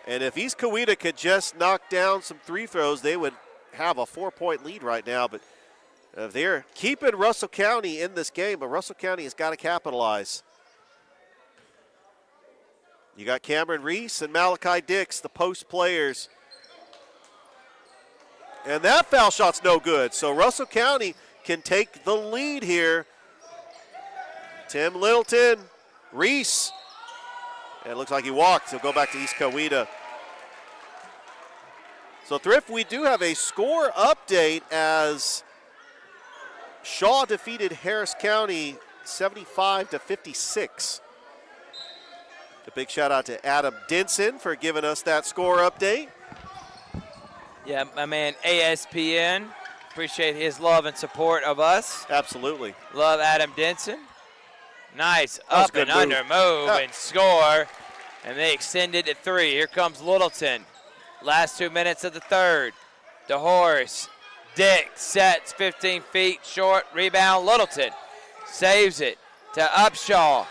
And if East Coweta could just knock down some free throws, they would have a 4-point lead right now. But they're keeping Russell County in this game, but Russell County has got to capitalize. You got Cameron Reese and Malachi Dix, the post players. And that foul shot's no good. So Russell County can take the lead here. Tim Littleton, Reese. And it looks like he walked. He'll go back to East Coweta. So Thrift, we do have a score update as Shaw defeated Harris County 75-56. A big shout out to Adam Denson for giving us that score update. Yeah, my man ASPN. Appreciate his love and support of us. Absolutely. Love Adam Denson. Nice up and under move and score. And they extended to 3. Here comes Littleton. Last 2 minutes of the third. DeHorst. Dick sets 15 feet short. Rebound. Littleton saves it to Upshaw.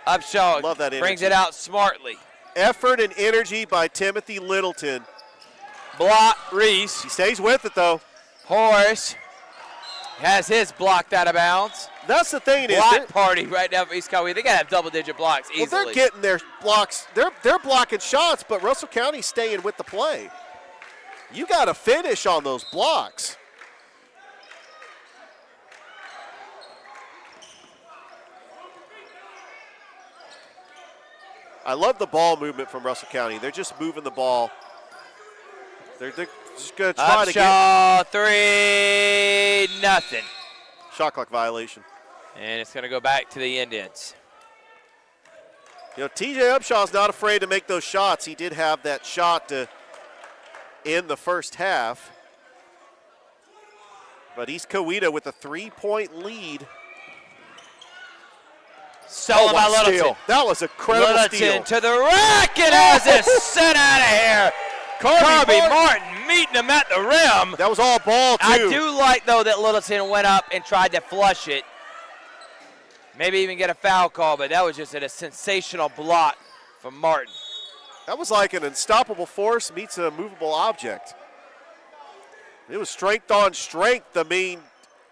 Upshaw Love that brings it out smartly. Effort and energy by Timothy Littleton. Block Reese. He stays with it, though. Horse has his blocked out of bounds. That's the thing. Block party right now for East Coweta. They got to have double-digit blocks easily. Well, they're getting their blocks. They're blocking shots, but Russell County's staying with the play. You got to finish on those blocks. I love the ball movement from Russell County. They're just moving the ball. They're just going to try to get. Upshaw, 3-0. Shot clock violation. And it's going to go back to the Indians. You know, TJ Upshaw's not afraid to make those shots. He did have that shot to end the first half. But East Coweta with a 3-point lead. Stolen by Littleton. Steal. That was a credible steal. Littleton to the rack and has it sent out of here. Carby Martin meeting him at the rim. That was all ball, too. I do like, though, that Littleton went up and tried to flush it. Maybe even get a foul call, but that was just a sensational block from Martin. That was like an unstoppable force meets a movable object. It was strength on strength. I mean,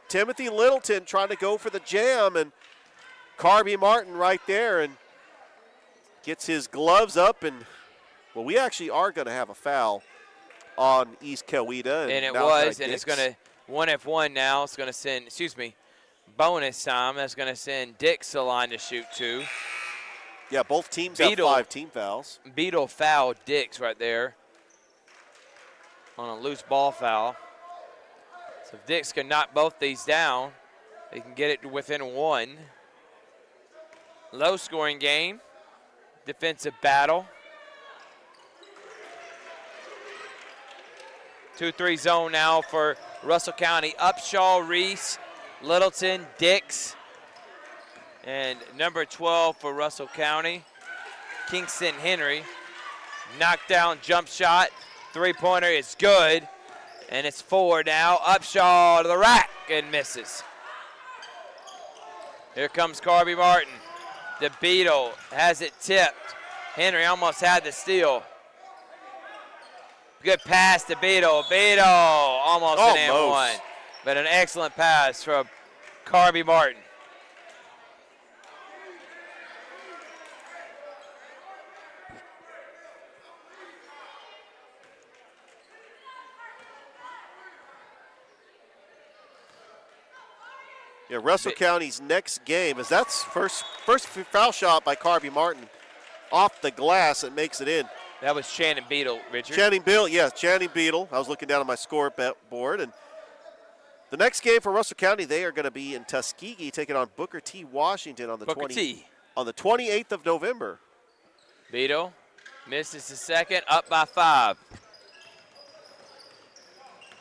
Timothy Littleton trying to go for the jam, and Carby Martin right there and gets his gloves up. And, well, we actually are going to have a foul on East Coweta. And it was, and it's going to 1F1 now. It's going to send, bonus time. That's going to send Dix the line to shoot 2. Yeah, both teams have 5 team fouls. Beetle fouled Dix right there on a loose ball foul. So if Dix can knock both these down, they can get it to within 1. Low scoring game. Defensive battle. 2-3 zone now for Russell County. Upshaw, Reese, Littleton, Dix, and number 12 for Russell County, Kingston Henry. Knockdown jump shot. 3-pointer is good, and it's 4 now. Upshaw to the rack and misses. Here comes Carby Martin. The Beetle has it tipped. Henry almost had the steal. Good pass to Beetle. Beetle almost an and one. But an excellent pass from Carby Martin. Yeah, Russell County's next game is that's first foul shot by Carby Martin off the glass that makes it in. That was Channing Beetle, Richard. Channing Beetle. I was looking down on my scoreboard, and the next game for Russell County, they are going to be in Tuskegee taking on Booker T. Washington on the 28th of November. Beetle misses the second, up by 5.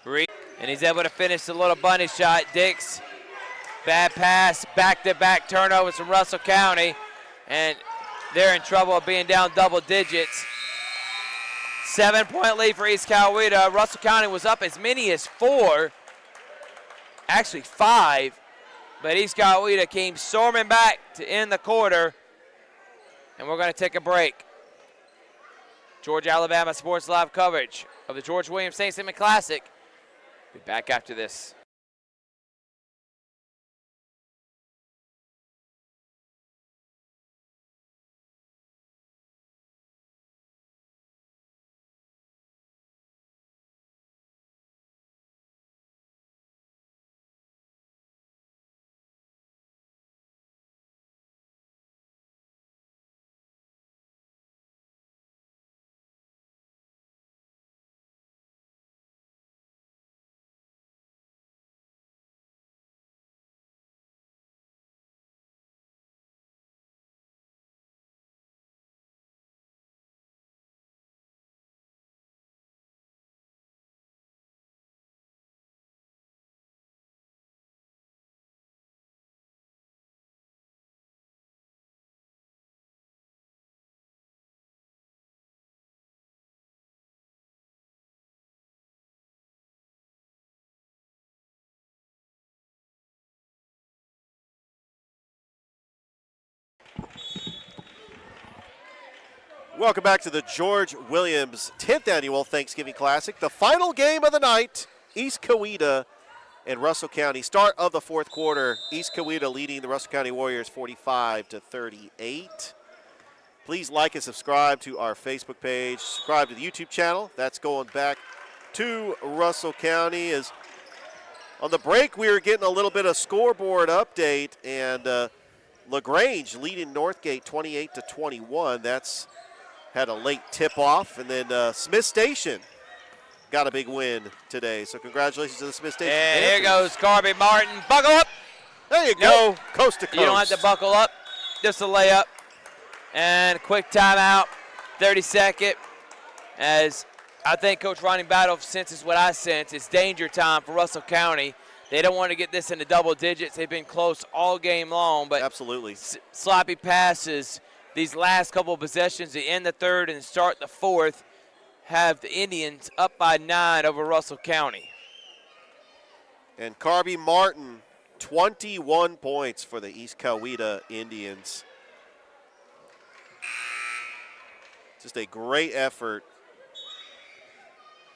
And he's able to finish the little bunny shot. Dix, bad pass, back-to-back turnovers from Russell County, and they're in trouble of being down double digits. 7-point lead for East Coweta. Russell County was up as many as 4, actually 5, but East Coweta came storming back to end the quarter, and we're going to take a break. Georgia Alabama Sports Live coverage of the George Williams St. Stephen Classic. Be back after this. Welcome back to the George Williams 10th Annual Thanksgiving Classic. The final game of the night, East Coweta and Russell County. Start of the fourth quarter, East Coweta leading the Russell County Warriors 45-38. Please like and subscribe to our Facebook page. Subscribe to the YouTube channel. That's going back to Russell County. As on the break, we were getting a little bit of scoreboard update, and LaGrange leading Northgate 28-21. That's had a late tip-off, and then Smith Station got a big win today. So congratulations to the Smith Station And Panthers. here goes Carby Martin. Buckle up. There you go. No, coast to coast. You don't have to buckle up. Just a layup. And quick timeout, 32nd. As I think Coach Ronnie Battle senses what I sense. It's danger time for Russell County. They don't want to get this into double digits. They've been close all game long. But absolutely. Sloppy passes. These last couple of possessions, the end the third and start the fourth, have the Indians up by 9 over Russell County. And Carby Martin, 21 points for the East Coweta Indians. Just a great effort.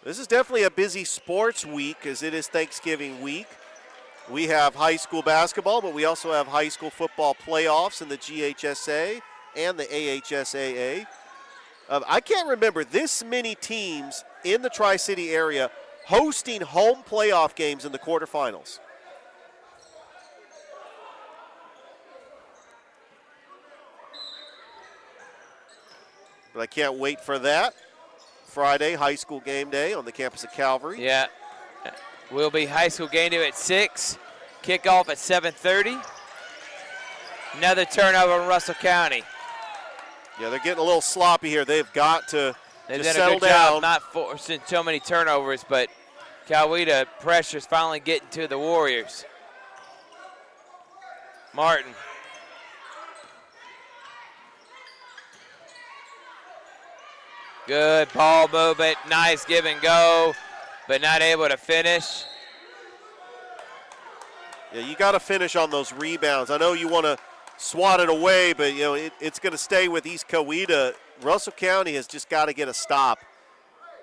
This is definitely a busy sports week as it is Thanksgiving week. We have high school basketball, but we also have high school football playoffs in the GHSA and the AHSAA. I can't remember this many teams in the Tri-City area hosting home playoff games in the quarterfinals. But I can't wait for that. Friday, high school game day on the campus of Calvary. Yeah, will be high school game day at 6. Kickoff at 7:30. Another turnover in Russell County. Yeah, they're getting a little sloppy here. They've got to They've just done a settle good down. job not forcing so many turnovers, but Coweta pressure's finally getting to the Warriors. Martin. Good ball movement, nice give and go, but not able to finish. Yeah, you got to finish on those rebounds. I know you want to swat it away, but you know it's going to stay with East Coweta. Russell County has just got to get a stop,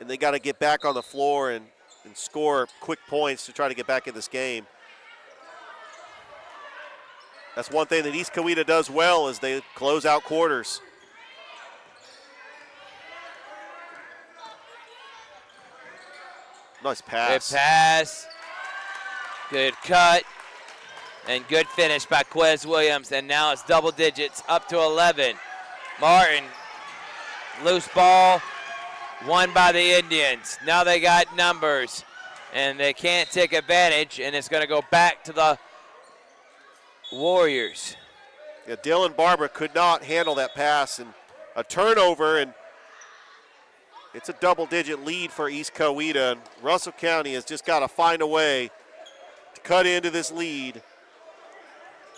and they got to get back on the floor and score quick points to try to get back in this game. That's one thing that East Coweta does well is they close out quarters. Nice pass. Good pass. Good cut. And good finish by Quez Williams, and now it's double digits, up to 11. Martin, loose ball, won by the Indians. Now they got numbers, and they can't take advantage, and it's going to go back to the Warriors. Yeah, Dylan Barber could not handle that pass, and a turnover, and it's a double-digit lead for East Coweta. And Russell County has just got to find a way to cut into this lead,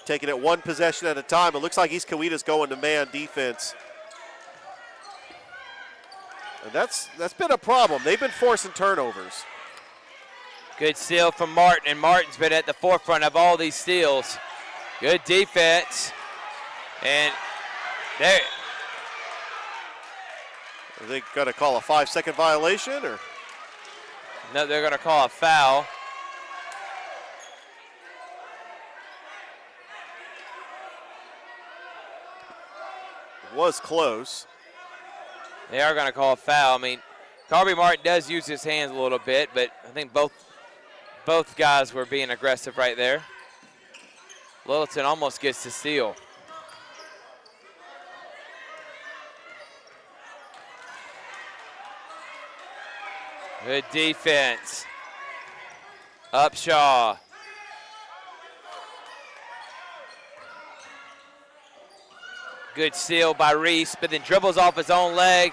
taking it one possession at a time. It looks like East Coweta's going to man defense. And that's been a problem. They've been forcing turnovers. Good steal from Martin, and Martin's been at the forefront of all these steals. Good defense. And there. Are they going to call a 5-second violation? Or? No, they're going to call a foul. It was close. They are going to call a foul. I mean, Carby Martin does use his hands a little bit, but I think both guys were being aggressive right there. Littleton almost gets the steal. Good defense. Upshaw. Good steal by Reese, but then dribbles off his own leg,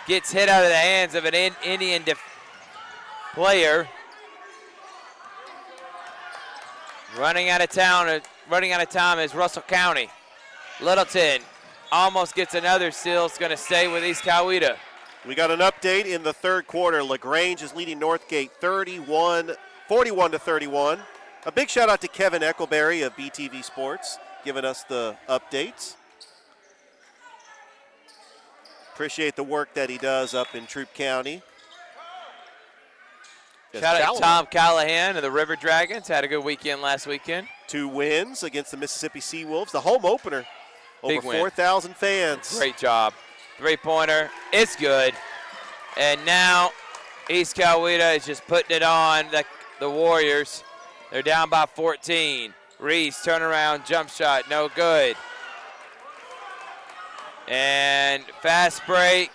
gets hit out of the hands of an Indian player. Running out of time is Russell County. Littleton almost gets another steal. It's going to stay with East Coweta. We got an update in the third quarter. LaGrange is leading Northgate 41-31. A big shout out to Kevin Eckleberry of BTV Sports giving us the updates. Appreciate the work that he does up in Troup County. Shout out to Tom Callahan of the River Dragons. Had a good weekend last weekend. 2 wins against the Mississippi Seawolves. The home opener. Big Over win. 4,000 fans. Great job. Three-pointer. It's good. And now East Coweta is just putting it on the Warriors. They're down by 14. Reese, turnaround, jump shot, no good. And fast break,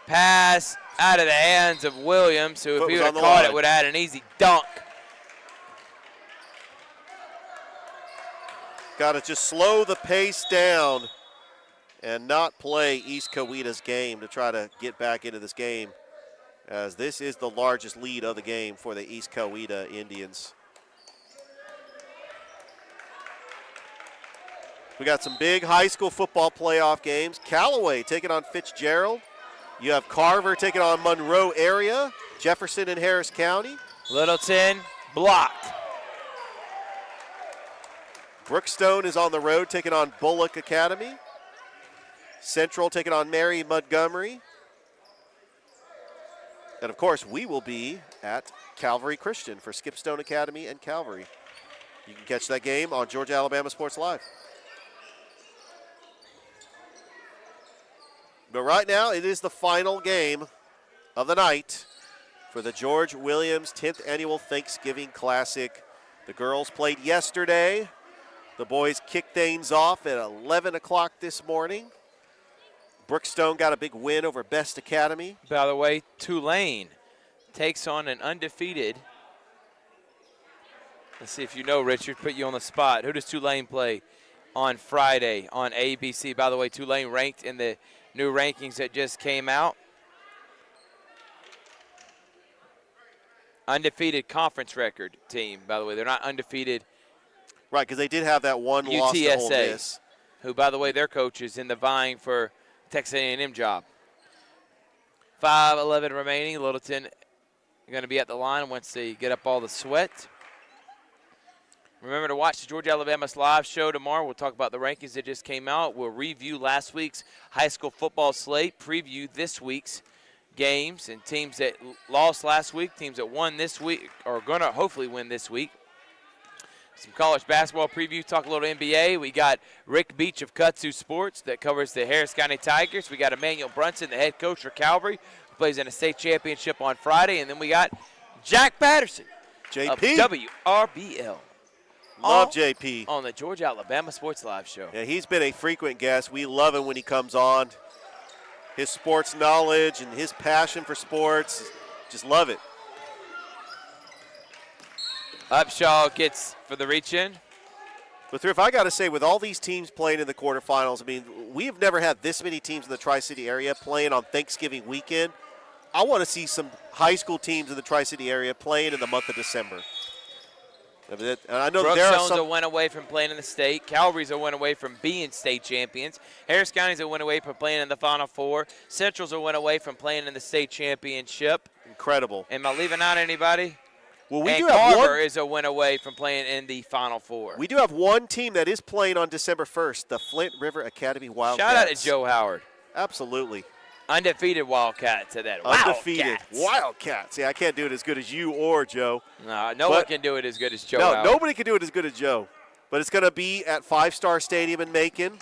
pass out of the hands of Williams, who if he would have caught it would have had an easy dunk. Got to just slow the pace down and not play East Coweta's game to try to get back into this game, as this is the largest lead of the game for the East Coweta Indians. We got some big high school football playoff games. Callaway taking on Fitzgerald. You have Carver taking on Monroe area. Jefferson and Harris County. Littleton blocked. Brookstone is on the road taking on Bullock Academy. Central taking on Mary Montgomery. And of course, we will be at Calvary Christian for Skipstone Academy and Calvary. You can catch that game on Georgia Alabama Sports Live. But right now, it is the final game of the night for the George Williams 10th Annual Thanksgiving Classic. The girls played yesterday. The boys kicked things off at 11 o'clock this morning. Brookstone got a big win over Best Academy. By the way, Tulane takes on an undefeated. Let's see if you know, Richard, put you on the spot. Who does Tulane play on Friday on ABC? By the way, Tulane ranked in the new rankings that just came out. Undefeated conference record team, by the way. They're not undefeated. Right, because they did have that one loss to Ole Miss. Who, by the way, their coach is in the vying for Texas A&M job. 5:11 remaining. Littleton going to be at the line once they get up all the sweat. Remember to watch the Georgia Alabama live show tomorrow. We'll talk about the rankings that just came out. We'll review last week's high school football slate, preview this week's games, and teams that lost last week, teams that won this week, or going to hopefully win this week. Some college basketball preview, talk a little NBA. We got Rick Beach of Kutsu Sports that covers the Harris County Tigers. We got Emmanuel Brunson, the head coach for Calvary, who plays in a state championship on Friday. And then we got Jack Patterson JP of WRBL. Love JP. On the Georgia Alabama Sports Live show. Yeah, he's been a frequent guest. We love him when he comes on. His sports knowledge and his passion for sports, just love it. Upshaw gets for the reach in. But Thrift, I got to say, with all these teams playing in the quarterfinals, I mean, we've never had this many teams in the Tri-City area playing on Thanksgiving weekend. I want to see some high school teams in the Tri-City area playing in the month of December. And I know Brooks there are Jones some. a win away from playing in the state. Calvary's a win away from being state champions. Harris County's a win away from playing in the Final Four. Central's a win away from playing in the state championship. Incredible. Am I leaving out anybody? Well, we and do have Carver one. is a win away from playing in the Final Four. We do have one team that is playing on December 1st, the Flint River Academy Wildcats. Shout out to Joe Howard. Absolutely. Undefeated Wildcats at that. Undefeated Wildcats. Wildcats. Yeah, I can't do it as good as you or Joe. No one can do it as good as Joe No, Howard. nobody can do it as good as Joe. But it's going to be at Five Star Stadium in Macon,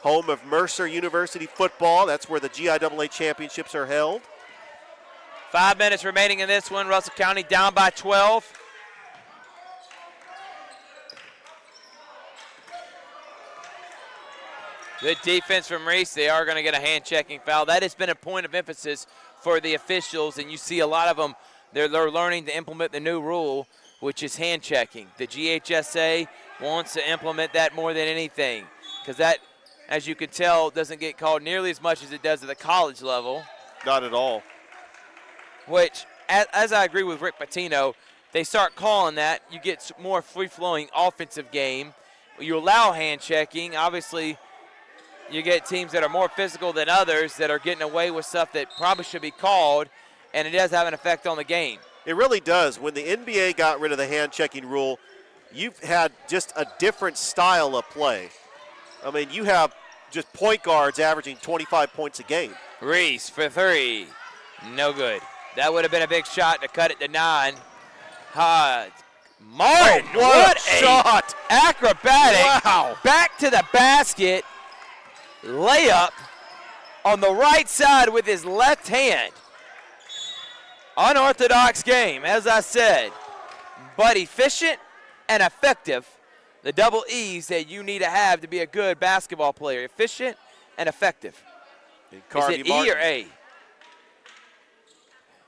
home of Mercer University football. That's where the GIAA championships are held. 5 minutes remaining in this one. Russell County down by 12. Good defense from Reese. They are going to get a hand-checking foul. That has been a point of emphasis for the officials, and you see a lot of them, they're learning to implement the new rule, which is hand-checking. The GHSA wants to implement that more than anything because that, as you can tell, doesn't get called nearly as much as it does at the college level. Not at all. Which, as I agree with Rick Patino, they start calling that, you get more free-flowing offensive game. You allow hand-checking. Obviously, you get teams that are more physical than others that are getting away with stuff that probably should be called, and it does have an effect on the game. It really does. When the NBA got rid of the hand-checking rule, you've had just a different style of play. I mean, you have just point guards averaging 25 points a game. Reese for three. No good. That would have been a big shot to cut it to 9. Martin, what a shot. Acrobatic. Wow. Back to the basket. Layup on the right side with his left hand. Unorthodox game, as I said, but efficient and effective. The double E's that you need to have to be a good basketball player. Efficient and effective. Is it E or A?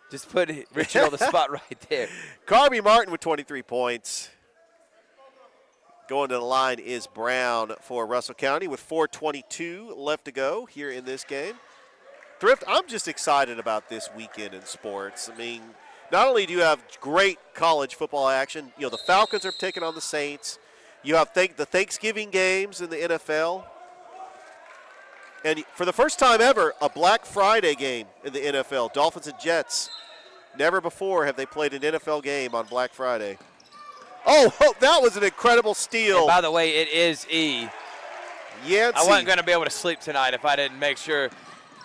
Just put Richard on the spot right there. Carby Martin with 23 points. Going to the line is Brown for Russell County with 4:22 left to go here in this game. Thrift, I'm just excited about this weekend in sports. I mean, not only do you have great college football action, you know, the Falcons are taking on the Saints. You have the Thanksgiving games in the NFL. And for the first time ever, a Black Friday game in the NFL, Dolphins and Jets. Never before have they played an NFL game on Black Friday. Oh, that was an incredible steal. And by the way, it is E. Yancey. I wasn't going to be able to sleep tonight if I didn't make sure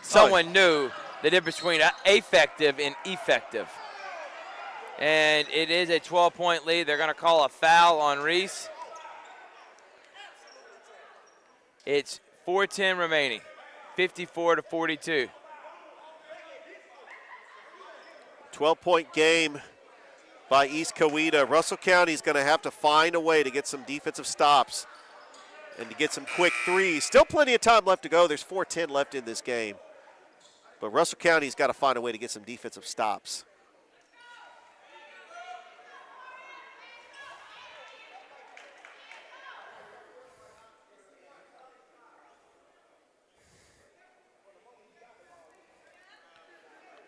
someone knew the difference between effective and effective. And it is a 12-point lead. They're going to call a foul on Reese. It's 4:10 remaining, 54-42. 12-point game by East Coweta. Russell County is going to have to find a way to get some defensive stops and to get some quick threes. Still plenty of time left to go. There's 4:10 left in this game. But Russell County's got to find a way to get some defensive stops.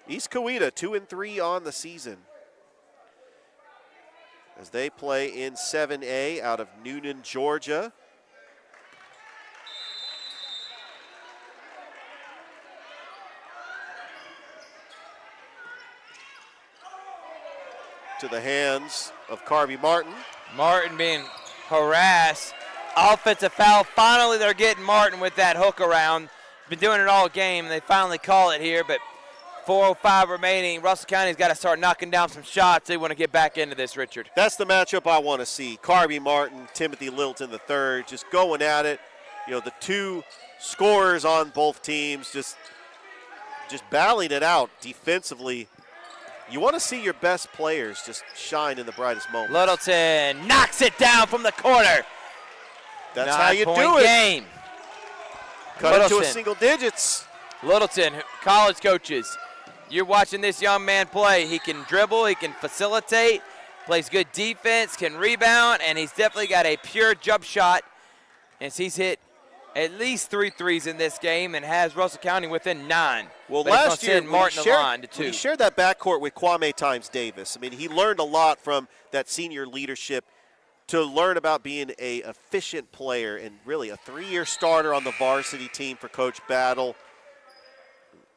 East Coweta 2-3 on the season as they play in 7A out of Noonan, Georgia. To the hands of Carby Martin. Martin being harassed. Offensive foul. Finally, they're getting Martin with that hook around. Been doing it all game. They finally call it here, but 4:05 remaining. Russell County's got to start knocking down some shots. They want to get back into this, Richard. That's the matchup I want to see. Carby Martin, Timothy Littleton III, just going at it. You know, the two scorers on both teams just battling it out defensively. You want to see your best players just shine in the brightest moments. Littleton knocks it down from the corner. That's how you do Nine-point it. game. Cut it to a Littleton. single digits. Littleton, college coaches, you're watching this young man play. He can dribble, he can facilitate, plays good defense, can rebound, and he's definitely got a pure jump shot. And he's hit at least 3 threes in this game and has Russell County within 9. Well, But he's gonna last year send Martin Alon to 2. when he shared that backcourt with Kwame Times Davis, I mean, he learned a lot from that senior leadership to learn about being a efficient player and really a 3-year starter on the varsity team for Coach Battle.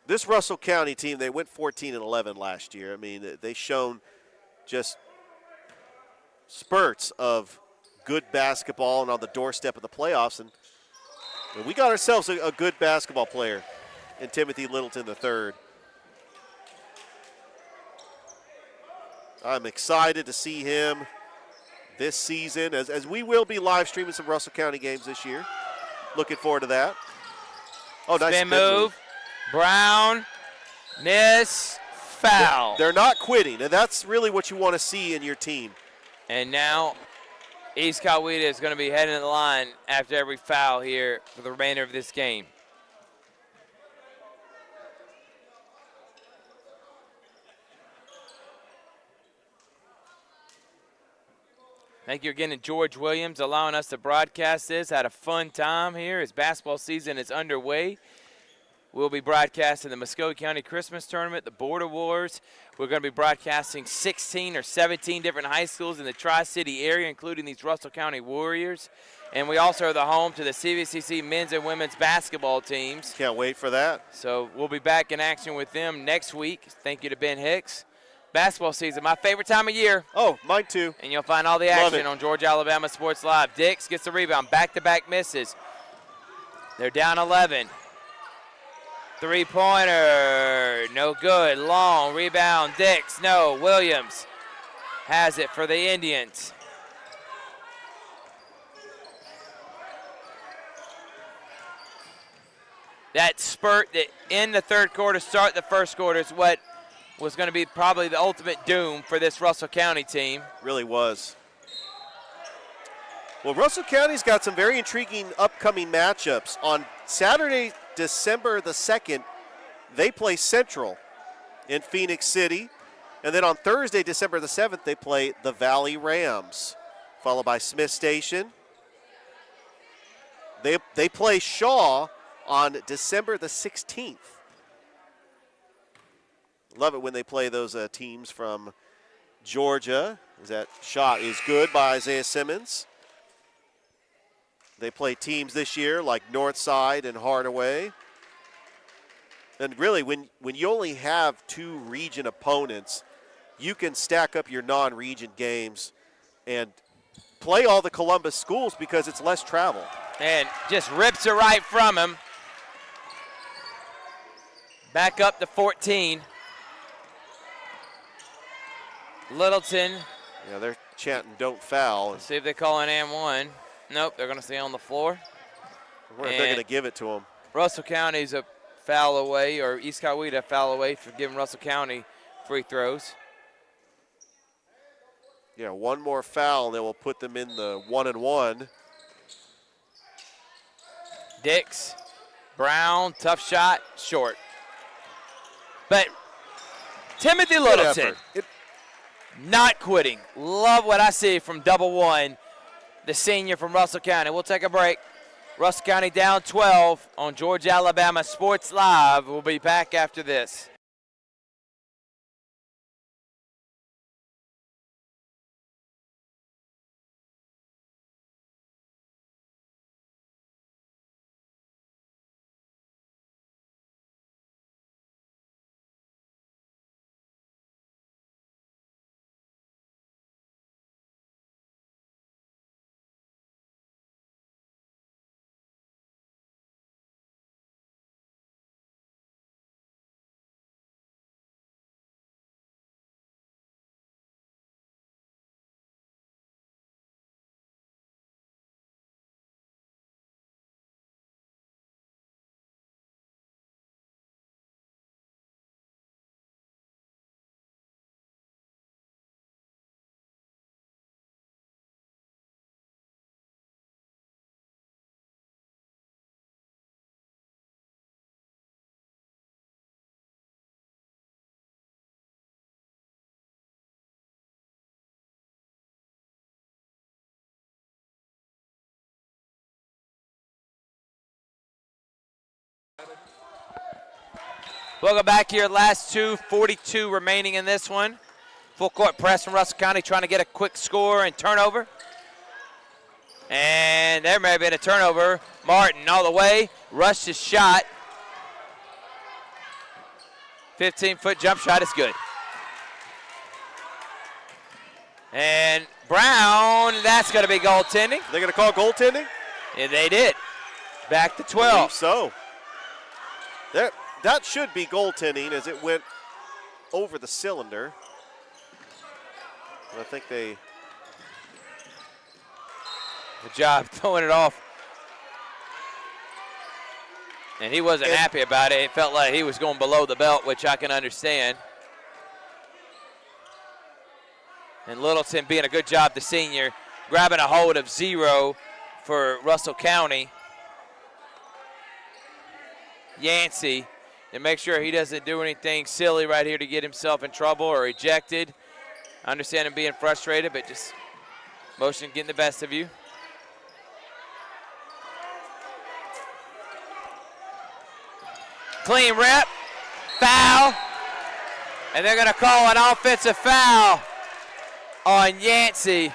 This Russell County team, they went 14-11 last year. I mean, they shown just spurts of good basketball and on the doorstep of the playoffs. And we got ourselves a good basketball player in Timothy Littleton III. I'm excited to see him this season, as we will be live streaming some Russell County games this year. Looking forward to that. Oh, nice spin move. Brown, miss, foul. They're not quitting, and that's really what you want to see in your team. And now East Coweta is going to be heading to the line after every foul here for the remainder of this game. Thank you again to George Williams allowing us to broadcast this. Had a fun time here as basketball season is underway. We'll be broadcasting the Muskogee County Christmas Tournament, the Border Wars. We're going to be broadcasting 16 or 17 different high schools in the Tri-City area, including these Russell County Warriors. And we also are the home to the CVCC men's and women's basketball teams. Can't wait for that. So we'll be back in action with them next week. Thank you to Ben Hicks. Basketball season, my favorite time of year. Oh, mine too. And you'll find all the action on Georgia Alabama Sports Live. Dix gets the rebound, back-to-back misses. They're down 11. Three-pointer, no good. Long rebound, Dix, no. Williams has it for the Indians. That spurt that in the third quarter, start the first quarter is what was going to be probably the ultimate doom for this Russell County team. Really was. Well, Russell County's got some very intriguing upcoming matchups. On Saturday, December the 2nd, they play Central in Phoenix City. And then on Thursday, December the 7th, they play the Valley Rams, followed by Smith Station. They play Shaw on December the 16th. Love it when they play those teams from Georgia. That shot is good by Isaiah Simmons. They play teams this year like Northside and Hardaway. And really, when you only have 2 region opponents, you can stack up your non-region games and play all the Columbus schools because it's less travel. And just rips it right from him. Back up to 14. Littleton. Yeah, they're chanting "Don't foul." Let's see if they call an and one. Nope, they're going to stay on the floor. I wonder if they're going to give it to them. Russell County's a foul away, or East Coweta a foul away for giving Russell County free throws. Yeah, one more foul, and they will put them in the 1-and-1. Dix, Brown, tough shot, short. But Timothy Littleton, not quitting. Love what I see from double one, the senior from Russell County. We'll take a break. Russell County down 12 on Georgia Alabama Sports Live. We'll be back after this. Welcome back here. Last 2:42 remaining in this one. Full court press from Russell County trying to get a quick score and turnover. And there may have been a turnover. Martin all the way, rushed his shot. 15-foot jump shot is good. And Brown, that's going to be goaltending. They're going to call goaltending? Yeah, they did. Back to I 12. believe so. That should be goaltending as it went over the cylinder. I think they... Good job throwing it off. And he wasn't happy about it. It felt like he was going below the belt, which I can understand. And Littleton being a good job, the senior, grabbing a hold of 0 for Russell County. Yancey, and make sure he doesn't do anything silly right here to get himself in trouble or ejected. I understand him being frustrated, but just motion getting the best of you. Clean rep, foul, and they're going to call an offensive foul on Yancey.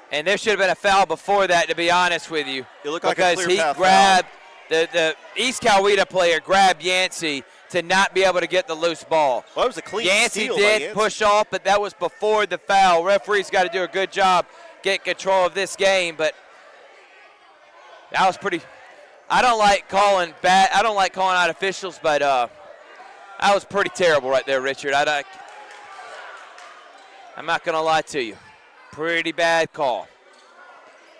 And there should have been a foul before that, to be honest with you. It looked like because a clear he path grabbed, the East Coweta player grabbed Yancey to not be able to get the loose ball. Well, it was a clean Yancey steal by did Yancey. push off, but that was before the foul. Referee's got to do a good job getting control of this game, but that was pretty. I don't like calling out officials, but that was pretty terrible right there, Richard. I'm not going to lie to you. Pretty bad call.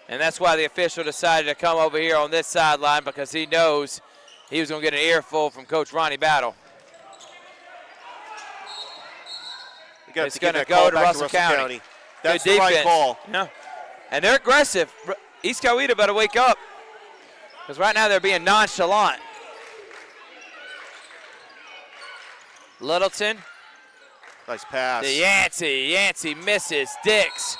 And that's why the official decided to come over here on this sideline, because he knows he was going to get an earful from Coach Ronnie Battle. It's going to go to Russell County. That's Good the right defense. call. Yeah. And they're aggressive. East Coweta better wake up, because right now they're being nonchalant. Littleton. Nice pass. To Yancey misses. Dix.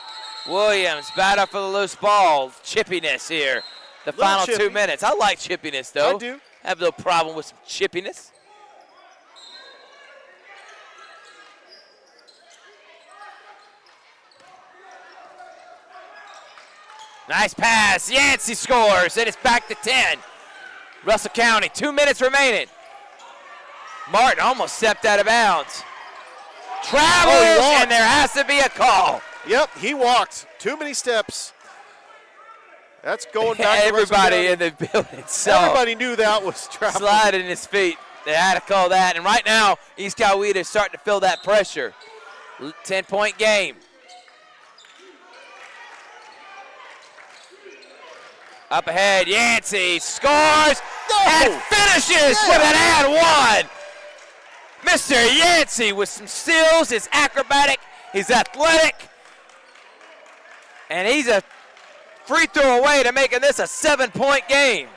Williams battle for the loose ball. Chippiness here. The final chippy. 2 minutes. I like chippiness, though. I do. I have no problem with some chippiness. Nice pass. Yancey scores, and it's back to 10. Russell County, 2 minutes remaining. Martin almost stepped out of bounds. Travels, and there has to be a call. Yep, he walked. Too many steps. That's going back to Everybody in the building saw. Everybody knew that was travel. Sliding his feet. They had to call that. And right now, East Coweta is starting to feel that pressure. 10-point game. Up ahead, Yancey scores and finishes with an and one. Mr. Yancey with some steals. He's acrobatic. He's athletic. And he's a free throw away to making this a 7-point game.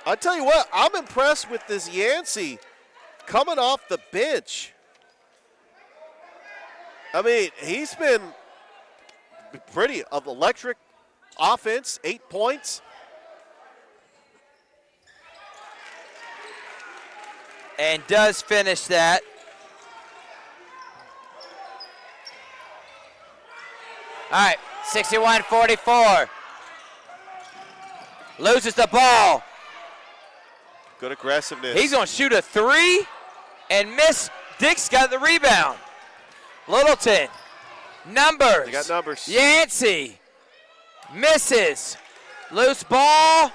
I'll tell you what, I'm impressed with this Yancey coming off the bench. I mean, he's been pretty of electric offense, 8 points. And does finish that. All right, 61-44. Loses the ball. Good aggressiveness. He's going to shoot a three and miss. Dix got the rebound. Littleton, numbers. They got numbers. Yancey misses. Loose ball.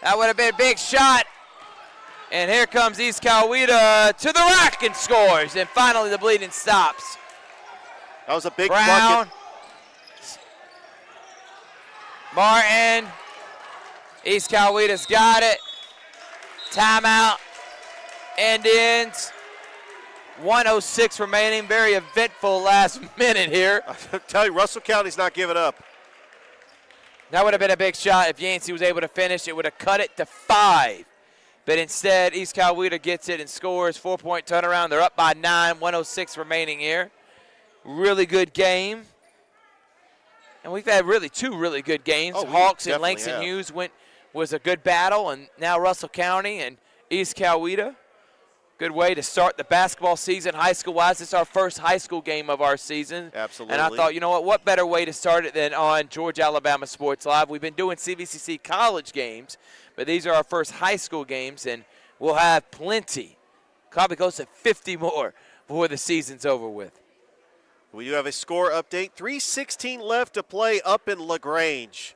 That would have been a big shot. And here comes East Coweta to the rack and scores. And finally the bleeding stops. That was a big Brown. bucket. Martin. East Coweta's got it. Timeout. Indians. 1:06 remaining. Very eventful last minute here. I tell you, Russell County's not giving up. That would have been a big shot if Yancey was able to finish. It would have cut it to 5. But instead, East Coweta gets it and scores. 4-point turnaround. They're up by 9. 1:06 remaining here. Really good game. And we've had really 2 really good games. Oh, we Hawks and definitely Langston have. Hughes was a good battle. And now Russell County. And East Coweta. Good way to start the basketball season high school-wise. It's our first high school game of our season. Absolutely. And I thought, you know what better way to start it than on Georgia Alabama Sports Live. We've been doing CVCC college games, but these are our first high school games, and we'll have plenty, probably close to 50 more before the season's over with. We do have a score update. 3:16 left to play up in LaGrange.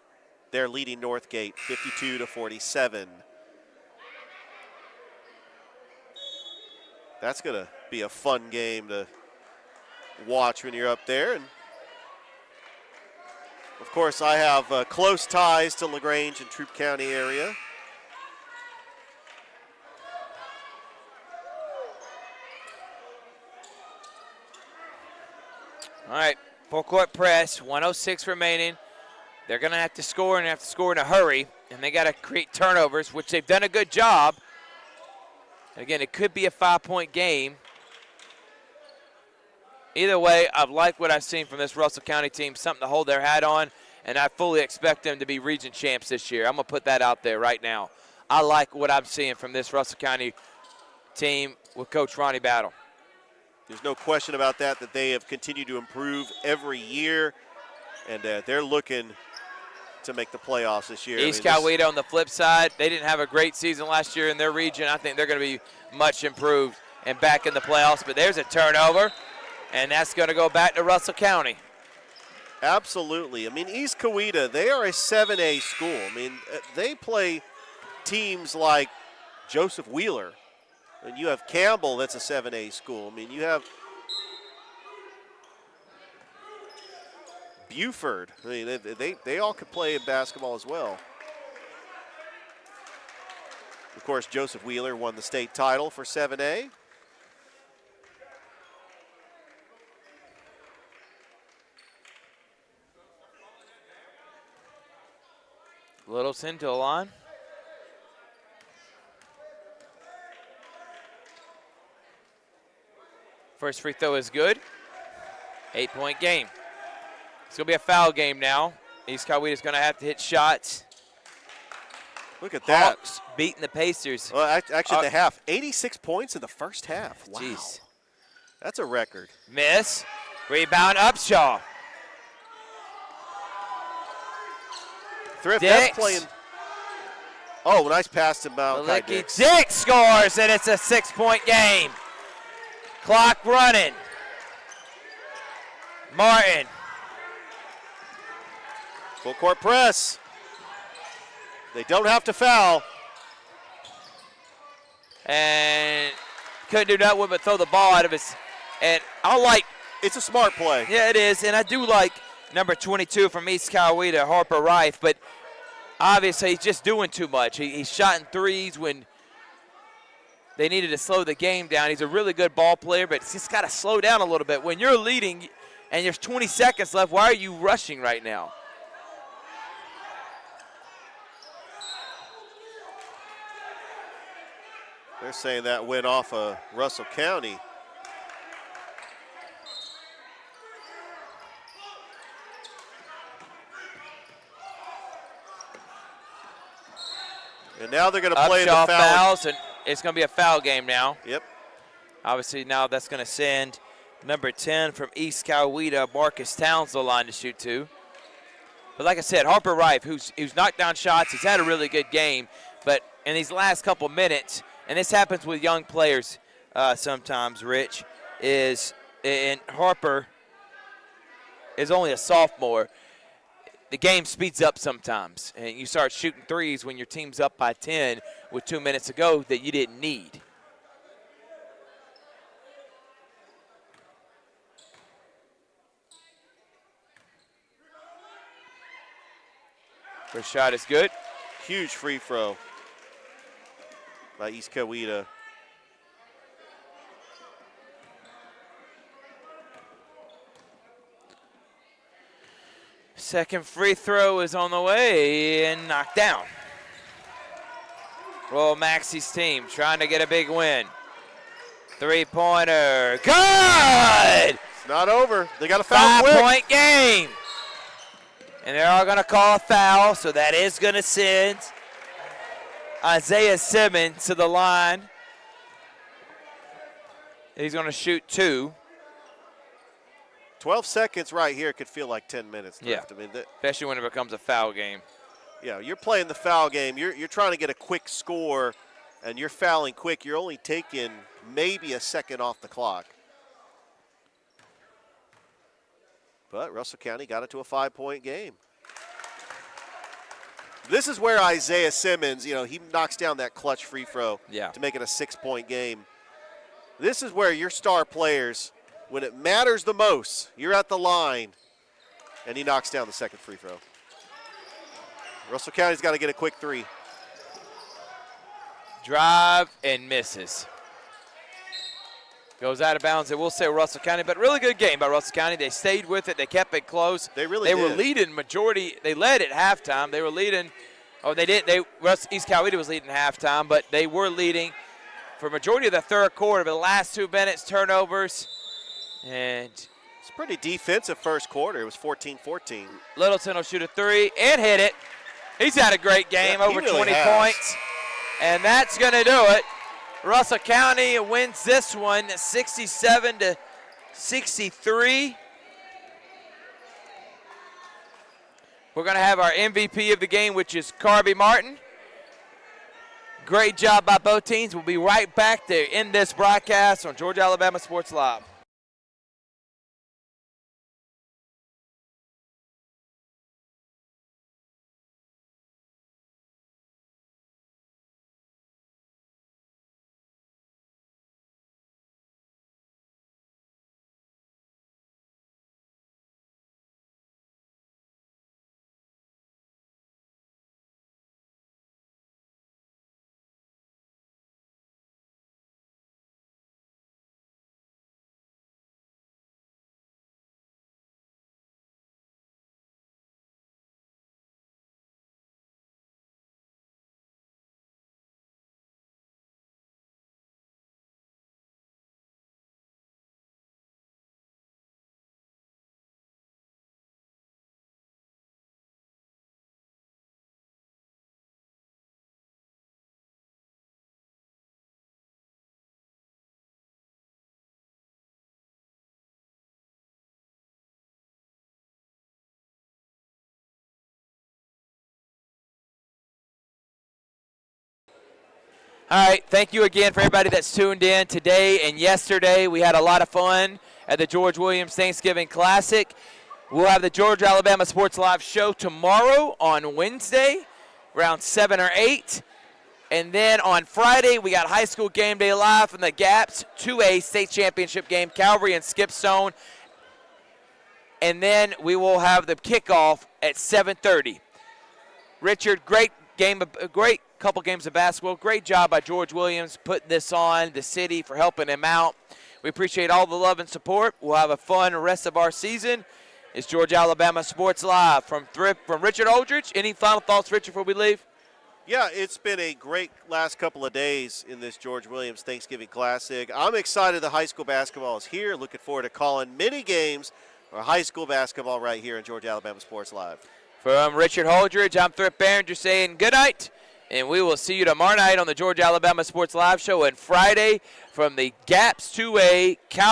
They're leading Northgate 52-47. That's going to be a fun game to watch when you're up there. And of course, I have close ties to LaGrange and Troup County area. All right, full court press, 106 remaining. They're going to have to score and have to score in a hurry, and they got to create turnovers, which they've done a good job. Again, it could be a 5-point game. Either way, I've liked what I've seen from this Russell County team, something to hold their hat on, and I fully expect them to be region champs this year. I'm going to put that out there right now. I like what I'm seeing from this Russell County team with Coach Ronnie Battle. There's no question about that they have continued to improve every year, and they're looking to make the playoffs this year. East Coweta on the flip side, they didn't have a great season last year in their region. I think they're going to be much improved and back in the playoffs. But there's a turnover, and that's going to go back to Russell County. Absolutely. I mean, East Coweta, they are a 7A school. I mean, they play teams like Joseph Wheeler, and you have Campbell, that's a 7A school. I mean, you have Buford. I mean, they all could play in basketball as well. Of course, Joseph Wheeler won the state title for 7A. Littleton to the line. First free throw is good. 8-point game. It's going to be a foul game now. East Coweta is going to have to hit shots. Look at that. Hawks beating the Pacers. Well, actually, the half. 86 points in the first half. Wow. Jeez. That's a record. Miss. Rebound, Upshaw. Thrift, Dix. that's playing. Oh, nice pass to Malachi Dix. Dix scores, and it's a 6-point game. Clock running. Martin. Full court press. They don't have to foul. And couldn't do that but throw the ball out of his. And I like. It's a smart play. Yeah, it is. And I do like number 22 from East Coweta, Harper Rife. But obviously he's just doing too much. He's shot in threes when they needed to slow the game down. He's a really good ball player, but he's just got to slow down a little bit. When you're leading and there's 20 seconds left, why are you rushing right now? They're saying that went off of Russell County. And now they're going to play the foul. Fouls, and it's going to be a foul game now. Yep. Obviously, now that's going to send number 10 from East Coweta, Marcus Towns, the line to shoot to. But like I said, Harper Rife, who's knocked down shots, he's had a really good game. But in these last couple minutes, and this happens with young players sometimes, Rich, and Harper is only a sophomore. The game speeds up sometimes, and you start shooting threes when your team's up by 10 with 2 minutes to go that you didn't need. First shot is good. Huge free throw by East Coweta. Second free throw is on the way and knocked down. Royal Maxey's team trying to get a big win. Three-pointer, good! It's not over. They got a foul quick. 5-point game. And they're all going to call a foul, so that is going to send Isaiah Simmons to the line. He's going to shoot 2. 12 seconds right here could feel like 10 minutes left. Yeah. I mean, Especially when it becomes a foul game. Yeah, you're playing the foul game. You're trying to get a quick score, and you're fouling quick. You're only taking maybe a second off the clock. But Russell County got it to a 5-point game. This is where Isaiah Simmons, he knocks down that clutch free throw to make it a 6-point game. This is where your star players, when it matters the most, you're at the line, and he knocks down the second free throw. Russell County's got to get a quick 3. Drive and misses. Goes out of bounds. It will say Russell County, but really good game by Russell County. They stayed with it. They kept it close. They really did. They were leading majority. They led at halftime. They were leading. Oh, they did. East Coweta was leading halftime, but they were leading for majority of the third quarter. But the last 2 minutes, turnovers. And it's a pretty defensive first quarter. It was 14-14. Littleton will shoot a 3 and hit it. He's had a great game, over really 20 has. points. And that's going to do it. Russell County wins this one 67-63. We're going to have our MVP of the game, which is Carby Martin. Great job by both teams. We'll be right back to end this broadcast on Georgia Alabama Sports Live. All right, thank you again for everybody that's tuned in today and yesterday. We had a lot of fun at the George Williams Thanksgiving Classic. We'll have the Georgia Alabama Sports Live show tomorrow on Wednesday, around 7 or 8. And then on Friday, we got High School Game Day Live from the GAPS 2A State Championship game, Calvary and Skipstone. And then we will have the kickoff at 7:30. Richard, great couple games of basketball. Great job by George Williams putting this on, the city for helping him out. We appreciate all the love and support. We'll have a fun rest of our season. It's Georgia Alabama Sports Live from Richard Holdridge. Any final thoughts, Richard, before we leave? Yeah, it's been a great last couple of days in this George Williams Thanksgiving Classic. I'm excited the high school basketball is here. Looking forward to calling many games for high school basketball right here in Georgia Alabama Sports Live. From Richard Holdridge, I'm Thrift Behringer saying good night. And we will see you tomorrow night on the Georgia Alabama Sports Live show, and Friday from the GAPS 2A Cal